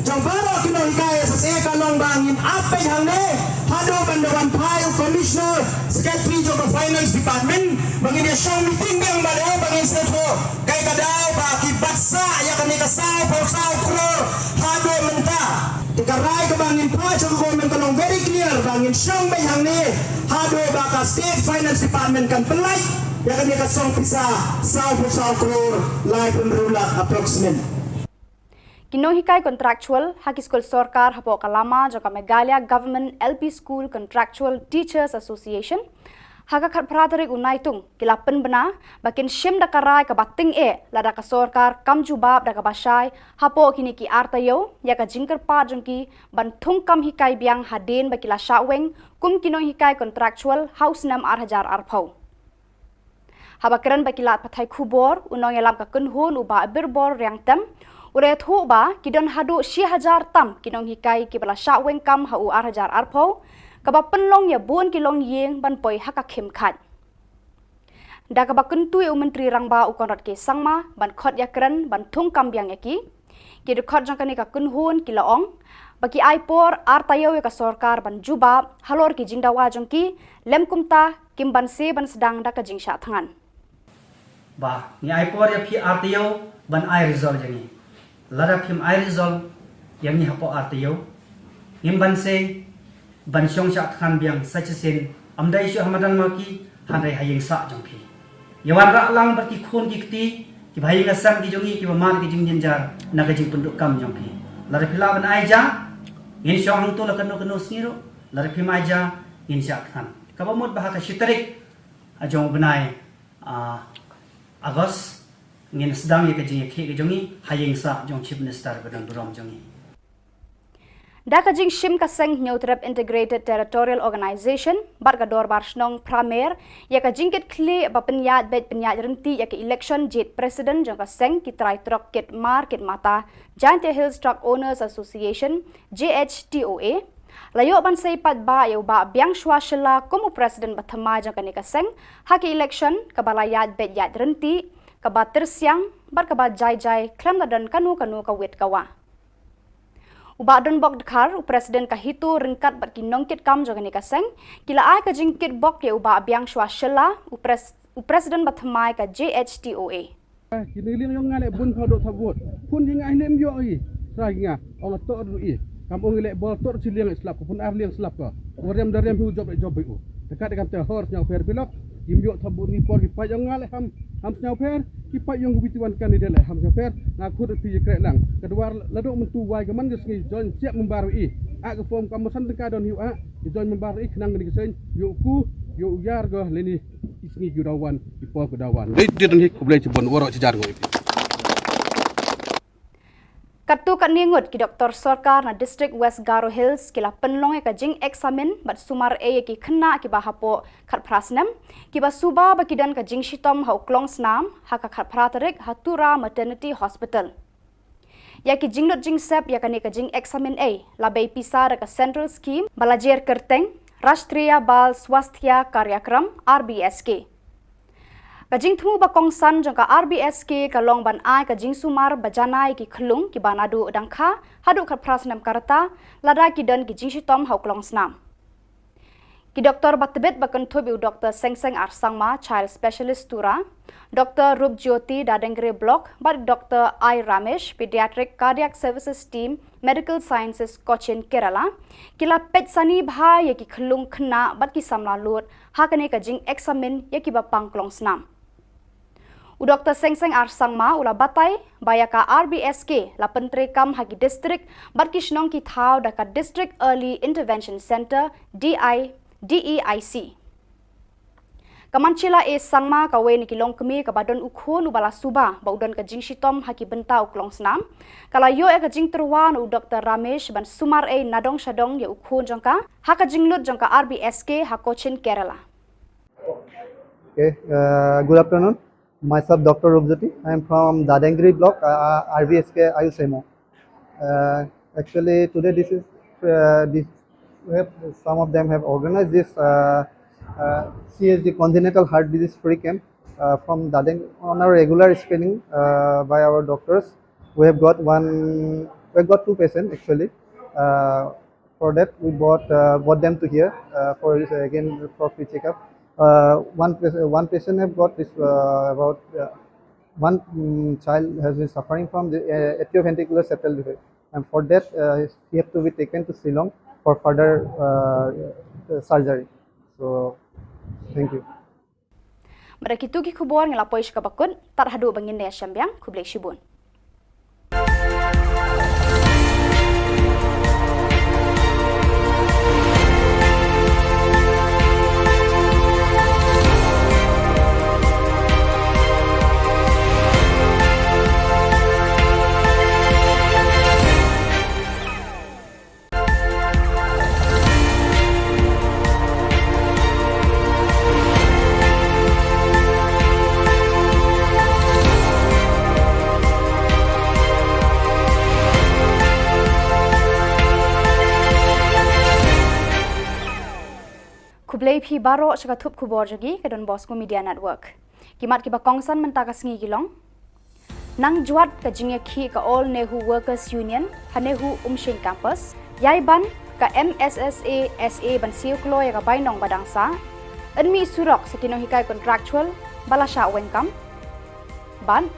Jang baro kinong hikai SSA kalong bangin apa yang ne hado bandawan payu commissioner secretary joka finance department bangin dia show meeting yang badai bangin seto kai kadau ba ki baksa ya kan ka sao crore hado mentah Tikarai ke bangin pajak government kanong very clear bangin syang bayang ni hado baka state finance department kan pelai ya kan dia kasong pisa sao crore lai pemrula approximate Kinong hikai contractual haki school sorkar hapo kalama joka Megalia Government LP School Contractual Teachers Association haka khat pratrik unaitung kilapen bena bakin shim dakarai ka bating lada ka sorkar kam jubab da ka basai hapo kini ki artayo ya ka jingker pa jongki ban thung kam hikai biang hadin bakila shaweng kum kinong hikai contractual house nam 8000 arphau habakran bakila pathai Khubor unong yalam ka kunhun uba birbor riangtam ure thu ba kidon hadu 6000 tam kinong hikai ki bala shaweng kam hau 8000 arphau kabak penlong ya buan kilong yeng ban poi haka khem khat da kabak kentu u menteri rangba u konrat ke sangma ban khot ya kran ban thung kam biang yaki ki de khot jang kani ka kunhun kilaong baki aipor artayo ka sorkar ban jubab halor ki jingdawa jongki lem kumta kimban se ban sedang da ka jingsha thangan ba ni aipor ya phi artayo ban ai result jangi lada phim ai result yang ni hapo artayo imban se ban syong syak khan biang sachasin amdai syu hamadan maki handai hayeng sa jongphi yawan ra lang berki khon ki kti ki bhai ngasam ki jongi ki baman ki jingjen jar naga jing penduk kam jongphi lari phila ban aija in syong hang to la kanu sniro lari phim aija in syak khan kabamot bahaka shitarik ajong benai agos ngin sedang ye ka jing ki jongi hayeng sa jong chief minister badan burom jongi Dakajing Shim Kaseng Neutrap Integrated Territorial Organization Bargador Barshnong Pramer Yaka Jingkit Kli Bapenyat Bet Penyat Renti Yaka Election Jet President Jang Kaseng Kitrai Trok Kit Mar Kit Mata Giant Hills Truck Owners Association JHTOA Layo ban say pat ba yaw ba biang shwa shilla kumu President Bathama Jang Kani Kaseng Haki Election Kabalayat Bet Yat Renti Kabatir Siang Barkabat Jai Klam Dadan Kanu Kawit Kawa Uba don bok dekhar u president ka hitu ringkat bat kinong kit kam jogani ka seng kila ai ka jingkit bok ye uba biang shwa shilla u president bathamai ka JHTOA kini ling yong ngale bun phodok thabut pun jing ai nem yo i raginga ong to ru i kampung ile bol tor chiliang slap pun ar liang slap ka orem darem hu job u dekat dengan te hor nyau per pilok imyo thabut ni por ki pa yong ngale ham nyau per ki pa yong witiwan kandidat le ham nyau per na khut pi krek lang kedua laduk mentu wai gaman gesngi join siap membaru i a ke form kamusan teka don hiu a join membaru i kenang ni gesen yo ku yo yar go leni isngi judawan ki por kudawan le dir ni ku ble cibon woro cijar go Katu kat ningut ki Dr. Sorkar na District West Garo Hills kila penlong ka jing examen bat sumar ki khna ki bahapo khat prasnam ki ba suba ba kidan ka jing shitom hau klong snam haka khat pratarik hatura maternity hospital ya ki jingnut jingsep ya kani ka jing examen A labai pisa ka central scheme balajer kerteng Rashtriya Bal Swasthya Karyakram RBSK. Kajing thumu bakong san jangka RBSK ka long ban ai kajing sumar bajanai ki khlung ki banadu dangkha hadu khat prasnam karta lada ki dan ki jing shitom hauklong snam. Ki Dr. Batbet bakan thobi Dr. Sengseng Arsangma Child Specialist Tura, Dr. Rup Jyoti Dadengre Block, but Dr. I. Ramesh Pediatric Cardiac Services Team Medical Sciences Cochin Kerala, kila pet sani bha ya ki khlung khna bat ki samla lut hakane ka jing examen ya ki bapang klong snam. Dr. Sengseng Arsangma ula batai bayaka RBSK la pentre kam hagi district bat ki Shillong ki thau daka District Early Intervention Center DEIC. Kamanchila e sangma kawe ni kilong kemi ka badon ukhon ubala suba baudon ka jing shitom haki bentau klong snam kala yo e ka jing terwan u Dr. Ramesh ban sumar e nadong shadong ya ukhon jangka haka jinglut jangka RBSK Cochin Kerala. Okay, good afternoon. Myself, Dr. Rupjyoti. I am from Dadengri block, RBSK Ayusemo. Actually, today some of them have organized this CHD congenital heart disease free camp from Dadeng on our regular screening by our doctors. We have got two patients actually. For that, we brought them to here for free checkup. One patient have got this one child has been suffering from the atrioventricular septal defect, and for that he have to be taken to Shillong for further surgery. So, thank you. Mereka itu ki khubor ngelapoi sekabakun tarhadu bangin daya syambiang kublek shibun. Kublai phi baro shakathup khubor jagi ke Don Bosco Media Network. Kimat ki bakongsan mentakas ngi gilong. Nang juat ka jingya khi ka All Nehu Workers Union Hanehu Umshing Campus. Yai ban ka MSSA SA ban siu klo ya ka bainong badangsa. Enmi surok sa kinohikai contractual balasha wenkam. Ban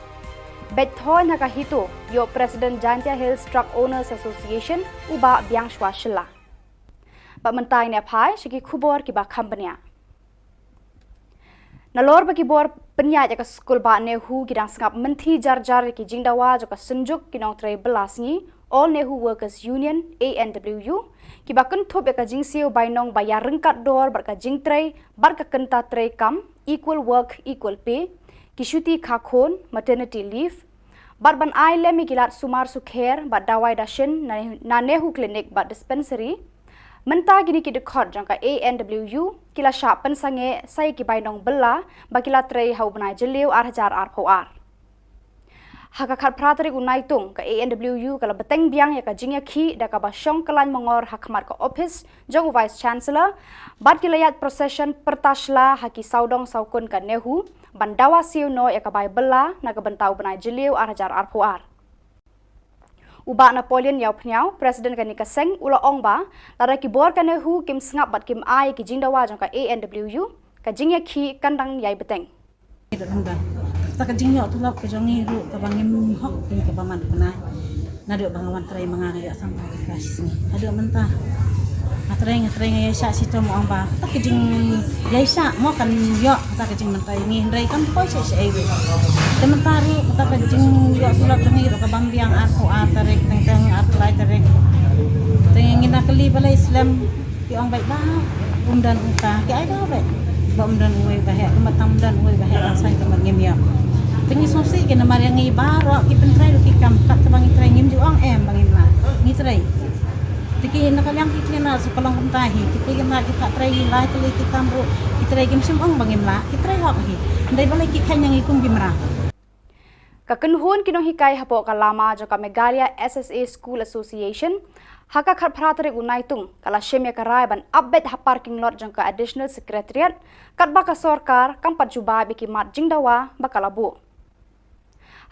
Bethoy na kahito yo President Jantia Hills Truck Owners Association uba biang shwa shilla. Ba mentai ne phai shiki khubor ki ba khambania. Nalor ba ki bor penya ja ka skul ba ne hu ki dang sngap menthi jar ki jingdawa ja ka sunjuk ki nong tre belasngi All Nehu Workers Union ANWU ki ba kan thop ka jingsiu bainong ba ya rengkat dor bar ka jingtre bar ka kenta tre kam equal work equal pay ki shuti khakhon maternity leave bar ban ai le mi kilat sumar sukher ba dawai dashin na nehu clinic ba dispensary Menta gini ki dekhot jangka ANWU kila syak pensange sai ki bainong bella ba kila trei hau banai jeliu arhajar arpoar. Haka khat pratari unaitung ka ANWU kala beteng biang ya ka jingya khi da ka ba syong kalan mongor hakmat ka office jong vice chancellor bat kilayat procession pertasla haki saudong saukun ka nehu bandawa siu no ya ka bai bella na ka bentau banai jeliu arhajar arpoar. Uba Napoleon yau pnyau Presiden kani kaseng ula ongba lara ki bor kane hu kim sngap bat kim ai ki jingdawa jangka ANWU ka jingya khi kandang yai beteng. Ta ka jingyo tulak ke jongi ru ka bangim hok ke ka paman kana nadu bangawan trai manganga ya sampai kasih ni adu mentah atreng ya sya sito mo amba ta ka jing yai sya mo kan yo ta ka jing mentai ni ndai kan poi se ai we tementaru ta ka jing yo tulak jongi ru ka bambiang aku atarek teng atlai tarek tengin nakali balai Islam ki ong baik ba umdan uta ki ai ba baik ba umdan uai ba he matam dan uai ba he sai ka mangim ya tengi sosi ke namar yang ibaro ki pentrai ru ki kam kat bangi trai ngim ju ong bangim la ni trai tiki nakalyang ki na sa palang kumtahi tiki na kita trai la tuli ki kamru ki trai gim sim ong bangim la ki trai hok hi ndai balai ki khanyang ikum bimra. Kakenhun kinong hikai hapo kalama joka Megalia SSA School Association haka khat pratrik unaitung kala shemya karai ban update ha parking lot jangka additional secretariat kat baka sorkar kampat juba biki mat jingdawa bakalabu.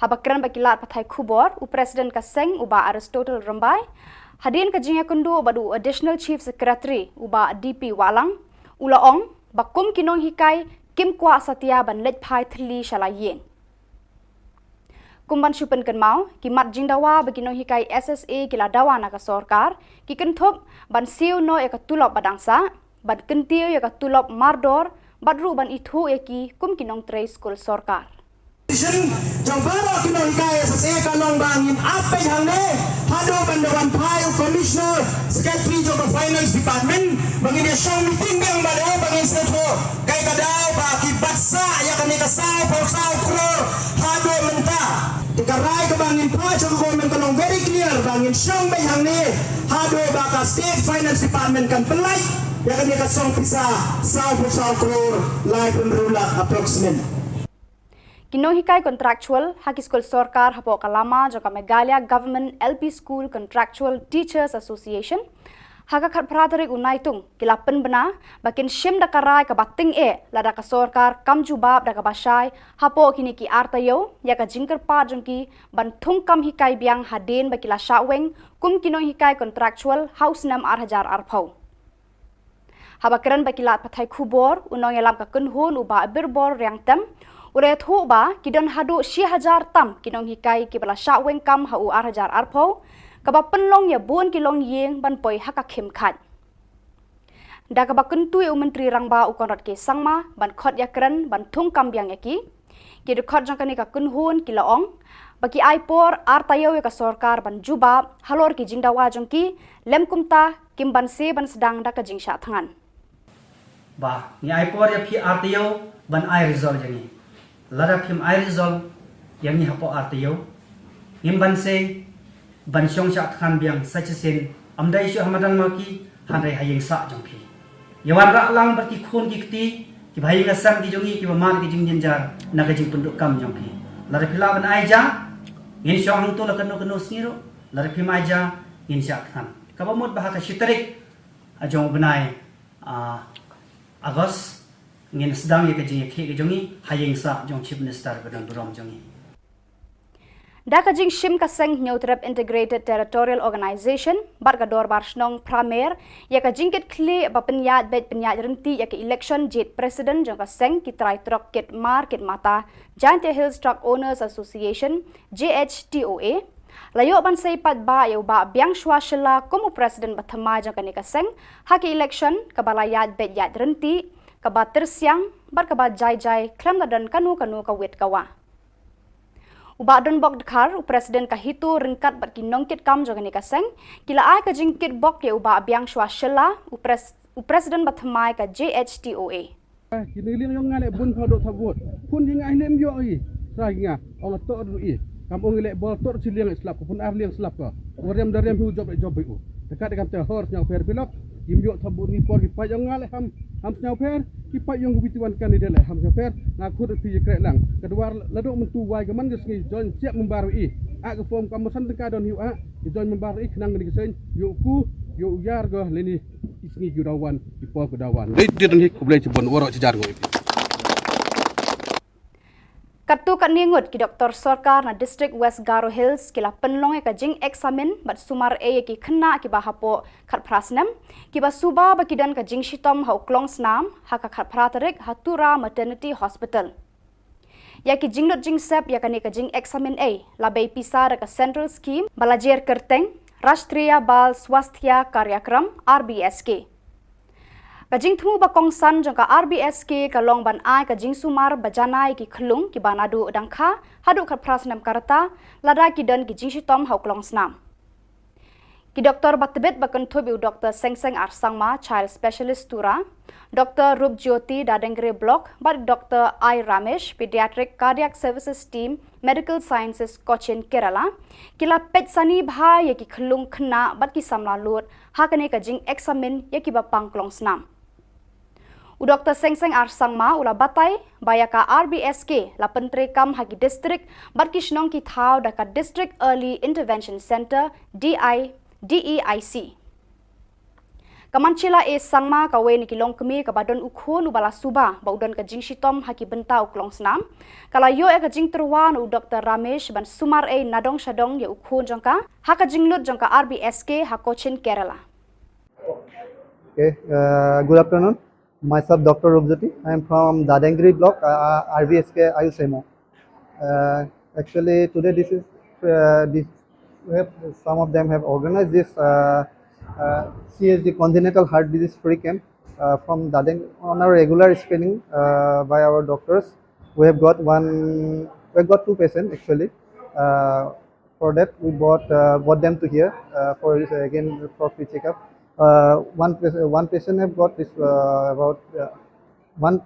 Habakran bakilat pathai Khubor u president ka seng uba Aristotle Rambai hadin ka jingya kundu badu additional chief secretary uba DP Walang ulaong bakum kinong hikai kim kwa satya ban let phai thli shalayeng. Kumban syupen kan mau ki mat jingdawa baginong hikai SSA kila dawa na ka sorkar ki kenthop ban siu no ya ka tulop badangsa ban kentiu ya ka tulop mardor badru ban ithu ya ki kum kinong tre school sorkar. Jang baro kinong hikai SSA kalong bangin apa yang ne hado bandawan payu commissioner secretary joka finance department bangin ya show meeting bang bade bangin seto kai kadau ba ki batsa ya kan ka sao crore hado menta dikarai ke bangin pa joka government kanong very clear bangin show bay hang ne hado ba ka state finance department kan pelai ya kan ka song pisa sao crore live and rula approximate. Kinong hikai contractual haki school sorkar hapo kalama joka Megalia Government LP School Contractual Teachers Association haka khat pratrik unaitung kilapen bena bakin shim dakarai ka bating lada ka sorkar kam jubab da ka basai hapo kini ki artayo ya ka jingker pa jongki ban thung kam hikai biang hadin bakila shaweng kum kinong hikai contractual house nam 8000 arpau. Habakran bakilat pathai Khubor unong yalam ka kunhun uba birbor riang tem Uret hu ba kidon hadu 6000 tam kinong hikai ki bala shaweng kam hau 8000 arpau kaba penlong ya bun kilong yeng ban poi haka khim khat. Da kaba kuntu u menteri rangba u konrat ke sangma ban khot ya kran ban thung kam biang yaki ki de khot jang kani ka kunhun ki laong baki aipor artayo ka sorkar ban juba halor ki jingdawa jongki lem kumta kim ban se ban sedang da ka jingsha thangan. Ba ni aipor ya phi artayo ban ai result jangi. Lada phim ai result yang ni hapo artayo imban se ban syong sha khan biang sachen amdai shu hamadan maki handai hayeng sa jongphi yawan ra lang berki khun ki kti ki bhai ngasam ki jongi ki man ki jing jar na ka jing penduk kam jongphi lada phila ban ai ja in syong hang to la kanu sniro lada phim ai ja in sha khan ka ba mot bah ka shitarik ajong benai agos ngin sedang ya kajing ke jongi hayeng sa jong chief minister badan burom jongi da kajing shim ka seng neutrap integrated territorial organization bar ka dor bar snong pramer ya kajing ket kle ba penyat bet penyat renti ya ke election jet president jong ka seng ki trai trok ket market mata Giant Hills Truck Owners Association JHTOA layo ban sei pat ba ya ba biang shwa shilla komu president bathama jong ka ne ka seng ha ke election ka balayat bet yat renti kaba tersiang bar kaba jai klam dan kanu ka wet kawa uba don bok dekhar u president ka hitu ringkat bat ki nongkit kam jogani ka seng kila ai ka jingkit bok ye uba biang shwa shela u president bathmai ka JHTOA kini liang yong ngale bun phado thabot pun jing ai lem yo i raginga ong to ru i kampung ile bol tor chiliang slap pun ar liang slap ka warem darem hu job u dekat dengan te hor nyau per pilok imyo thabut ni por ki payong ngale ham nyau per ki payong bituan kandidat le ham nyau per na khut pi krek lang kedua laduk mentu wai gaman gesngi join siap membaru i a ke form kamusan teka don hiu a join membaru i kenang ni gesen yo ku yo yar go leni isngi judawan di por kedawan le dir ni ku boleh cebon warok cejar go Katu kat ningut ki Dr. Sorkar na District West Garo Hills kila penlong ka jing examen bat sumar ki khna ki ba hapo khat prasnam ki ba suba ba kidan ka jing shitom hau klong snam ha ka khat pratarik hatura maternity hospital ya ki jingnut jing sep ya ka ne ka jing examen la bei pisar ka central scheme balajer kerteng Rashtriya Bal Swasthya Karyakram RBSK Kajing thumu ba kongsan jong ka RBSK ka long ban ai kajing sumar bajanai ki khlung ki banadu dangkha hadu khat prasnam karata lada ki dan ki jing shitom hau klong snam ki doktor batbet bakan thobi Dr. Sengseng Arsangma child specialist tura Dr. Rup Jyoti Dadengre block but Dr. I Ramesh pediatric cardiac services team medical sciences Cochin Kerala kila pet sani bha ye ki khlung khna bat ki samla lut ha kane ka jing examen ye ki ba pang klong snam Dr. Seng Arsangma ula batai bayaka RBSK la Penteri Kam hagi distrik bat ki Shillong ki thau daka District Early Intervention Center DEIC. Kamanchila sangma kawe ni kilong kemi kabadon ukhon ubala suba baudon ka jing shitom haki bentau klong senam kala yo ka jing terwan Dr. Ramesh ban sumar nadong shadong ya ukhon jongka haka jing lut jongka RBSK Cochin Kerala. Okay, good afternoon. Myself Dr. Rubjati. I am from Dadangri block, RBSK Ayusemo. Actually today this some of them have organized this CSD congenital heart disease free camp from Dadang on our regular screening by our doctors. We have got two patients actually. For that we brought them to here for again for free checkup. One patient have got this about one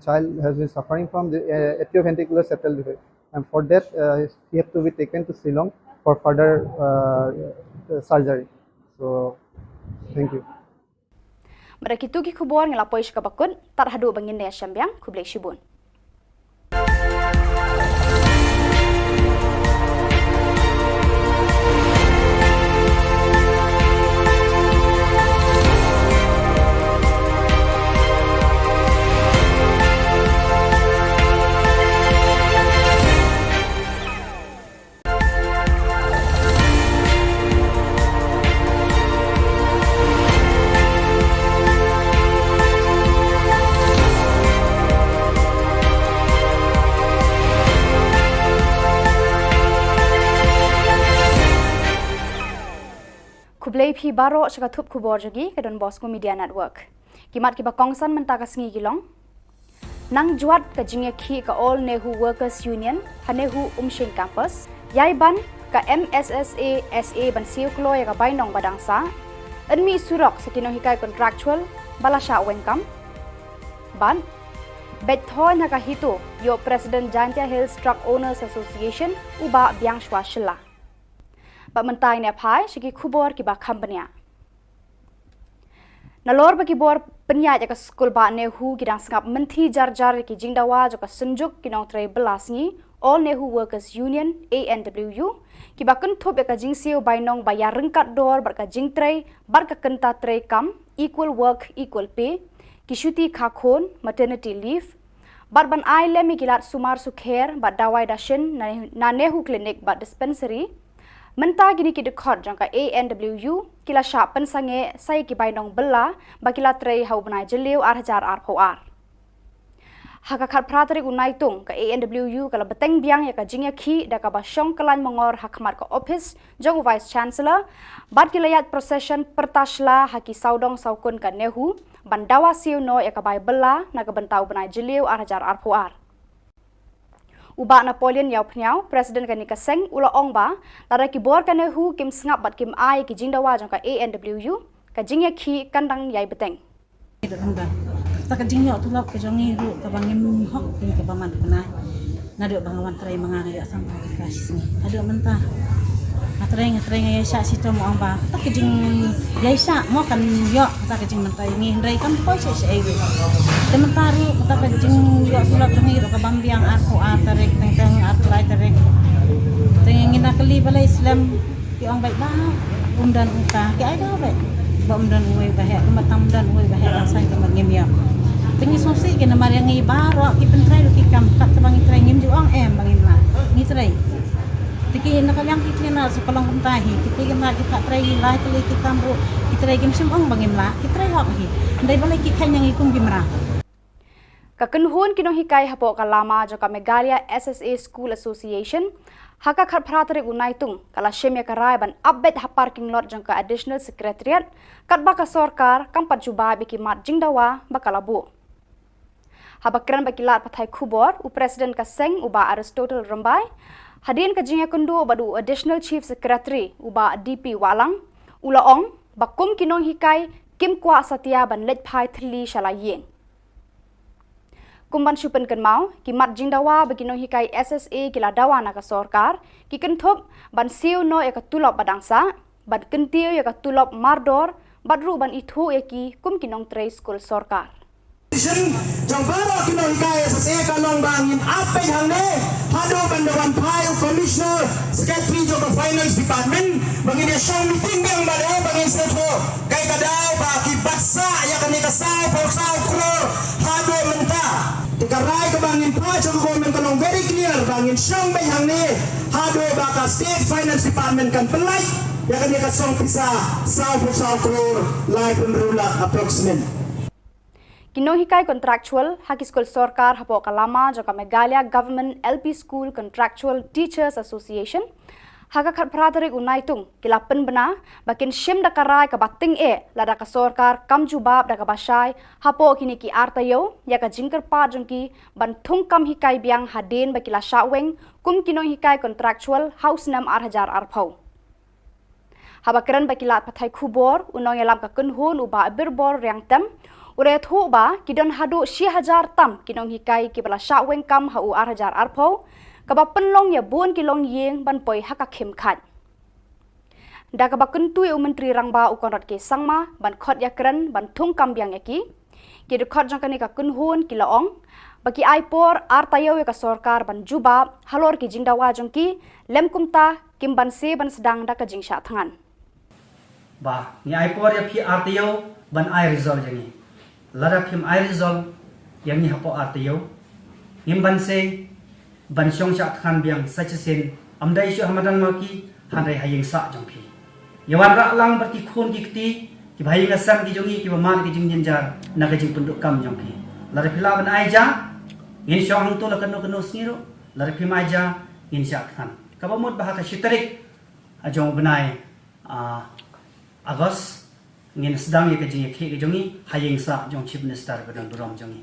child has been suffering from the atrioventricular septal defect, and for that he have to be taken to Shillong for further surgery. So thank you. Mereka itu Khubor ngelapoi sekabakun tarhadu bangin ya syambiang kublai shibun. Kublai phi baro chaka thup khubor jogi ke Don Bosco Media Network. Kimat ki bakongsan mentakas ngi gilong. Nang juat ka jingya khi ka All Nehu Workers Union hanehu Umshin Campus. Yai ban ka MSSA SA ban siu kloy ka bainong badangsa. Enmi surok sa kinong hikai contractual balasha wengkam. Ban bethoy na ka hito yo President Jantia Hills Truck Owners Association uba biang shwa shilla. Mentai ne pai segi khubor ki ba company. Nalor ba ki bor penya ja ka school ba ne hu ki dang sngap menti jar ki jingdawa ja ka senjuk ki nong tre belasngi All Nehu Workers Union ANWU ki ba kan thop ka jing siu bai nong ba ya rengkat dor bar ka jing tre bar ka kenta tre kam equal work equal pay ki shuti khakhon maternity leave bar ban ai le mi kilat sumar sukher ba dawai dashin na nehu clinic ba dispensary Menta gini ki dekhot jangka ANWU kila sya pensange sai ki bainong bella bakila trei hau benai jeliu arhajar arpoar. Haka khat pratari unaitung ka ANWU kala beteng biang ya ka jingya khi da ka basyong kalan mongor hakmat ka office jong vice chancellor bad kilayat procession pertasla haki saudong saukun ka nehu bandawa siu no ya ka bai bella na ka bentau benai jeliu arhajar arpoar. Uba Napoleon yau pnyau Presiden kani kaseng ula ongba lara ki bor kane hu kim sngap bat kim ai ki jingdawa jang ka ANWU ka jingya khi kandang yai beteng. Ta ka jingyo tulak ke jongi ru ka bangim hok ki ka baman kuna na do bangawan trai mangana ya sang ka sini ado mentah atreng ya sya sito mo amba ta ka jing yai sya mo kan yo ta ka jing mentai ngi ndai kan poi se se ai Tementaru ta ka jing yo tulak jongi ru ka bambiang aku atarek teng atlai tarek tengin nak kali balai Islam ki ong baik ba dan uka ki ai da baik ba dan uai ba he matam dan uai ba he asai ka ngim ya tengi sosi ki na mariang ngi baro ki pentrai ki kam tak tabang trai ngim ju ong bangin la ngi trai tiki nak yang ki na sekolong kuntahi tiki na ki tak trai lai tali ki kambu ki trai kim sim ong bangin la ki trai hok hi ndai balai ki khan yang ikum gimra Kakenhun kinong hikai hapo kalama jaka Megalia SSA School Association haka khat pratari unaitung kala shemya karai ban update ha parking lot jangka additional secretariat kat baka sorkar kampat juba biki mat jingdawa bakalabu habakran bakilat pathai khubor u president ka seng uba Aristotle Rambai hadin ka jingya kundu badu additional chief secretary uba DP Walang ulaong bakum kinong hikai kim kwa satya ban let phai thli shalayeng Kumban syupen kan mau ki mat jingdawa beginong hikai SSA kila dawa na ka sorkar ki kenthop ban siu no ya ka tulop badangsa ban kentiu ya ka tulop mardor badru ban ithu ya ki kum kinong tre school sorkar Jong baro kino hikaya sa eka long bangin apay hangne hado bandawan payo commissioner secretary of the finance department bangin ya siyang meeting bang bado bangin sa to kay kadaw ba kibasa ya kanita sa crore hado menta tikaray ka bangin pa jong government kanong very clear bangin siyang may hangne hado ba ka state finance department kan pelay ya kanita song pisa sa crore live and rula approximate Kinohikai contractual haki school sorkar hapo kalama joka Meghalaya Government LP School Contractual Teachers Association haka khat pratarik unaitung kilapen bena bakin shim dakarai ka bating lada ka sorkar kam jubab da ka basai hapo kini ki artayo ya ka jingkar pa jongki ban thung kam hikai biang haden bakila shaweng kum kinohikai contractual house nam 8000 arpau habakran bakila pathai khubor unong yalam ka kunhun uba birbor riang tem Ure thu ba kidon hadu 6000 tam kinong hikai kibala shaweng kam hau 8000 arpo kaba penlong ya buon kilong yeng ban poi haka khem khat da kaba kuntu u menteri rangba u konrat ke sangma ban khot ya kran ban thung kam biang eki ki de khot jang kani ka kunhun kilaong baki aipor artayo ka sarkar ban juba halor ki jingdawa jongki lemkumta kimban se ban sedang da ka jingsha thangan ba ni aipor ya phi artayo ban ai result jani lada phim ai result yang ni hapo artayo ngimban se ban syong sha khan biang sachasin amdai shu hamadan maki hanai hayeng sa jongphi yawan ra lang berki khun ki kti ki bhai nga sam ki jongi ki baman ki jing jar na ka jing penduk kam jongphi lada phila ban ai ja ngin syong hang tu la kanu kanu sniro lada phim ai ja ngin sha khan ka bamut bahaka shitarik ajong benai agos ngin sedang ye kajing ke jongi hayeng sa jong chief minister badang duram jongi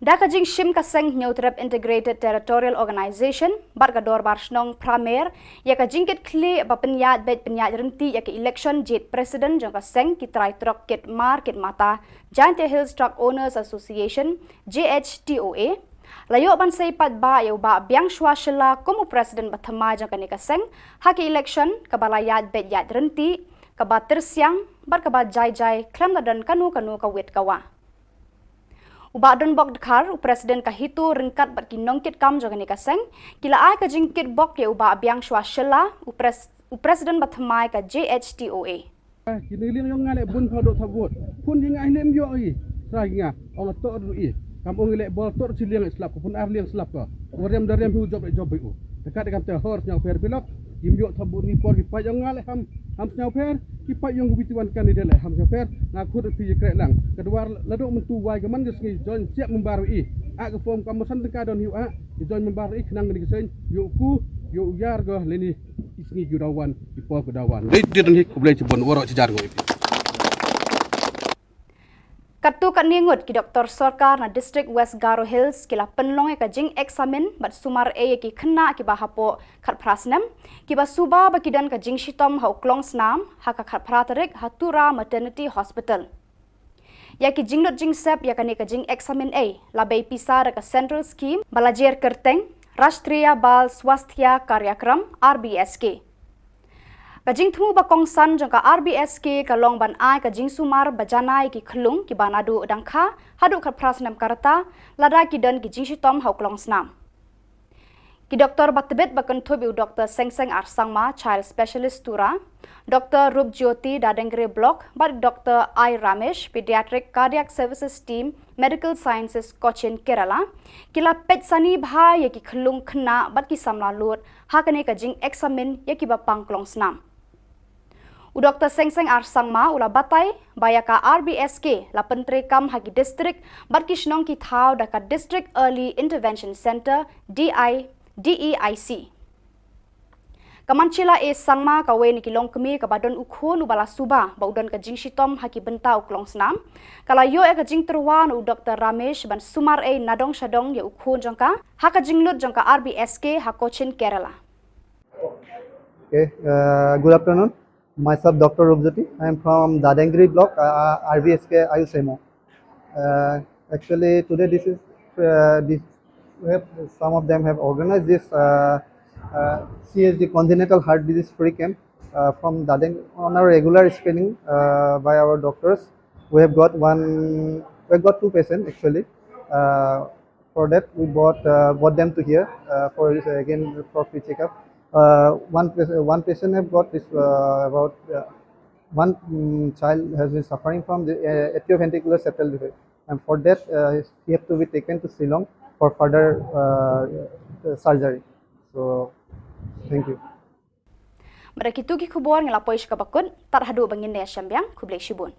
da kajing shim ka seng neutrap integrated territorial organization bar ka dor bar snong pramer ya kajing ket kle ba penyat bet penyat renti ya ke election jet president jong ka seng ki trai trok ket market mata Giant Hills Truck Owners Association JHTOA layo ban sei pat ba yo ba biang shwa shila komu president bathama jong ka ne ka seng ha ke election ka balayat bet yat renti kaba tersiang bar kaba jai klam dan kanu ka wet kawa uba don bok dekhar u presiden ka hitu ringkat bat kinongkit kam jogani ka seng kila ai ka jingkit bok ye uba biang shwa shela u presiden bathmai ka JHTOA kini liang yang ngale bun phado thabot pun jing ai lem yo i sa ginga ong to ru i kam ong le bol tor chiliang slap ko pun ar liang slap ko warem darem hu job u dekat dengan te hor nyang per pilot Imyo thabut ni por ki pa yang ngale ham nyau per ki pa yang hubituan kan ide le ham nyau per ngakut pi krek lang kedua ladok mentu wai gaman ges ngi join siap membaru i a ke form kamosan tengka don hiu a di join membaru i kenang ni gesen yu ku yu yar go leni isngi gudawan ki por gudawan le dir ni ku ble cibon woro cijar go Kartu kat ningut ki Dr. Sarkar na District West Garo Hills kila penlong ka jing examen bat sumar ki kena ki bahapo khat prasnam ki ba suba bakidan ka jing shitom ha uklong snam ha ka khat pratarik hatura maternity hospital ya ki jingnot jing sep ya kani ka jing examen labai pisar ka central scheme balajer kerteng Rashtriya Bal Swasthya Karyakram RBSK Kajing thu ba kongsan jang ka RBSK ka long ban ai ka jing sumar bajanai ki khlung ki banadu dangkha hadu khat prasnam karta lada ki dan ki jing shitom hauklong snam ki doktor batbet bakan thobi Dr. Sengseng Arsangma child specialist tura Dr. Rup Jyoti Dadengre block but Dr. I Ramesh pediatric cardiac services team medical sciences Cochin Kerala kila pet sani bha ye ki khlung khna bat ki samla lut ha kane ka jing examen ye ki ba pangklong snam Dr. Sengseng Arsangma ula batai bayaka RBSK la pentre kam hagi district barkishnong ki thau daka District Early Intervention Center DEIC. Kamanchila sangma kawe ni kilong kemi kabadon ukhon ubala suba baudon ka jingshitom haki benta uklong snam kala yo ka jing terwan u Dr. Ramesh ban sumar nadong shadong ye ukhon jongka haka jinglut jongka RBSK ha Cochin Kerala. Okay, good afternoon. Myself, Dr. Rupjoti. I am from Dadengri block, RVSK Ayusemo. Actually, today some of them have organized this CHD congenital heart disease free camp from Dadeng on our regular screening by our doctors. We have got one we got 2 patients actually. For that, we brought them to here for again for free checkup. One patient have got this about one child has been suffering from the atrioventricular septal defect, and for that he have to be taken to Shillong for further surgery. So, thank you. Mereka itu khubor ngelapoi sekabakun tarhadu bangin ya syambiang kublai shibun.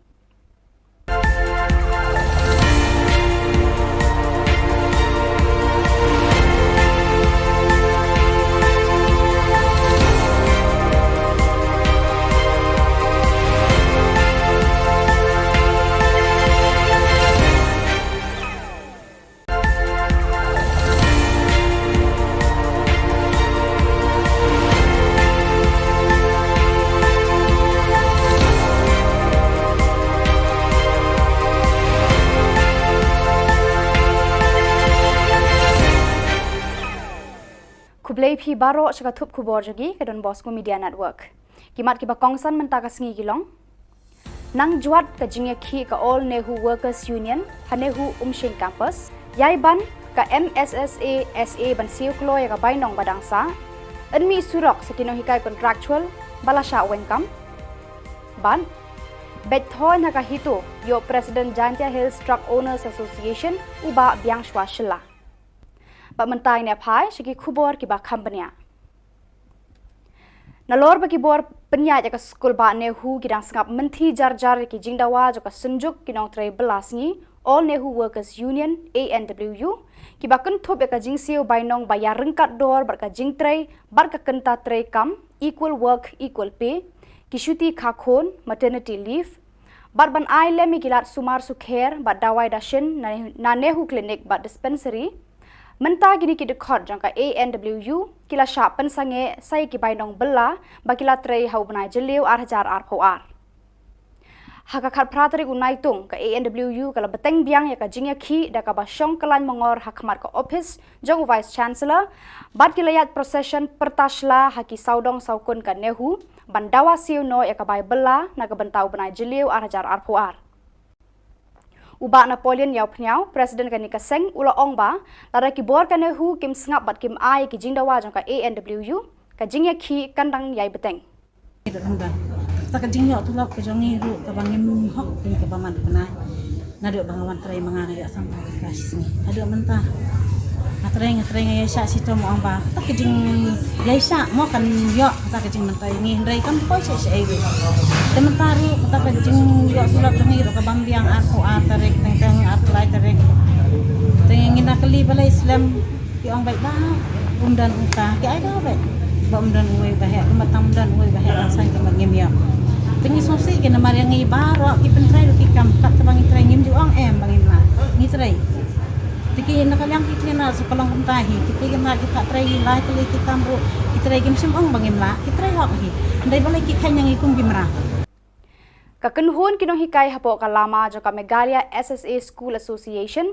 Kublai phi baro chaka thup khubor jogi ke Don Bosco Media Network. Kimat ki bakongsan mentaka sngi gilong. Nang juat ka jingya khi ka All Nehu Workers Union hanehu umshin campus. Yai ban ka MSSA SA ban siu kloy ka bainong badangsa. Enmi surok sakino hikai contractual balasha wengkam. Ban Bethoy na ka hito yo President Jantia Hills Truck Owners Association uba biang shwa shilla. Mentai ne pai segi khubor ki ba company. Nalor bagi bor penya jaka skul ba nehu ki dang sangap menti jar-jar ki jingdawa jaka senjuk ki nong trai belas ni All Nehu Workers Union ANWU ki ba kun thop jaka jingsiu bainong bayar rengkat dor bar ka jingtrai bar ka kenta trai kam equal work equal pay ki shuti khakhon maternity leave bar ban ai lemi kilat sumar sukher ba dawai dashin na nehu clinic ba dispensary Menta gini ki dekhot jangka ANWU kila sya pensange sai ki bainong bela bakila trei hau benai jeliu arhajar arpoar. Haka khat pratari unaitung ka ANWU kala beteng biang ya ka jingya khi da ka basyong kalan mongor hakmat ka office jong vice chancellor bad kilayat procession pertasla haki saudong saukun ka nehu bandawa siu no ya ka bai bela na ka bentau benai jeliu arhajar arpoar. Uba Napoleon yau pnyau Presiden kani kaseng ula ongba lara ki bor kane hu kim sngap bat kim ai ki jingdawa jong ka ANWU ka jingya khi kandang yai beteng. Tak jing yo tulak ke jongi ru ka bangim hok ni ka baman kana nado bangawan trai mangana ya sampai kas ni ado mentah atreng ya sya sito mo amba tak jing yai sya mo kan yo tak jing mentai ni ndai kan poi se se ai tementaru tak jing yo tulak jongi ru ka bambiang aku atarek teng atlai tarek tengin nakali balai Islam ki ong baik ba umdan uka ki ai da baik ba umdan uai bahek matam umdan uai bahek sang ke bangim ya tengi sosi ke namar yang ngi baro ki pentrai ru ki kam tak bangi trai ngim ju ong em bangim la ni trai tiki nak yang kita na sekolong kumtahi tiki kena kita trai lai tuli kita amru kita trai gim sim ong bangim la kita trai hok hi ndai balai ki khan yang ikum gimra Kakenhun kinong hikai hapo kalama jaka Megalia SSA School Association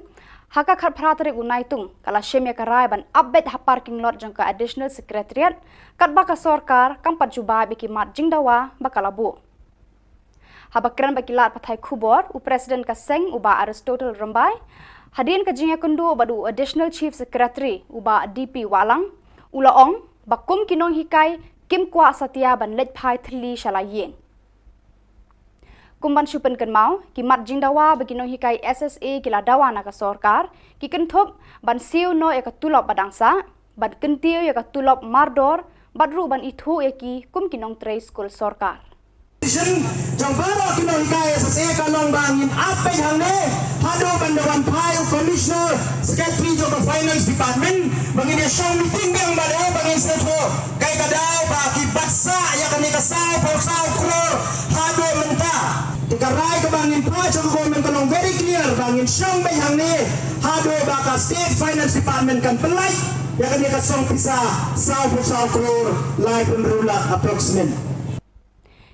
haka khat pratari unaitung kala shemya karai ban update ha parking lot jangka additional secretariat kat baka sorkar kampat juba biki mat jingdawa bakalabu habakran bakilat pathai khubor u president ka seng uba Aristotle Rambai hadin ka jingya kundu badu additional chief secretary uba DP Walang ulaong bakum kinong hikai kim kwa satya ban let phai thli shalayen Kumban syupen kan mau, ki mat jingdawa begino hikai SSA kila dawa na ka sorkar, ki kenthop ban siu no ya ka tulop badangsa, ban kentiu ya ka tulop mardor, badru ban ithu ya ki kum kinong tray school sorkar. Jang baro kinong hikai SSA kalong bangin apa yang ne, hado bandawan payu commissioner, secretary jo ka finance department, bangin ya show meeting yang bada bangin seto, kai kadau ba ki baksa ya kan ni ka sao kror, hado mentah. Dikarai ke bangin pacu government kalong very clear bangin syong bayang ni hado baka state finance department kan pelai ya kan dia song pisa sao crore lai penrula approximate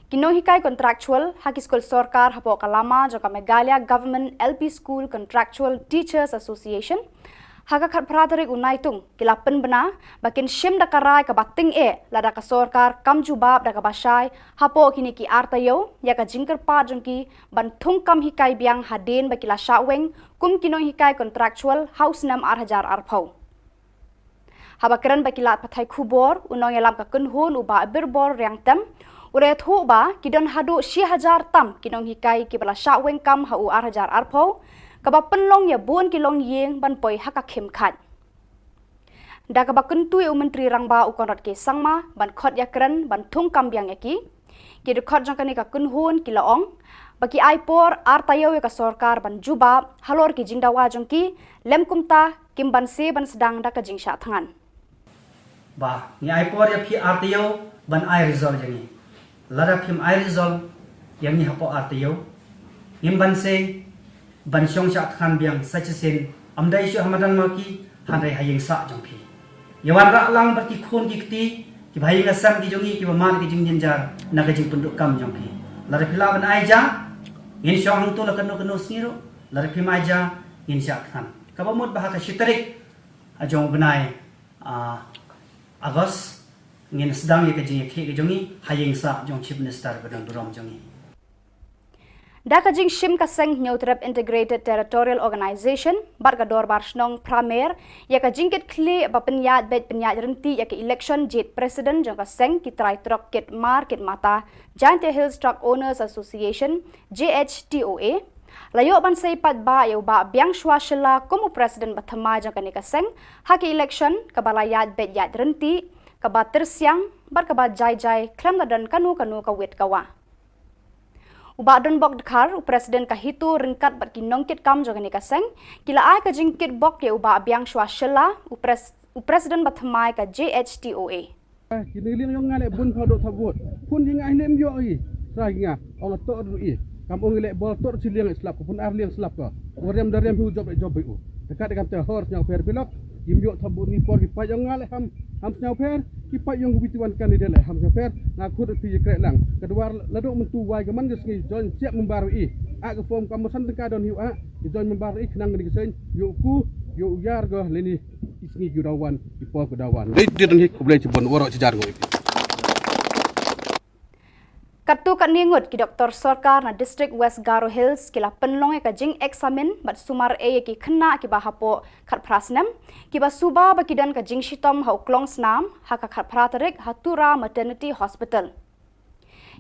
Kinong hikai contractual haki school sorkar hapo kalama jaka Megalia Government LP School Contractual Teachers Association Haga khat pratarik unaitung kila penbena bakin shim da karai ka bating lada ka sorkar kam jubab da ka basai hapo kini ki artayo ya ka jingker pa jongki ban thung kam hikai biang haden bakila shaweng kum kinong hikai contractual house nam 8,000 arpau. Habakran bakila pathai khubor unong yalam ka kunhun uba birbor riang tem ure thu ba kidon hadu 6,000 tam kinong hikai ki bala shaweng kam hau 8,000 arpau kaba penlong ya buan kilong yeng ban poi haka khem khat da kaba kuntui menteri rangba ukonrat ke sangma ban khot yakran ban thung kam biang yaki ki de khot jangkani ka kunhun kilaong baki aipor artayo ka sorkar ban juba halor ki jingdawa jongki lemkumta kimban se ban sedang da ka jingsha thangan ba ni aipor ya phi artayo ban ai result jangi lada phim ai result yang ni hapo artayo ngimban se ban syong syak khan biang sachasin amdai syu hamadan maki hanrai hayeng sa jongphi yawan ra lang berki khun ki kti ki bhai nga sam ki jongi ki bamar ki jing jinjar na ka jing penduk kam jongphi lar phila ban ai ja ngin syong hang tu la kanu kanu sniro lar phim ai ja ngin syak khan ka bamut bahaka shitarik ajong benai agos ngin sedang ye ka jing ki jongi hayeng sa jong chief minister badang durom jongi Dakajing Shim Kaseng Neutrep Integrated Territorial Organization Barga Dorbar Shnong Pramer Yakajing Kit Kli Bapenyat Bet Penyat Renti Yaki Election Jet President Jong Kaseng Kitrai Trok Kit Mar Kit Mata Giant Hills Truck Owners Association JHTOA Layo ban say pat ba yo ba biang shwa shila kumu President Bathama Jong Kani Kaseng Haki Election Kabalayat Bet Yat Renti Kabat Tersiang Bar Kabat Jai Jai Klam Dadan Kanu Kanu Kawit Kawa Uba don bok dekhar presiden kahitu ringkat bat kinong kit kam jogani kaseng kila ai ka jingkit bok ye uba biang shwa shela presiden bathamai ka JHTOA kini liang yong ngale bun phodok thabut pun jing ai lem yo i raginga ong to ru i kam ong le bol tor siliang slap pun ar liang slap ko warem darem hu job u dekat dengan te hor nyang per pilok im yo thabut ni por ki pa yong ngale ham nyang per ki pa yong hubituan kan ide le ham nyang per ngaku pi krek lang kedua laduk mentu wai gaman gesngi jon siap membaru i a ke form kamosan tengka don hiu a jon membaru i kenang ni gesen yo ku yo yar go leni isngi gudawan ki por gudawan dei den hi ku blai cibon woro cijar go Kartu kat ningut ki Dr. Sarkar na District West Garo Hills kila penlong ka jing examen bat sumar ki khna ki bahapo khat prasnam ki ba suba bakidan ka jing shitom ha uklong snam ha ka khat pratarik hatura maternity hospital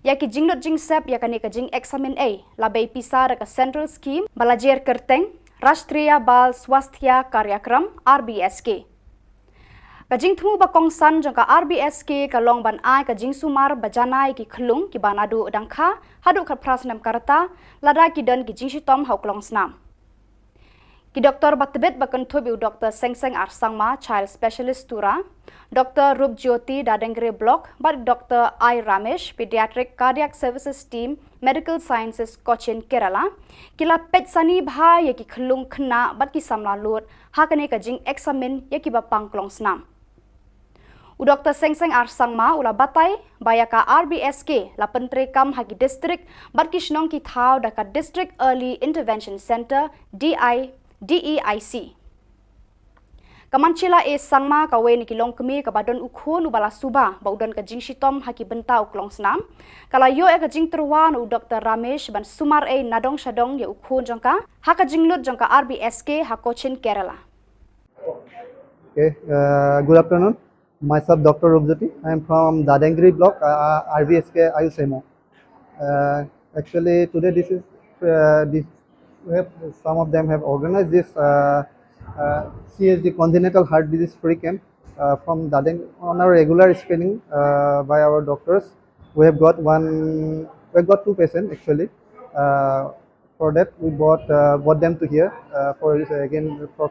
ya ki jingnot jing sep ya kani ka jing examen labai pisar ka central scheme balajer kerteng Rashtriya Bal Swasthya Karyakram RBSK Kajing thu ba kongsan jang ka RBSK ka long ban ai ka jing sumar bajanai ki khlung ki banadu dangkha hadu khat prasnam karta lada ki dan ki jing shitom hauklong snam ki Dr. Batbet bakan thobi Dr. Sengseng Arsangma child specialist tura Dr. Rup Jyoti Dadengre block but Dr. I Ramesh pediatric cardiac services team medical sciences Cochin Kerala kila pet sani bha ye ki khlung khna bat ki samla lut ha kane ka jing examen ye ki ba pangklong snam Dr. Sengseng Arsangma ula batai bayaka RBSK la pentre kam hagi district barkishnong ki thau daka District Early Intervention Center DEIC. Kamanchila sangma kawe ni kilong kemi kabadon ukhon ubala suba baudan ka jingshitom haki benta uklong snam kala yo ka jing terwan u Dr. Ramesh ban sumar nadong shadong ye ukhon jangka haka jinglut jangka RBSK Cochin Kerala. Okay, good afternoon. Myself, Dr. Rupjoti. I am from Dadengri block, RBSK Ayusemo. Actually, today some of them have organized this CHD congenital heart disease free camp from Dadeng on our regular screening by our doctors. We have got two patients actually. For that, we brought them to here for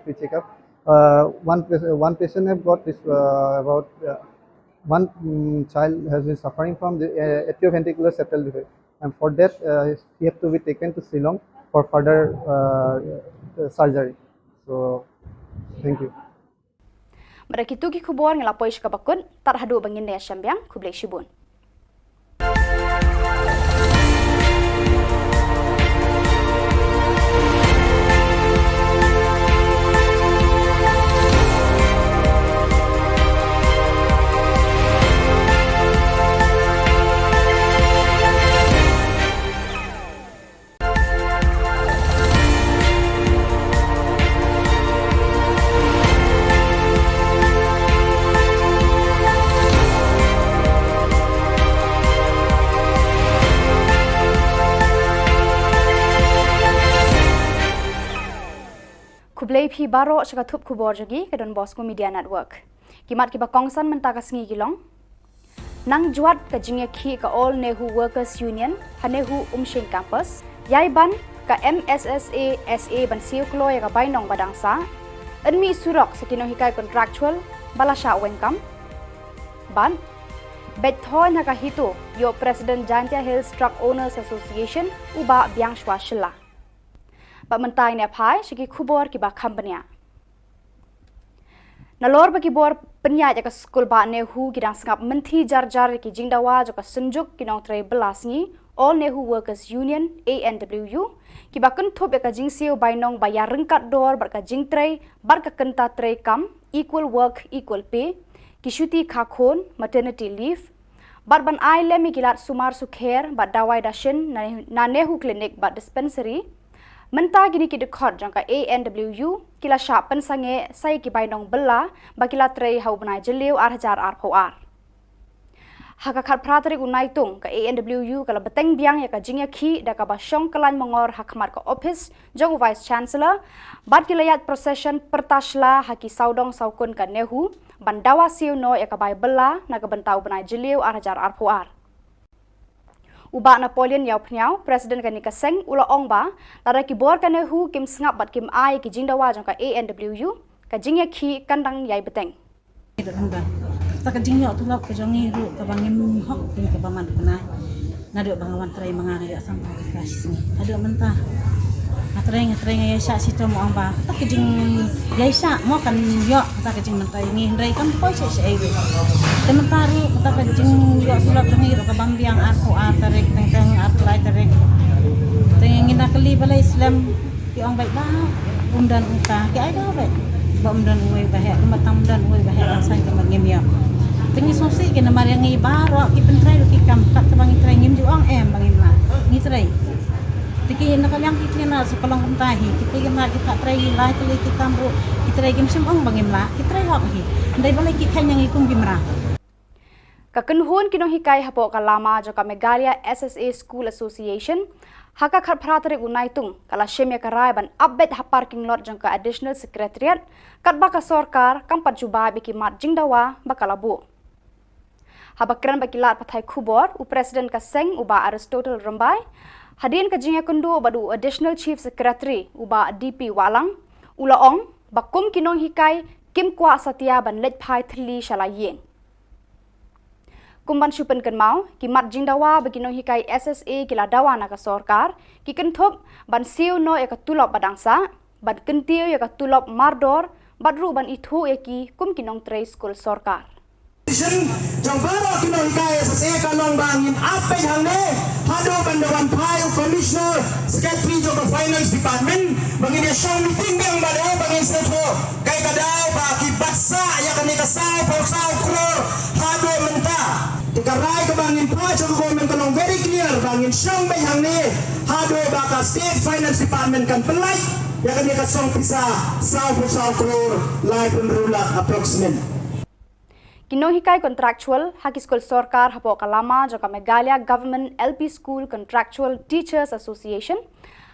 free checkup. One patient have got this one child has been suffering from the atrioventricular septal defect, and for that he have to be taken to Shillong for further surgery. So, thank you. Mereka itu ki khubor ngelapoi shkabakun tarhadu bangin ne syambyang kublai shibun. blay phi baro shaka thup khubor jogi ke Don Bosco Media Network. Kimat ki ba kongsan menta ka sngi gilong. Nang juat ka jingya khi ka All Nehu Workers Union hanehu Umshing Campus. Yai ban ka MSSA SA ban siu kloy ka bainong badangsa. Enmi surok sa kinohikai contractual balasha wengkam. Ban Bethoy na kahito yo President Jantia Hills Truck Owners Association uba biang shwa Shilla. Pagmentay ni Apai, sige Khubor ki ba company. Nalor ba kibor penyat ya ka skul ba nehu kidang sengap menti jar-jar ki jingdawa jo ka senjuk kinong tray belas ni All Nehu Workers Union ANWU ki ba kentup ya ka jingsiu bainong bayar rengkat dor bar ka jingtray bar ka kenta tray kam equal work equal pay ki syuti khakon maternity leave bar ban ai lemi kilat sumar sukher ba dawai dashin na nehu clinic ba dispensary Menta gini ki dekot jangka ANWU kila syak pensange saya ki bainong bela bakila trei hau benai jeliu arhajar arpoar. Hakakat prateri unaitung ka ANWU kala beteng biang ya ka jingya ki da ka basyong kelan mongor hakmat ka office jong vice chancellor bat kilayat procession pertasla haki saudong saukun ka nehu bandawa siu no ya ka bai bela na ka bentau benai jeliu arhajar arpoar. Ubak Napoleon yau pnyau Presiden kanika seng ula ongba lara ki bor kana hu kim sngap bat kim ai ki jingdawa jong ka ANWU ka jingya ki kandang yai beteng. Ta ka jingyo tu lok ka jongi ru ka bangim hok ni ka baman kana nado bangawan trai mangana ya sampai ka sini. Ado mentah. Atreng ya sya sito mo amba ta ka jing yai sya mo kan yo ta ka jing mentai ni ndai kan poi se ai. Tementaru ta ka jing yo tu lok jongi ru ka bambiang aku atarek teng atlai tarek. Tengin nak kali balai Islam ki ong baik ba umdan uka ki ai da baik. Ba umdan uai bahek matang umdan uai bahek asai ka mangim ya. Tengi sosi ki na mariangi baro ki pentrai ru ki kam kat ka bangi trai ngim ju ong bangim la. Ni trai. Tiki nak yang kita na sekolah kumtahi kita kena kita try lai tuli kita ambu kita try game sim ong bangim la kita try hok hi ndai balai ki khan yang ikum gimra ka kenhun kinong hikai hapo ka lama jo ka Megalia SSA School Association haka khat pratari unaitung kala shemya karai ban update ha parking lot jong ka additional secretariat kat ba ka sarkar kam pajuba biki mat jingdawa bakalabu habakran bakilat pathai Khubor u president ka seng uba Aristotle Rambai Hadin ka jingya kundu badu additional chief secretary uba DP Walang ulaong bakum kinong hikai kim kwa satya ban let phai thli shalayeng kumban shupen kan mau ki mat jingdawa baginong hikai SSA kila dawa na ka sarkar ki kenthop ban siu no ya ka tulop badangsa ban kentiu ya ka tulop mardor badru ban ithu ya ki kum kinong tray school sarkar Jang baro kinong hikai SSA kalong bangin apa yang ne hado bandawan payo commissioner secretary of the finance department bangin ya show meeting yang bado bangin seto kay kadao ba ki baksa ya kanika sao pausao kror hado menta dikarai ka bangin payo government kalong very clear bangin show may yang ne hado ba ka state finance department kan pelai ya kanika song pisa sao pausao kror live enrolla approximate Kinong hikai contractual haki school sarkar hapo kalama joka Megalia Government LP School Contractual Teachers Association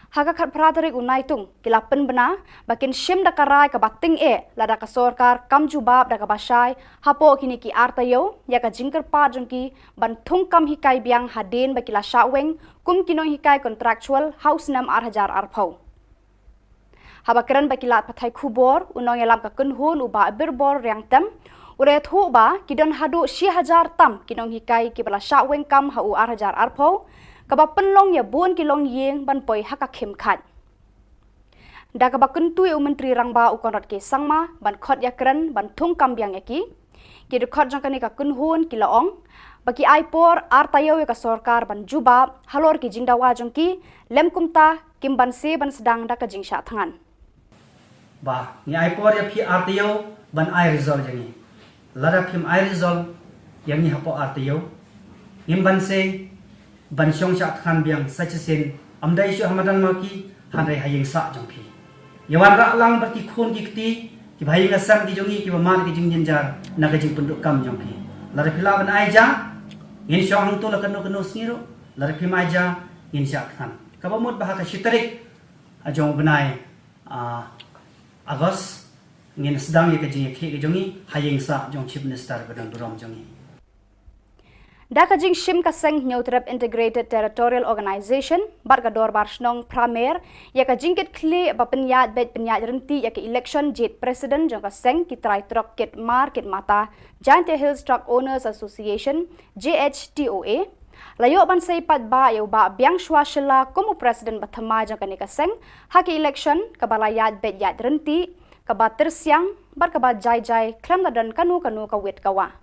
haka khat pratari unaitung kila penbena bakin shim dakarai ka bating lada ka sarkar kam jubab da ka basai hapo kini ki artayo ya ka jingker pa jongki ban thung kam hikai biang haden bakila shaweng kum kinong hikai contractual house nam 8000 arphau habakran bakilat pathai Khubor unong yalam ka kunhun uba birbor riang tem Ure thu ba kidon hadu 6000 tam kinong hikai ki bala sha weng kam hau 8000 arpho ka ba penlong ya bun kilong yeng ban poi haka khem khat da ka ba kuntu u menteri rangba u konrat ke sangma ban khot ya kran ban thung kam biang eki ki de khot jang kani ka kunhun ki laong baki aipor artayo ka sarkar ban juba halor ki jingdawa jongki lemkumta kim ban se ban sedang da ka jingsha thangan ba ni aipor ya phi artayo ban ai result jangi Lara phim ai result yang ni hapo artiyo ngimban se ban syong syak khan biang sachesin amdai syu hamadan maki hanrai hayeng sa jongpi yawan ra lang berti khon ki kti ki bhai ngasam ki jongi ki bamar ki jing jinjar na ka jing penduk kam jongpi lara phila ban ai ja ngin syong hang tu la kanu kanu sniro lara phim ai ja ngin syak khan ka bamut bahaka shitarik ajong benai Agos ngin sedang ya kajing ke jongi hayeng sa jong chief minister badan duram jongi. Dakajing Shim Kaseng Neutrep Integrated Territorial Organization Bargador Barshnong Pramer Yakajing Kit Kli Bapenyat Bet Penyat Renti Yak Election Jet President Jong Kaseng Kitrai Trok Kit Mar Kit Mata Giant Hills Truck Owners Association JHTOA Layo Bansay Padba Yaw Ba Biang Shwa Shilla Kumu President Batama Jong Kani Kaseng Haki Election Kabalayat Bet Yat Renti Kabat Tersiang Barkabat Jai Jai Klam Dadan Kanu Kawit Kawa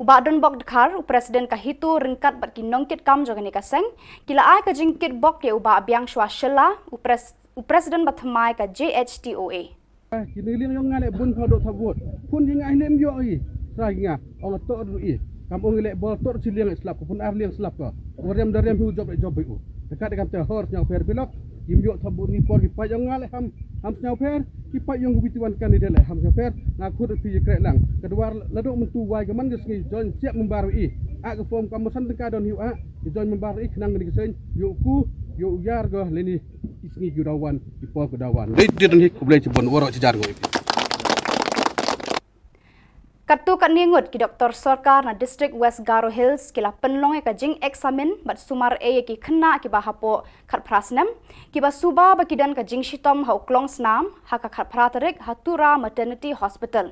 Ubak don bok dekhar Presiden kahitu ringkat bat kinongkit kam jogani kaseng kila ai ka jingkit bok ya ubak biang shwa shela Presiden bathamai ka JHTOA kini liang yang ngale bun kau dok tabut pun jing ai lem yo i sahinga ong to ru i kampung le bol tor ciliang slap pun ar liang slap ko warem darem hu job u dekat dengan te hor yang per pilok im yo tabut ni por ki pa yang ngale ham nyau per ki pa yang hubituan kan ide le ham nyau per ngaku pi krek lang kedua laduk mentu wai gaman gesngi jon siap membaru i a ke form kamusan tengka don hiu a di jon membaru i kenang ni kesen yo ku yo yar go leni isngi gudawan di por gudawan le di don hi ku boleh cebon woro cejar go Kartu kat ningut ki Dr. Sarkar na District West Garo Hills kila penlong ka jing examen bat sumar e ki kena ki bahapo khat prasnam ki ba suba bakidan ka jing shitom ha uklong snam ha ka khat pratarik hatura maternity hospital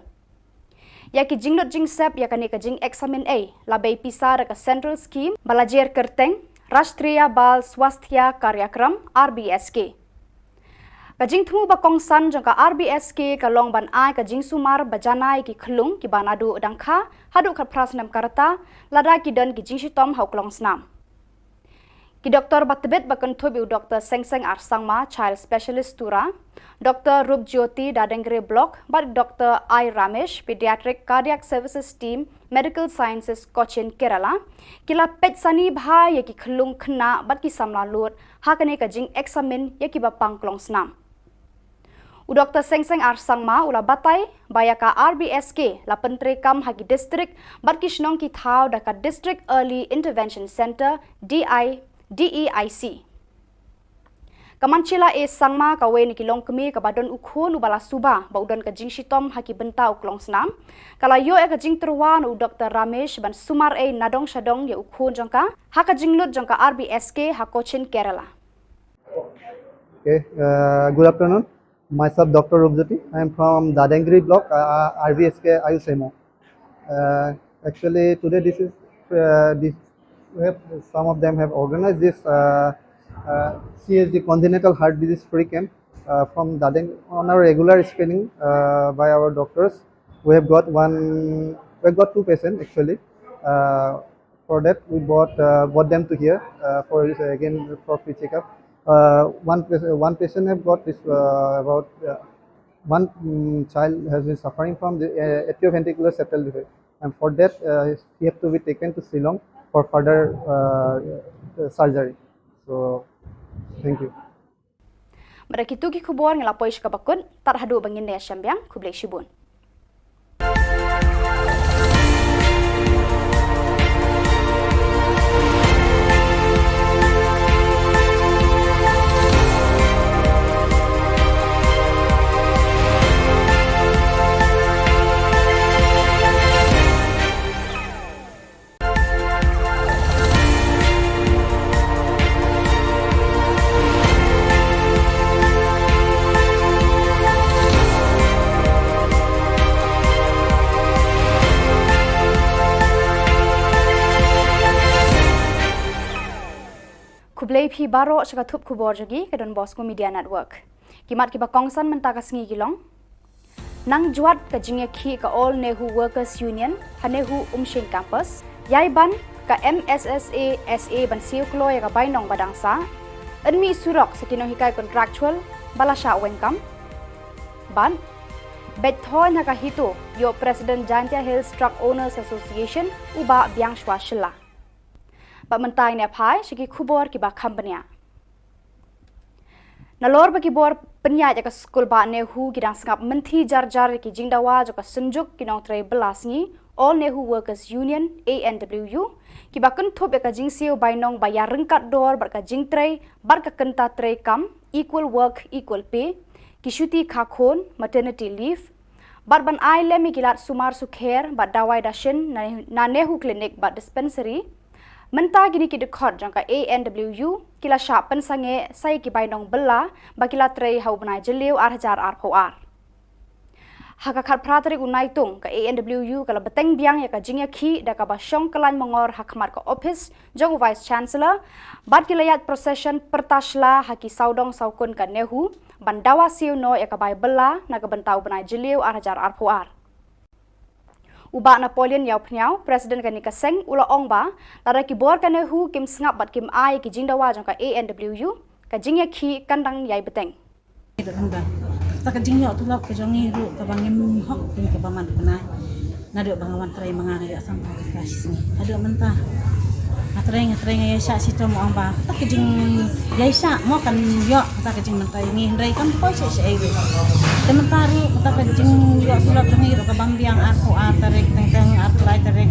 ya ki jingnot jing sep ya kani ka jing examen e labai pisar ka central scheme balajer kerteng Rashtriya Bal Swasthya Karyakram RBSK Kajing thu bakong san jang ka RBSK ka long ban ai ka jing sumar bajanai ki khlung ki banadu dangkha hadu khat prasnam karata lada ki dan ki jing shitom hauklong snam ki Dr. Batbet bakon thobi Dr. Sengseng Arsangma Child Specialist Tura Dr. Rup Jyoti Dadengre Block bad Dr. I Ramesh Pediatric Cardiac Services Team Medical Sciences Cochin Kerala kila pet sani bha ye ki khlung khna bad ki samla lut ha kane ka jing examen ye ki ba pangklong snam Dr. Sengseng Arsangma ula batai bayaka RBSK la pentre kam hagi district barkishnong ki thau daka District Early Intervention Center DEIC. Kamanchila e sangma kawe ni kilong kemi kabadon ukhon ubala suba baudon ka jing shitom haki benta uklong snam kala yo e ka jing terwan u Dr. Ramesh ban sumar e nadong shadong ye ukhon jangka haka jinglut jangka RBSK hakochin Kerala. Okay, good afternoon. Myself, Dr. Rupjoti. I am from Dadengri block, RVSK Ayusemo. Actually, today this is some of them have organized this CHD congenital heart disease free camp from Dadeng on our regular screening by our doctors. We have got two patients actually. For that, we brought them to here for free checkup. One patient have got this one child has been suffering from the atrioventricular septal defect, and for that he have to be taken to Shillong for further surgery. So, thank you. Mereka itu ki khubor ngelapoi shkabakun tarhadu bangin ne syambyang kublai shibun. Kublai phi baro shaka thup khubor jogi ke Don Bosco Media Network. Kimat ki bakongsan mentaka sngi gilong. Nang juat ka jingya khi ka All Nehu Workers Union hanehu umshin campus. Yai ban ka MSSA SA ban siu klo ya ka bainong badangsa. Enmi surok sekinong hikai contractual balasha wengkam. Ban bethoy na ka hito yo President Giant Hills Truck Owners Association uba biang shwa shilla. Mentai ne pai segi khubor ki ba company nalor ba ki bor penya ja ka school ba ne hu ki dang sngap menthi jar ki jingdawa ja ka sunjuk ki nong tre belasni All Nehu Workers Union ANWU ki ba kan thop ka jing siu bai nong ba ya rengkat dor bar ka jing tre bar ka kenta tre kam equal work equal pay Kishuti Khakon, maternity leave, but ban ai lemi gilat sumar sukher, but dawai dashin na nehu clinic but dispensary, menta gini ki dekhot jangka ANWU, kila syak pensange saya ki bainong bela, bakila trei hau benai jeliu arhajar arpoar. Hakakat prateri unaitung ke ANWU kala beteng biang ya ka jingya ki da ka basyong kelan mongor hakmat ke office jong vice chancellor bat kilayat procession pertasla haki saudong saukun ka nehu bandawa siu no ya ka bai bela na ka bentau benai jeliu arhajar arpoar. Uba Napoleon yau pnyau presiden ka nikaseng ula ongba lara ki bor ka nehu kim sngap bat kim ai ki jingdawa jong ka ANWU ka jingya ki kandang yai beteng. Tak kejing yok tu lah kejongi ru ke bangim hok ini ke baman kena naduk bangawan terai mangana ya sampai kasih ni aduk mentah atrai ya syak situ mo amba tak kejing ya syak mo kan yok tak kejing mentah ini ndai kan poi syak ai sementara ru tak kejing yok tu lah kejongi ru ke bambiang aku tarik teng atrai tarik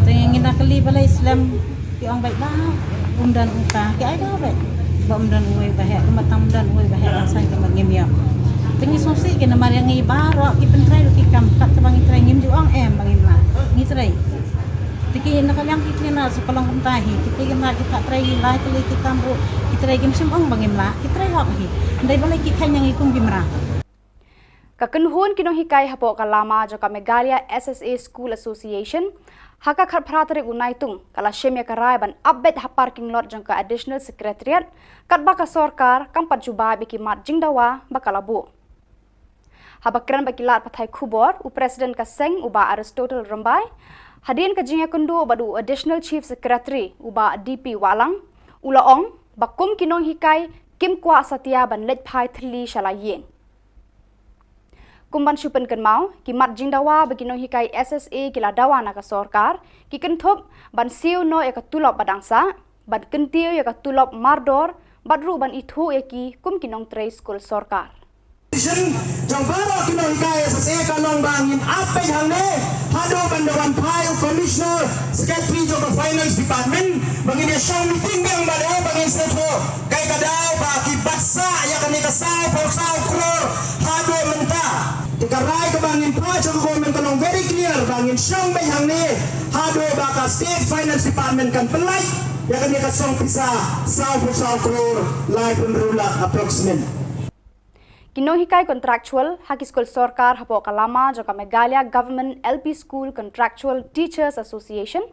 tengin nak keli balai Islam ki ong baik dah umdan uta ki ai dah baik umdan uai bahek matang umdan uai bahek rasai ke bangim ya tengi sosi ke nama yang ngi baro ki pentrai ki kam kat bang trai ngim juang bangin la ngi trai tiki nak yang ki na sekolong kuntahi tiki na kita trai lai tuli ki kambu ki trai gim sim bangin la ki trai hok hi ndai balai ki khan yang ikum gimra Kakenhun kinong hikai hapo kalama joka Megalia SSA School Association haka khat prateri unaitung kala shemya karai ban update ha parking lot jangka additional secretariat kat baka sorkar kampat juba biki mat jingdawa bakalabu. Habakran bakilat pathai Khubor u president ka seng uba Aristotle Rambai hadin ka jingya kundu badu additional chief secretary uba DP Walang ulaong bakum kinong hikai kim kwa satya ban let phai thli shalayen. Kumban syupen kan mau ki mat jingdawa baginong hikai SSA kila dawa na ka sorkar ki kenthop ban siu no ya ka tulop badangsa ban kentiu ya ka tulop mardor badru ban ithu ya ki kum kinong tray school sorkar. Jang baro kinong hikai SSA kalong bangin apa yang ne hado bandawan payu commissioner secretary of finance department bangin ya syang meeting yang badai bangin seto kai kadau baki baksa ya kan kasau posau kror hado mentah dikarai ke bangin payu government kanong very clear bangin syang bayang ne hado baka state finance department kan pelai ya kan kasong pisa sau posau kror lai penrula approximate. Kinong hikai contractual haki school sorkar hapo kalama joka Megalia Government LP School Contractual Teachers Association